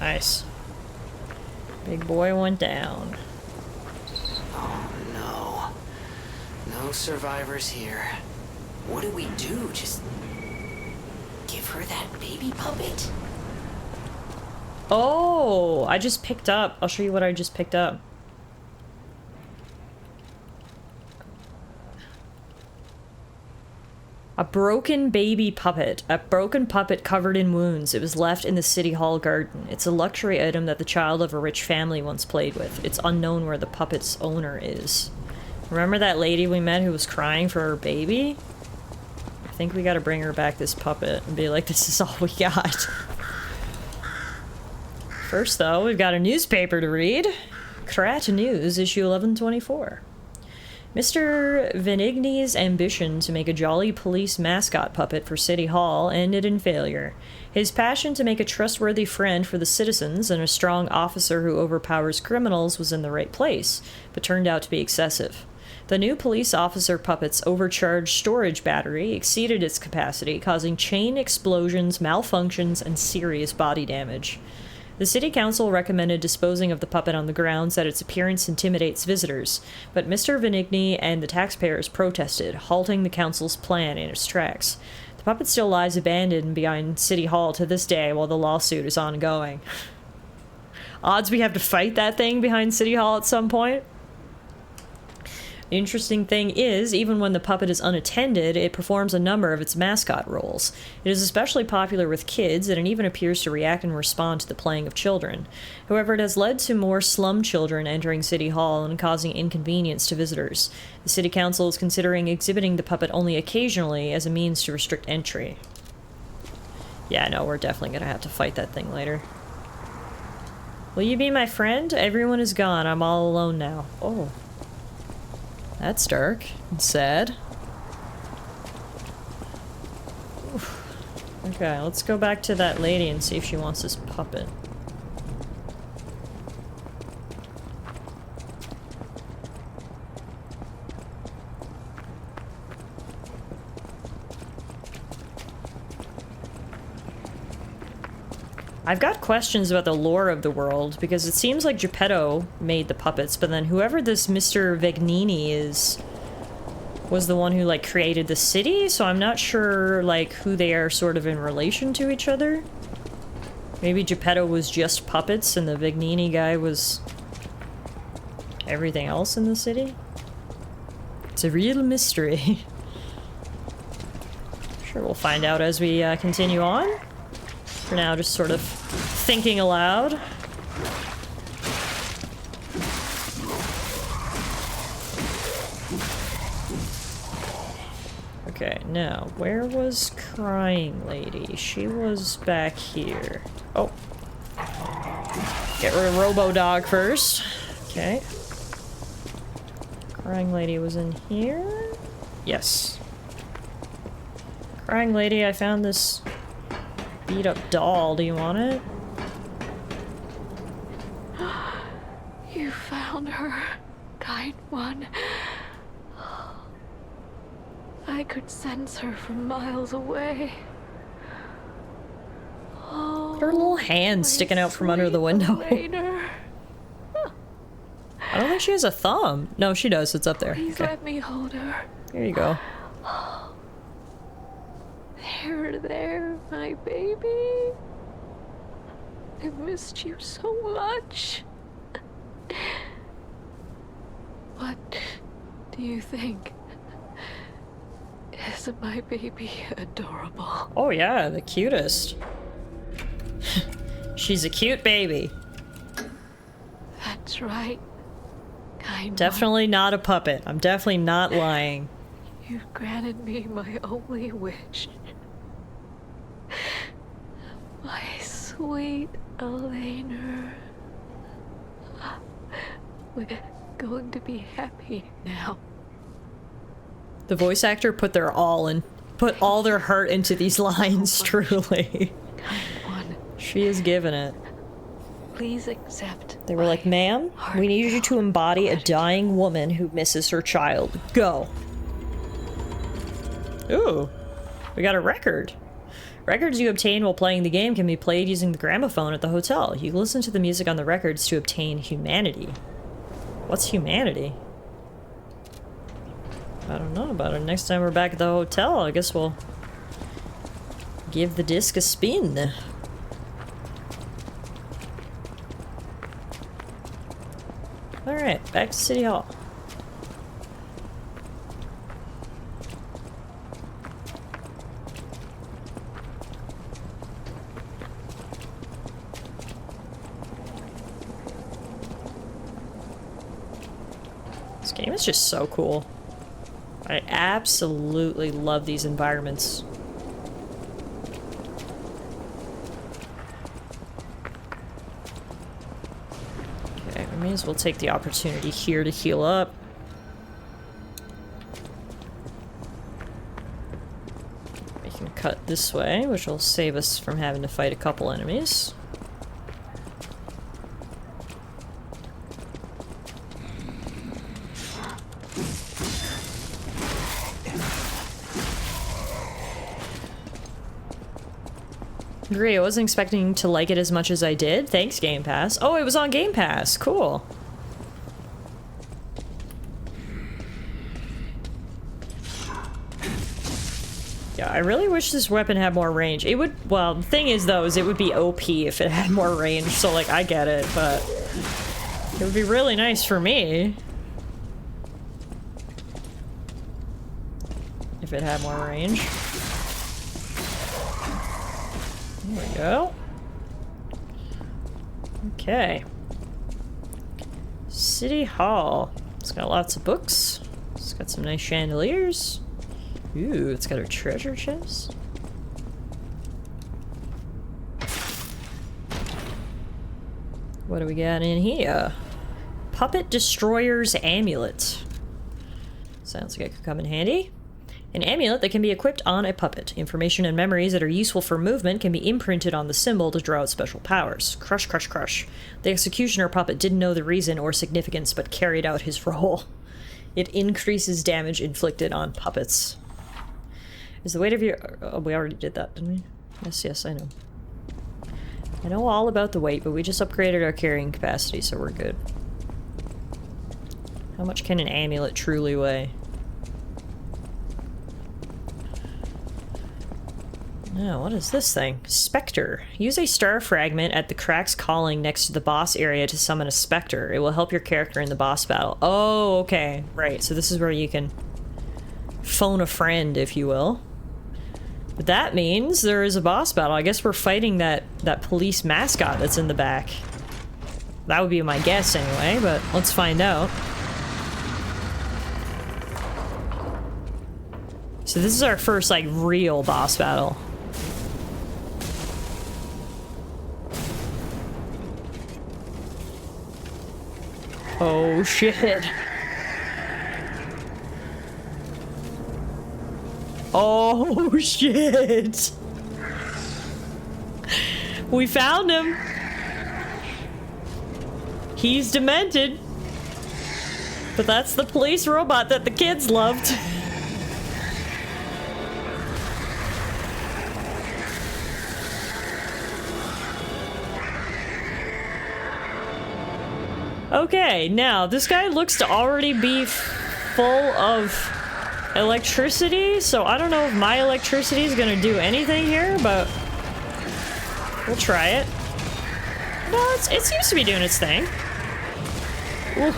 Nice. Big boy went down. Oh no. No survivors here. What do we do? Just give her that baby puppet? Oh, I just picked up. I'll show you what I just picked up. A broken baby puppet. A broken puppet covered in wounds. It was left in the City Hall garden. It's a luxury item that the child of a rich family once played with. It's unknown where the puppet's owner is. Remember that lady we met who was crying for her baby? I think we gotta bring her back this puppet and be like, this is all we got. First, though, we've got a newspaper to read. Krat News, issue 1124. Mr. Venigni's ambition to make a jolly police mascot puppet for City Hall ended in failure. His passion to make a trustworthy friend for the citizens and a strong officer who overpowers criminals was in the right place, but turned out to be excessive. The new police officer puppet's overcharged storage battery exceeded its capacity, causing chain explosions, malfunctions, and serious body damage. The city council recommended disposing of the puppet on the grounds that its appearance intimidates visitors, but Mr. Venigni and the taxpayers protested, halting the council's plan in its tracks. The puppet still lies abandoned behind City Hall to this day while the lawsuit is ongoing. Odds we have to fight that thing behind City Hall at some point? The interesting thing is, even when the puppet is unattended, it performs a number of its mascot roles. It is especially popular with kids, and it even appears to react and respond to the playing of children. However, it has led to more slum children entering City Hall and causing inconvenience to visitors. The City Council is considering exhibiting the puppet only occasionally as a means to restrict entry. Yeah, no, we're definitely gonna have to fight that thing later. Will you be my friend? Everyone is gone. I'm all alone now. Oh. That's dark and sad. Oof. Okay, let's go back to that lady and see if she wants this puppet. I've got questions about the lore of the world, because it seems like Geppetto made the puppets, but then whoever this Mr. Venigni is was the one who, like, created the city, so I'm not sure, like, who they are sort of in relation to each other. Maybe Geppetto was just puppets and the Venigni guy was everything else in the city? It's a real mystery. Sure, we'll find out as we continue on. For now, just sort of thinking aloud. Okay, now, where was Crying Lady? She was back here. Oh. Get rid of Robo-Dog first. Okay. Crying Lady was in here? Yes. Crying Lady, I found this beat up doll. Do you want it? You found her, kind one. I could sense her from miles away. Oh, Her little hand sticking out from under the window. I don't think she has a thumb. No, she does. It's up there. Please okay. let me hold her. Here you go. There, my baby. I've missed you so much. What do you think? Isn't my baby adorable? Oh yeah, the cutest. She's a cute baby. That's right. Definitely not a puppet. I'm definitely not lying. You've granted me my only wish. My sweet Elena. We're going to be happy now. The voice actor put all their heart into these lines, truly. She is giving it. Please accept. They were like, ma'am, we need you to embody a dying woman who misses her child. Go. Ooh, we got a record. Records you obtain while playing the game can be played using the gramophone at the hotel. You listen to the music on the records to obtain humanity. What's humanity? I don't know about it. Next time we're back at the hotel, I guess we'll give the disc a spin. Alright, back to City Hall. This game is just so cool. I absolutely love these environments. Okay, we may as well take the opportunity here to heal up. We can cut this way, which will save us from having to fight a couple enemies. Agree, I wasn't expecting to like it as much as I did. Thanks, Game Pass. Oh, it was on Game Pass. Cool. Yeah, I really wish this weapon had more range. It would, well, the thing is, though, is it would be OP if it had more range, so, like, I get it, but it would be really nice for me if it had more range. There we go. Okay. City Hall. It's got lots of books. It's got some nice chandeliers. Ooh, it's got a treasure chest. What do we got in here? Puppet Destroyer's Amulet. Sounds like it could come in handy. An amulet that can be equipped on a puppet. Information and memories that are useful for movement can be imprinted on the symbol to draw out special powers. Crush, crush, crush. The executioner puppet didn't know the reason or significance, but carried out his role. It increases damage inflicted on puppets. Is the weight of your... Oh, we already did that, didn't we? Yes, yes, I know. I know all about the weight, but we just upgraded our carrying capacity, so we're good. How much can an amulet truly weigh? Now, what is this thing? Spectre. Use a star fragment at the cracks calling next to the boss area to summon a spectre. It will help your character in the boss battle. Oh, okay. Right, so this is where you can phone a friend, if you will. But that means there is a boss battle. I guess we're fighting that police mascot that's in the back. That would be my guess anyway, but let's find out. So this is our first, like, real boss battle. Oh, shit. Oh, shit. We found him. He's demented. But that's the police robot that the kids loved. Okay, now, this guy looks to already be full of electricity, so I don't know if my electricity is gonna do anything here, but we'll try it. No, it seems to be doing its thing. Ooh.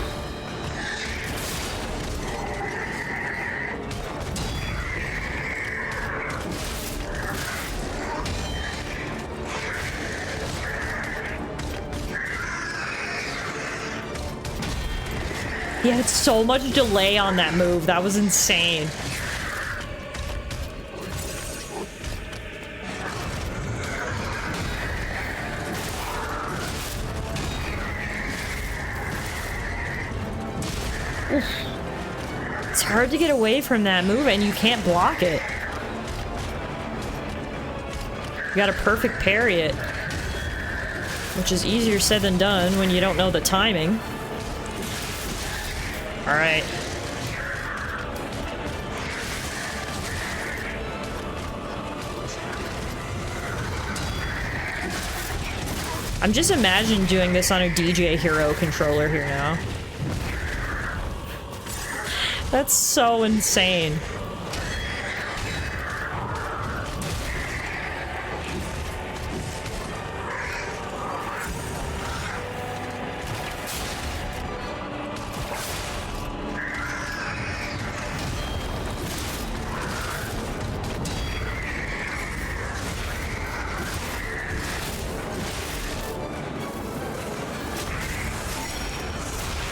He had so much delay on that move. That was insane. Oof. It's hard to get away from that move, and you can't block it. You gotta perfect parry it, which is easier said than done when you don't know the timing. All right. I'm just imagining doing this on a DJ Hero controller here now. That's so insane.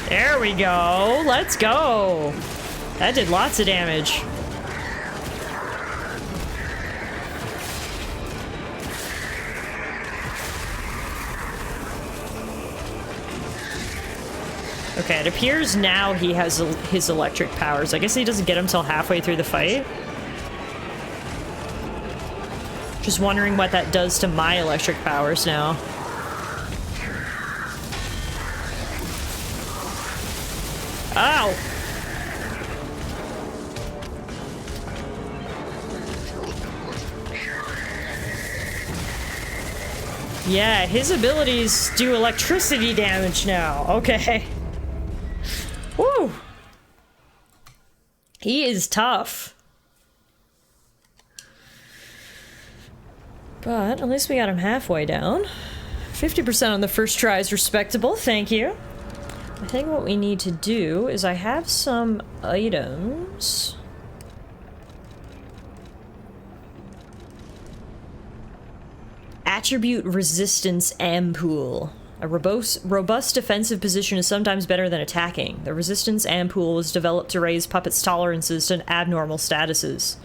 There we go. Let's go. That did lots of damage. Okay, it appears now he has his electric powers. I guess he doesn't get them till halfway through the fight. Just wondering what that does to my electric powers now. Ow! Yeah, his abilities do electricity damage now. Okay. Woo! He is tough. But at least we got him halfway down. 50% on the first try is respectable, thank you. I think what we need to do is I have some items. Attribute Resistance Ampoule. A robust defensive position is sometimes better than attacking. The Resistance Ampoule was developed to raise puppets' tolerances to abnormal statuses.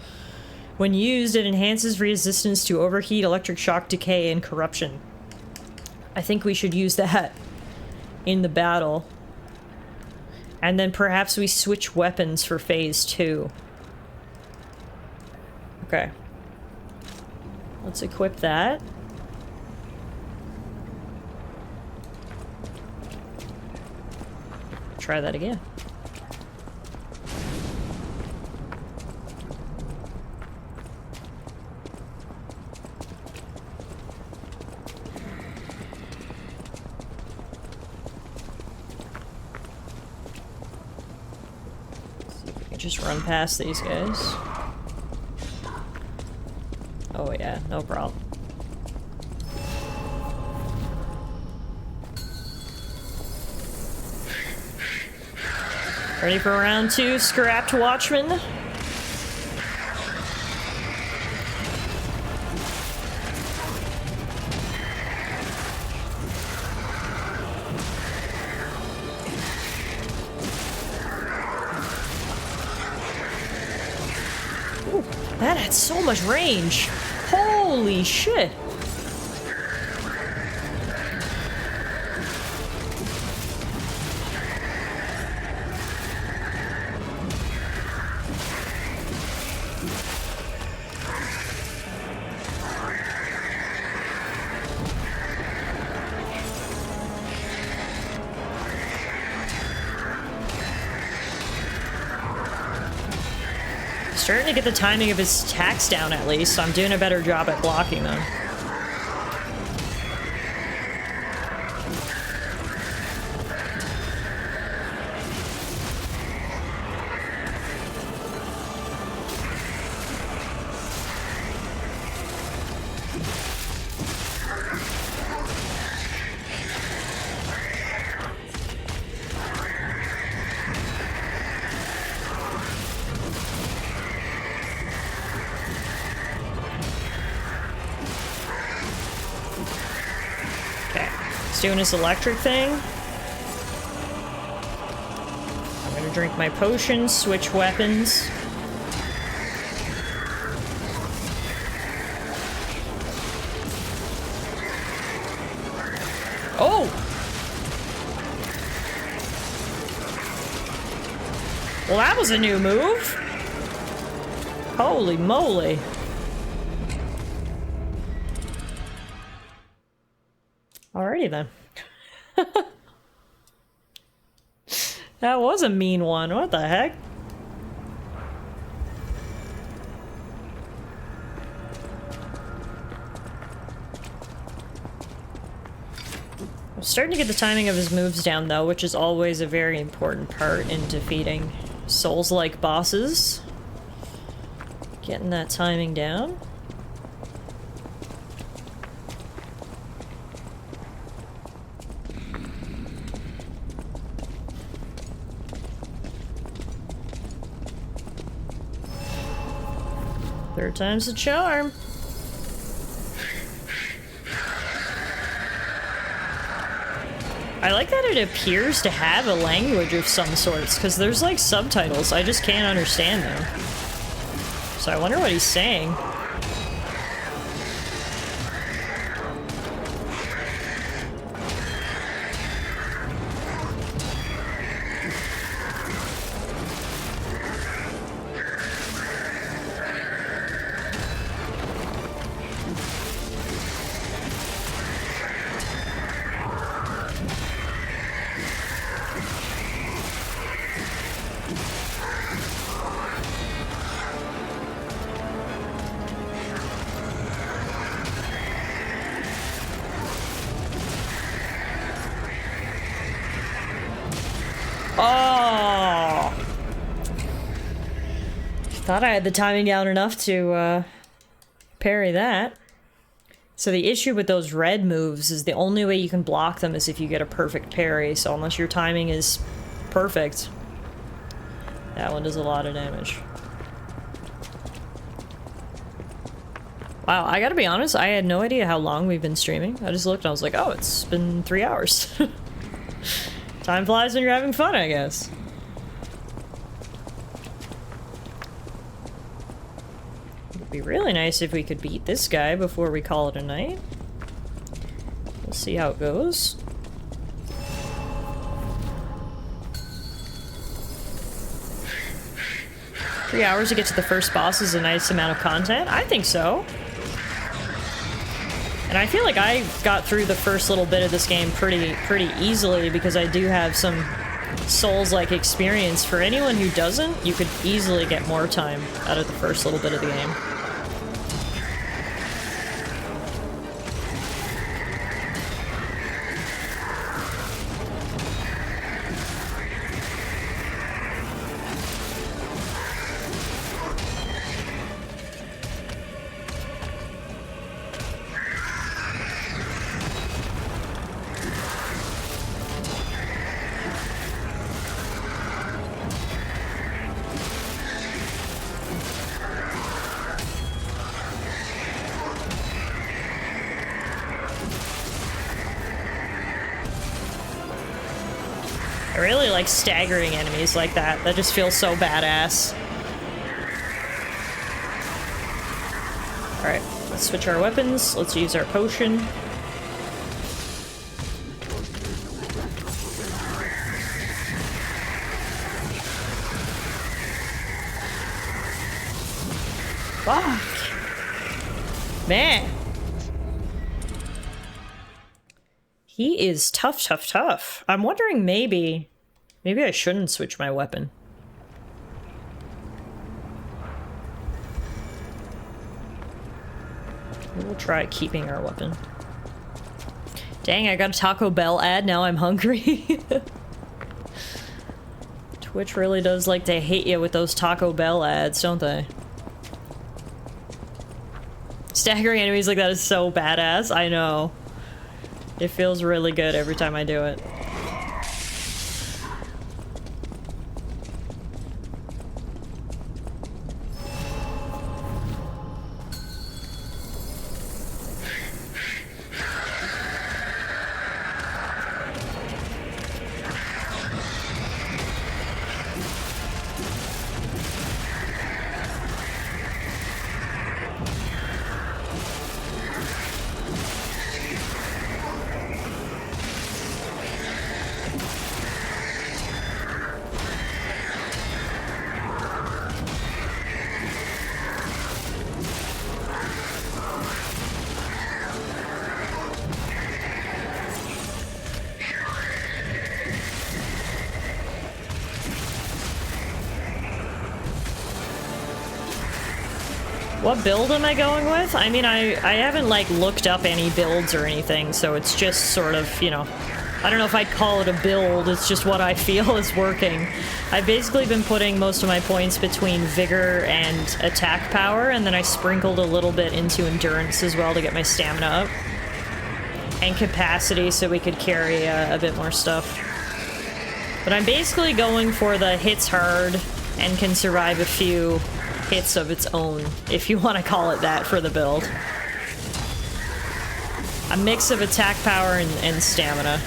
When used, it enhances resistance to overheat, electric shock, decay, and corruption. I think we should use that in the battle. And then perhaps we switch weapons for phase 2. Okay. Let's equip that. Try that again. Just run past these guys. Oh yeah, no problem. Ready for round 2, Scrapped Watchman? That had so much range. Holy shit. Starting to get the timing of his attacks down at least, so I'm doing a better job at blocking them. doing his electric thing. I'm gonna drink my potion, switch weapons. Oh! Well, that was a new move. Holy moly. Alrighty then. That was a mean one. What the heck? I'm starting to get the timing of his moves down though, which is always a very important part in defeating Souls-like bosses. Getting that timing down. Third time's a charm. I like that it appears to have a language of some sorts, because there's like subtitles. I just can't understand them. So I wonder what he's saying. Oh! Thought I had the timing down enough to parry that. So the issue with those red moves is the only way you can block them is if you get a perfect parry, so unless your timing is perfect, that one does a lot of damage. Wow, I gotta be honest, I had no idea how long we've been streaming. I just looked and I was like, oh, it's been 3 hours. Time flies when you're having fun, I guess. It'd be really nice if we could beat this guy before we call it a night. We'll see how it goes. Three hours to get to the first boss is a nice amount of content. I think so. And I feel like I got through the first little bit of this game pretty easily because I do have some Souls-like experience. For anyone who doesn't, you could easily get more time out of the first little bit of the game. I really like staggering enemies like that. That just feels so badass. Alright, let's switch our weapons. Let's use our potion. Fuck! Man! He is tough, tough, tough. I'm wondering maybe I shouldn't switch my weapon. We'll try keeping our weapon. Dang, I got a Taco Bell ad, now I'm hungry. Twitch really does like to hate you with those Taco Bell ads, don't they? Staggering enemies like that is so badass, I know. It feels really good every time I do it. What build am I going with? I mean, I haven't, like, looked up any builds or anything, so it's just sort of, you know, I don't know if I'd call it a build, it's just what I feel is working. I've basically been putting most of my points between vigor and attack power, and then I sprinkled a little bit into endurance as well to get my stamina up. And capacity so we could carry a bit more stuff. But I'm basically going for the hits hard and can survive a few hits of its own, if you want to call it that for the build. A mix of attack power and stamina.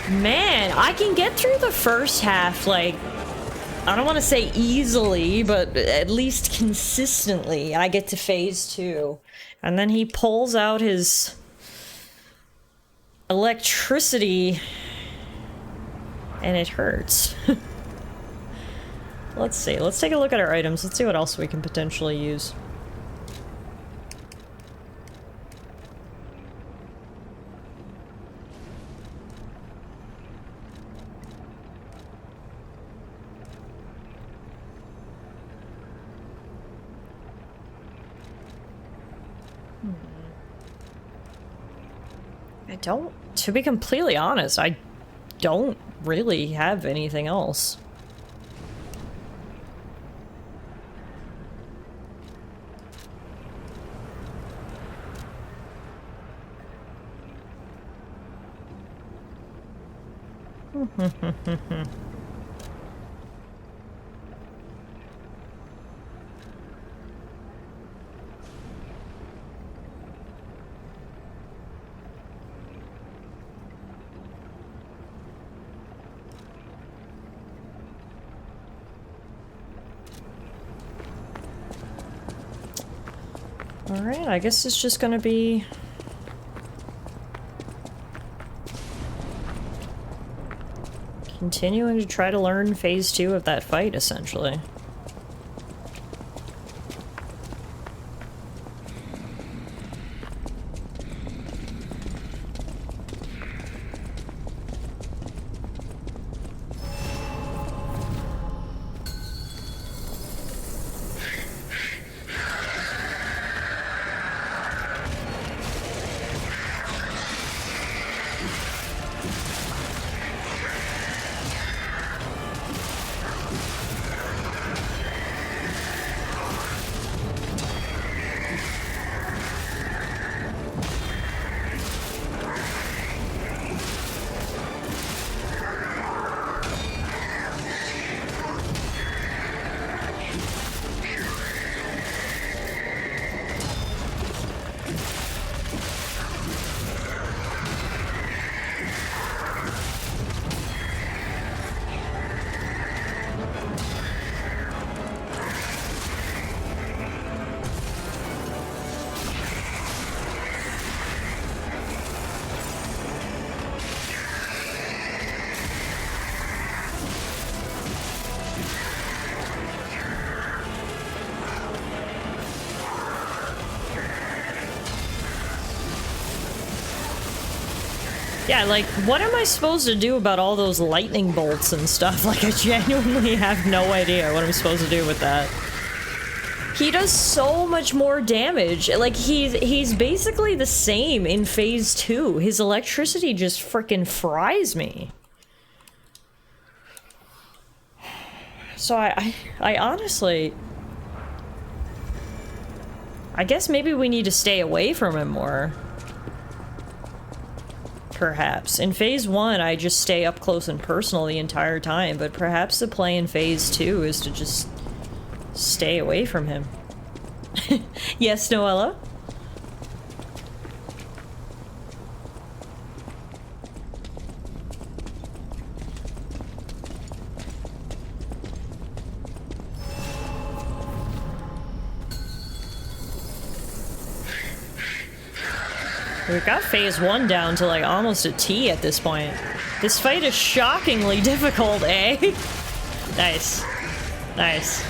Man, I can get through the first half, like, I don't want to say easily, but at least consistently. I get to phase 2. And then he pulls out his electricity, and it hurts. Let's see. Let's take a look at our items. Let's see what else we can potentially use. To be completely honest, I don't really have anything else. Alright, I guess it's just gonna be... continuing to try to learn phase 2 of that fight, essentially. Yeah, like, what am I supposed to do about all those lightning bolts and stuff? Like, I genuinely have no idea what I'm supposed to do with that. He does so much more damage. Like, he's basically the same in phase 2. His electricity just frickin' fries me. So I honestly... I guess maybe we need to stay away from him more. Perhaps. In phase 1, I just stay up close and personal the entire time, but perhaps the play in phase 2 is to just stay away from him. Yes, Noella? We've got phase 1 down to like almost a T at this point. This fight is shockingly difficult, eh? Nice. Nice.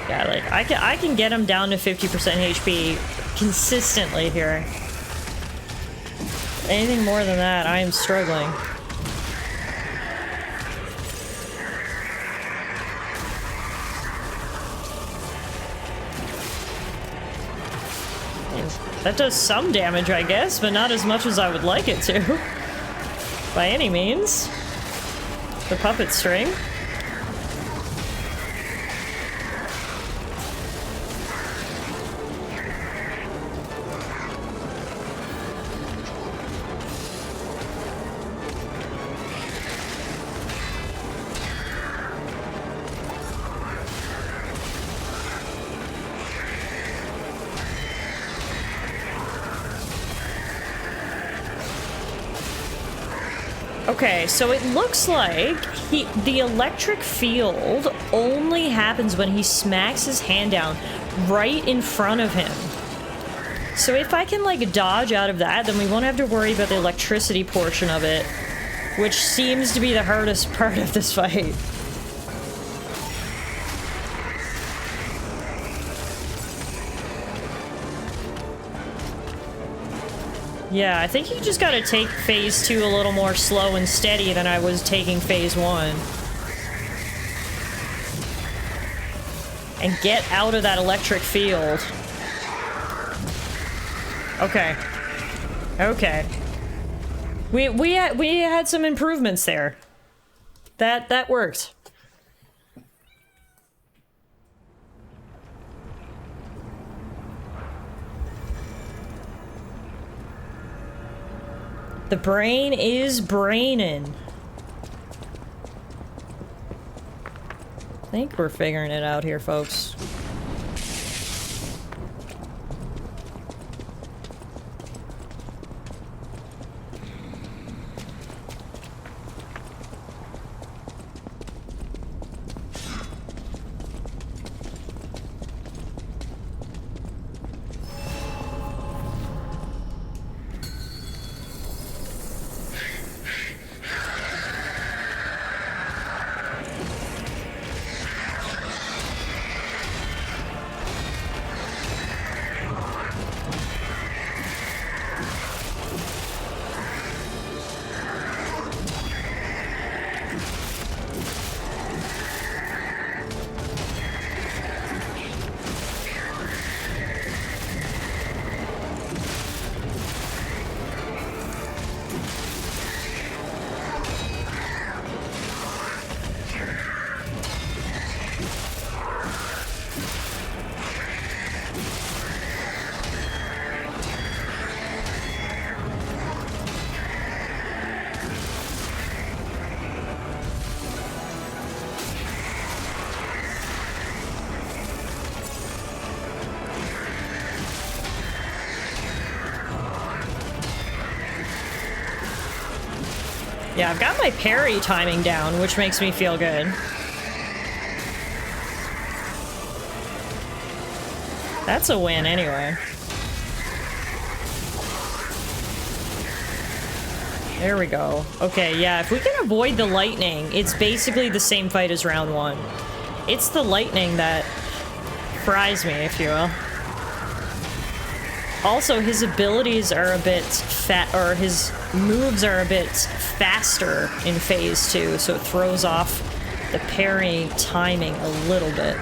Yeah, like, I can get him down to 50% HP consistently here. Anything more than that, I am struggling. That does some damage, I guess, but not as much as I would like it to. By any means. The puppet string. Okay, so it looks like the electric field only happens when he smacks his hand down right in front of him. So if I can, like, dodge out of that, then we won't have to worry about the electricity portion of it, which seems to be the hardest part of this fight. Yeah, I think you just gotta take phase 2 a little more slow and steady than I was taking phase 1. And get out of that electric field. Okay. Okay. We had some improvements there. That worked. The brain is brainin'. I think we're figuring it out here, folks. Yeah, I've got my parry timing down, which makes me feel good. That's a win anyway. There we go. Okay, yeah, if we can avoid the lightning, it's basically the same fight as round 1. It's the lightning that fries me, if you will. Also, his abilities are a bit or his moves are a bit faster in Phase 2, so it throws off the parry timing a little bit.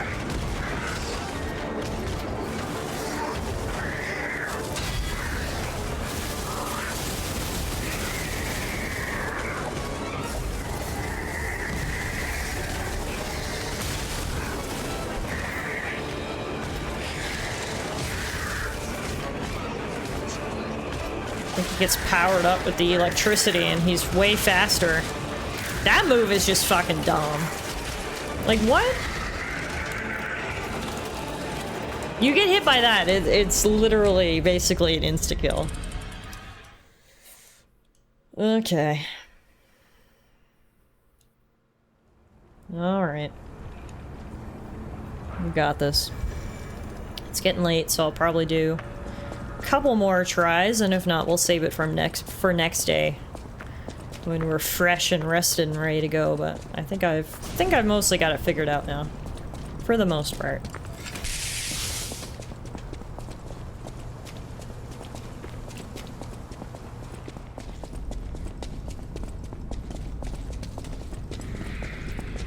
He gets powered up with the electricity and he's way faster. That move is just fucking dumb. Like, what? You get hit by that, it's literally basically an insta-kill. Okay. Alright. We got this. It's getting late, so I'll probably do couple more tries, and if not, we'll save it for next day when we're fresh and rested and ready to go. But I think I've mostly got it figured out now, for the most part.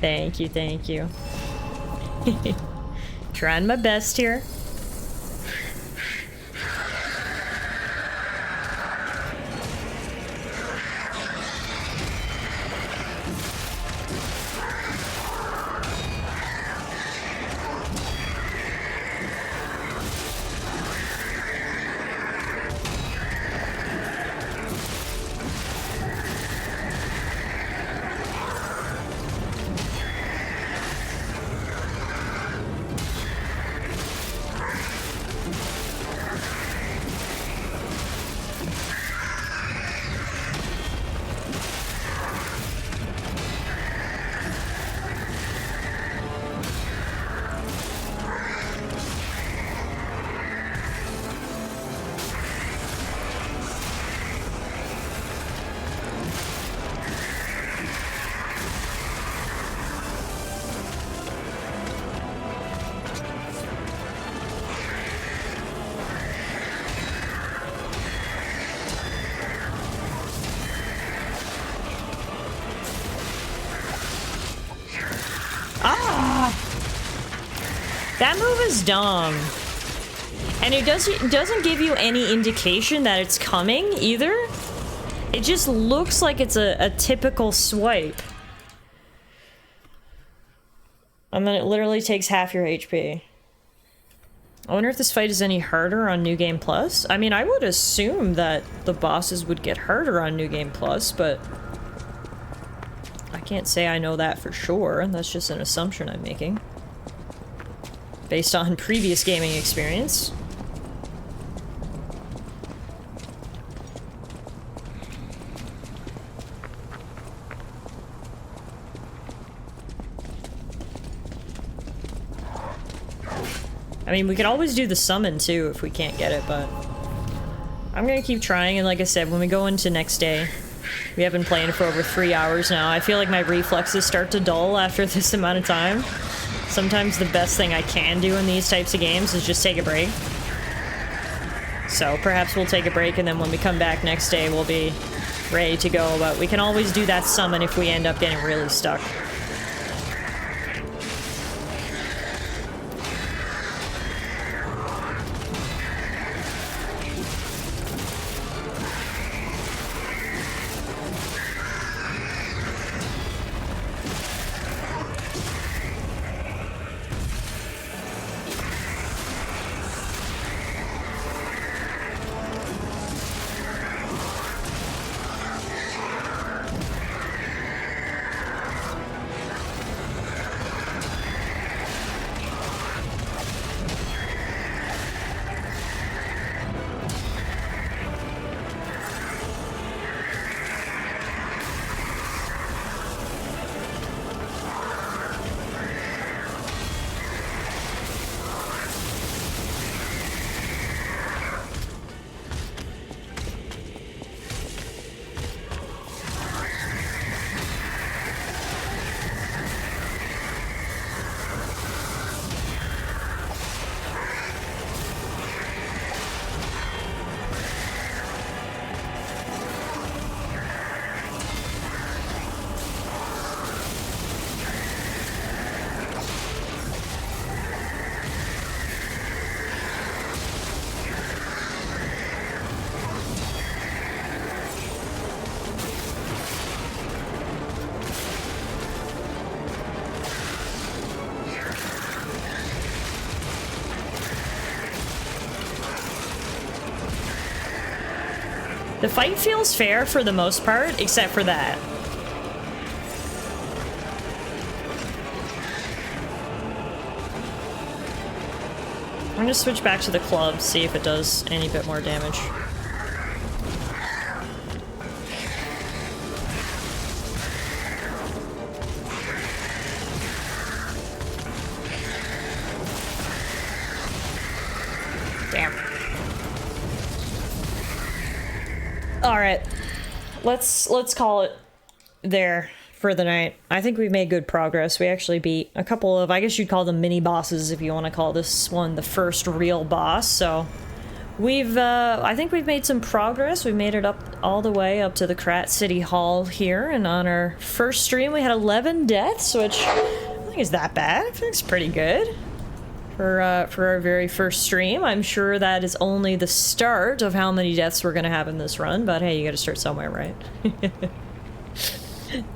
Thank you, thank you. Trying my best here. That move is dumb. And it doesn't give you any indication that it's coming either. It just looks like it's a typical swipe. And then it literally takes half your HP. I wonder if this fight is any harder on New Game Plus. I mean, I would assume that the bosses would get harder on New Game Plus, but I can't say I know that for sure. That's just an assumption I'm making, based on previous gaming experience. I mean, we could always do the summon too if we can't get it, but I'm gonna keep trying, and like I said, when we go into next day, we have been playing for over 3 hours now. I feel like my reflexes start to dull after this amount of time. Sometimes the best thing I can do in these types of games is just take a break. So perhaps we'll take a break, and then when we come back next day, we'll be ready to go. But we can always do that summon if we end up getting really stuck. The fight feels fair for the most part, except for that. I'm gonna switch back to the club, see if it does any bit more damage. Damn. Alright. Let's call it there for the night. I think we've made good progress. We actually beat a couple of, I guess you'd call them mini bosses if you want to call this one the first real boss. So we've, I think we've made some progress. We made it up all the way up to the Krat City Hall here, and on our first stream we had 11 deaths, which I don't think is that bad. I think it's pretty good for our very first stream. I'm sure that is only the start of how many deaths we're gonna have in this run, but hey, you gotta start somewhere, right?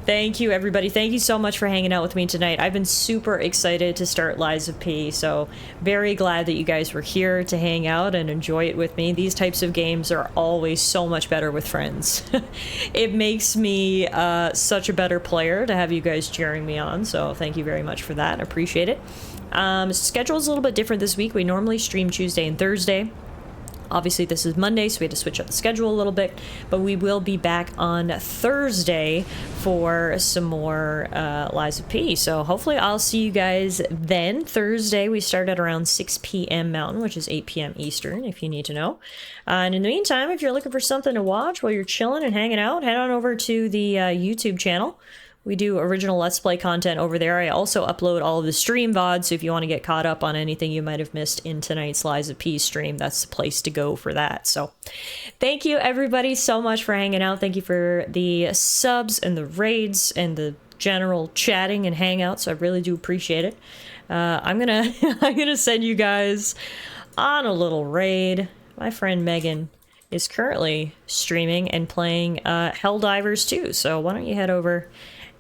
Thank you, everybody. Thank you so much for hanging out with me tonight. I've been super excited to start Lies of P, so very glad that you guys were here to hang out and enjoy it with me. These types of games are always so much better with friends. It makes me such a better player to have you guys cheering me on, so thank you very much for that. I appreciate it. Schedule's a little bit different this week. We normally stream Tuesday and Thursday. Obviously, this is Monday, so we had to switch up the schedule a little bit, but we will be back on Thursday for some more Lies of P. So hopefully I'll see you guys then. Thursday, we start at around 6 p.m. Mountain, which is 8 p.m. Eastern, if you need to know. And in the meantime, if you're looking for something to watch while you're chilling and hanging out, head on over to the YouTube channel. We do original Let's Play content over there. I also upload all of the stream VODs, so if you want to get caught up on anything you might have missed in tonight's Lies of P stream, that's the place to go for that. So thank you, everybody, so much for hanging out. Thank you for the subs and the raids and the general chatting and hangouts. I really do appreciate it. I'm gonna send you guys on a little raid. My friend Megan is currently streaming and playing Helldivers 2, so why don't you head over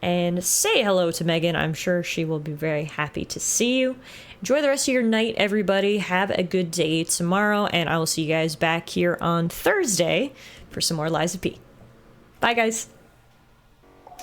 and say hello to Megan. I'm sure she will be very happy to see you. Enjoy the rest of your night, everybody. Have a good day tomorrow, and I will see you guys back here on Thursday for some more Lies of P. Bye, guys.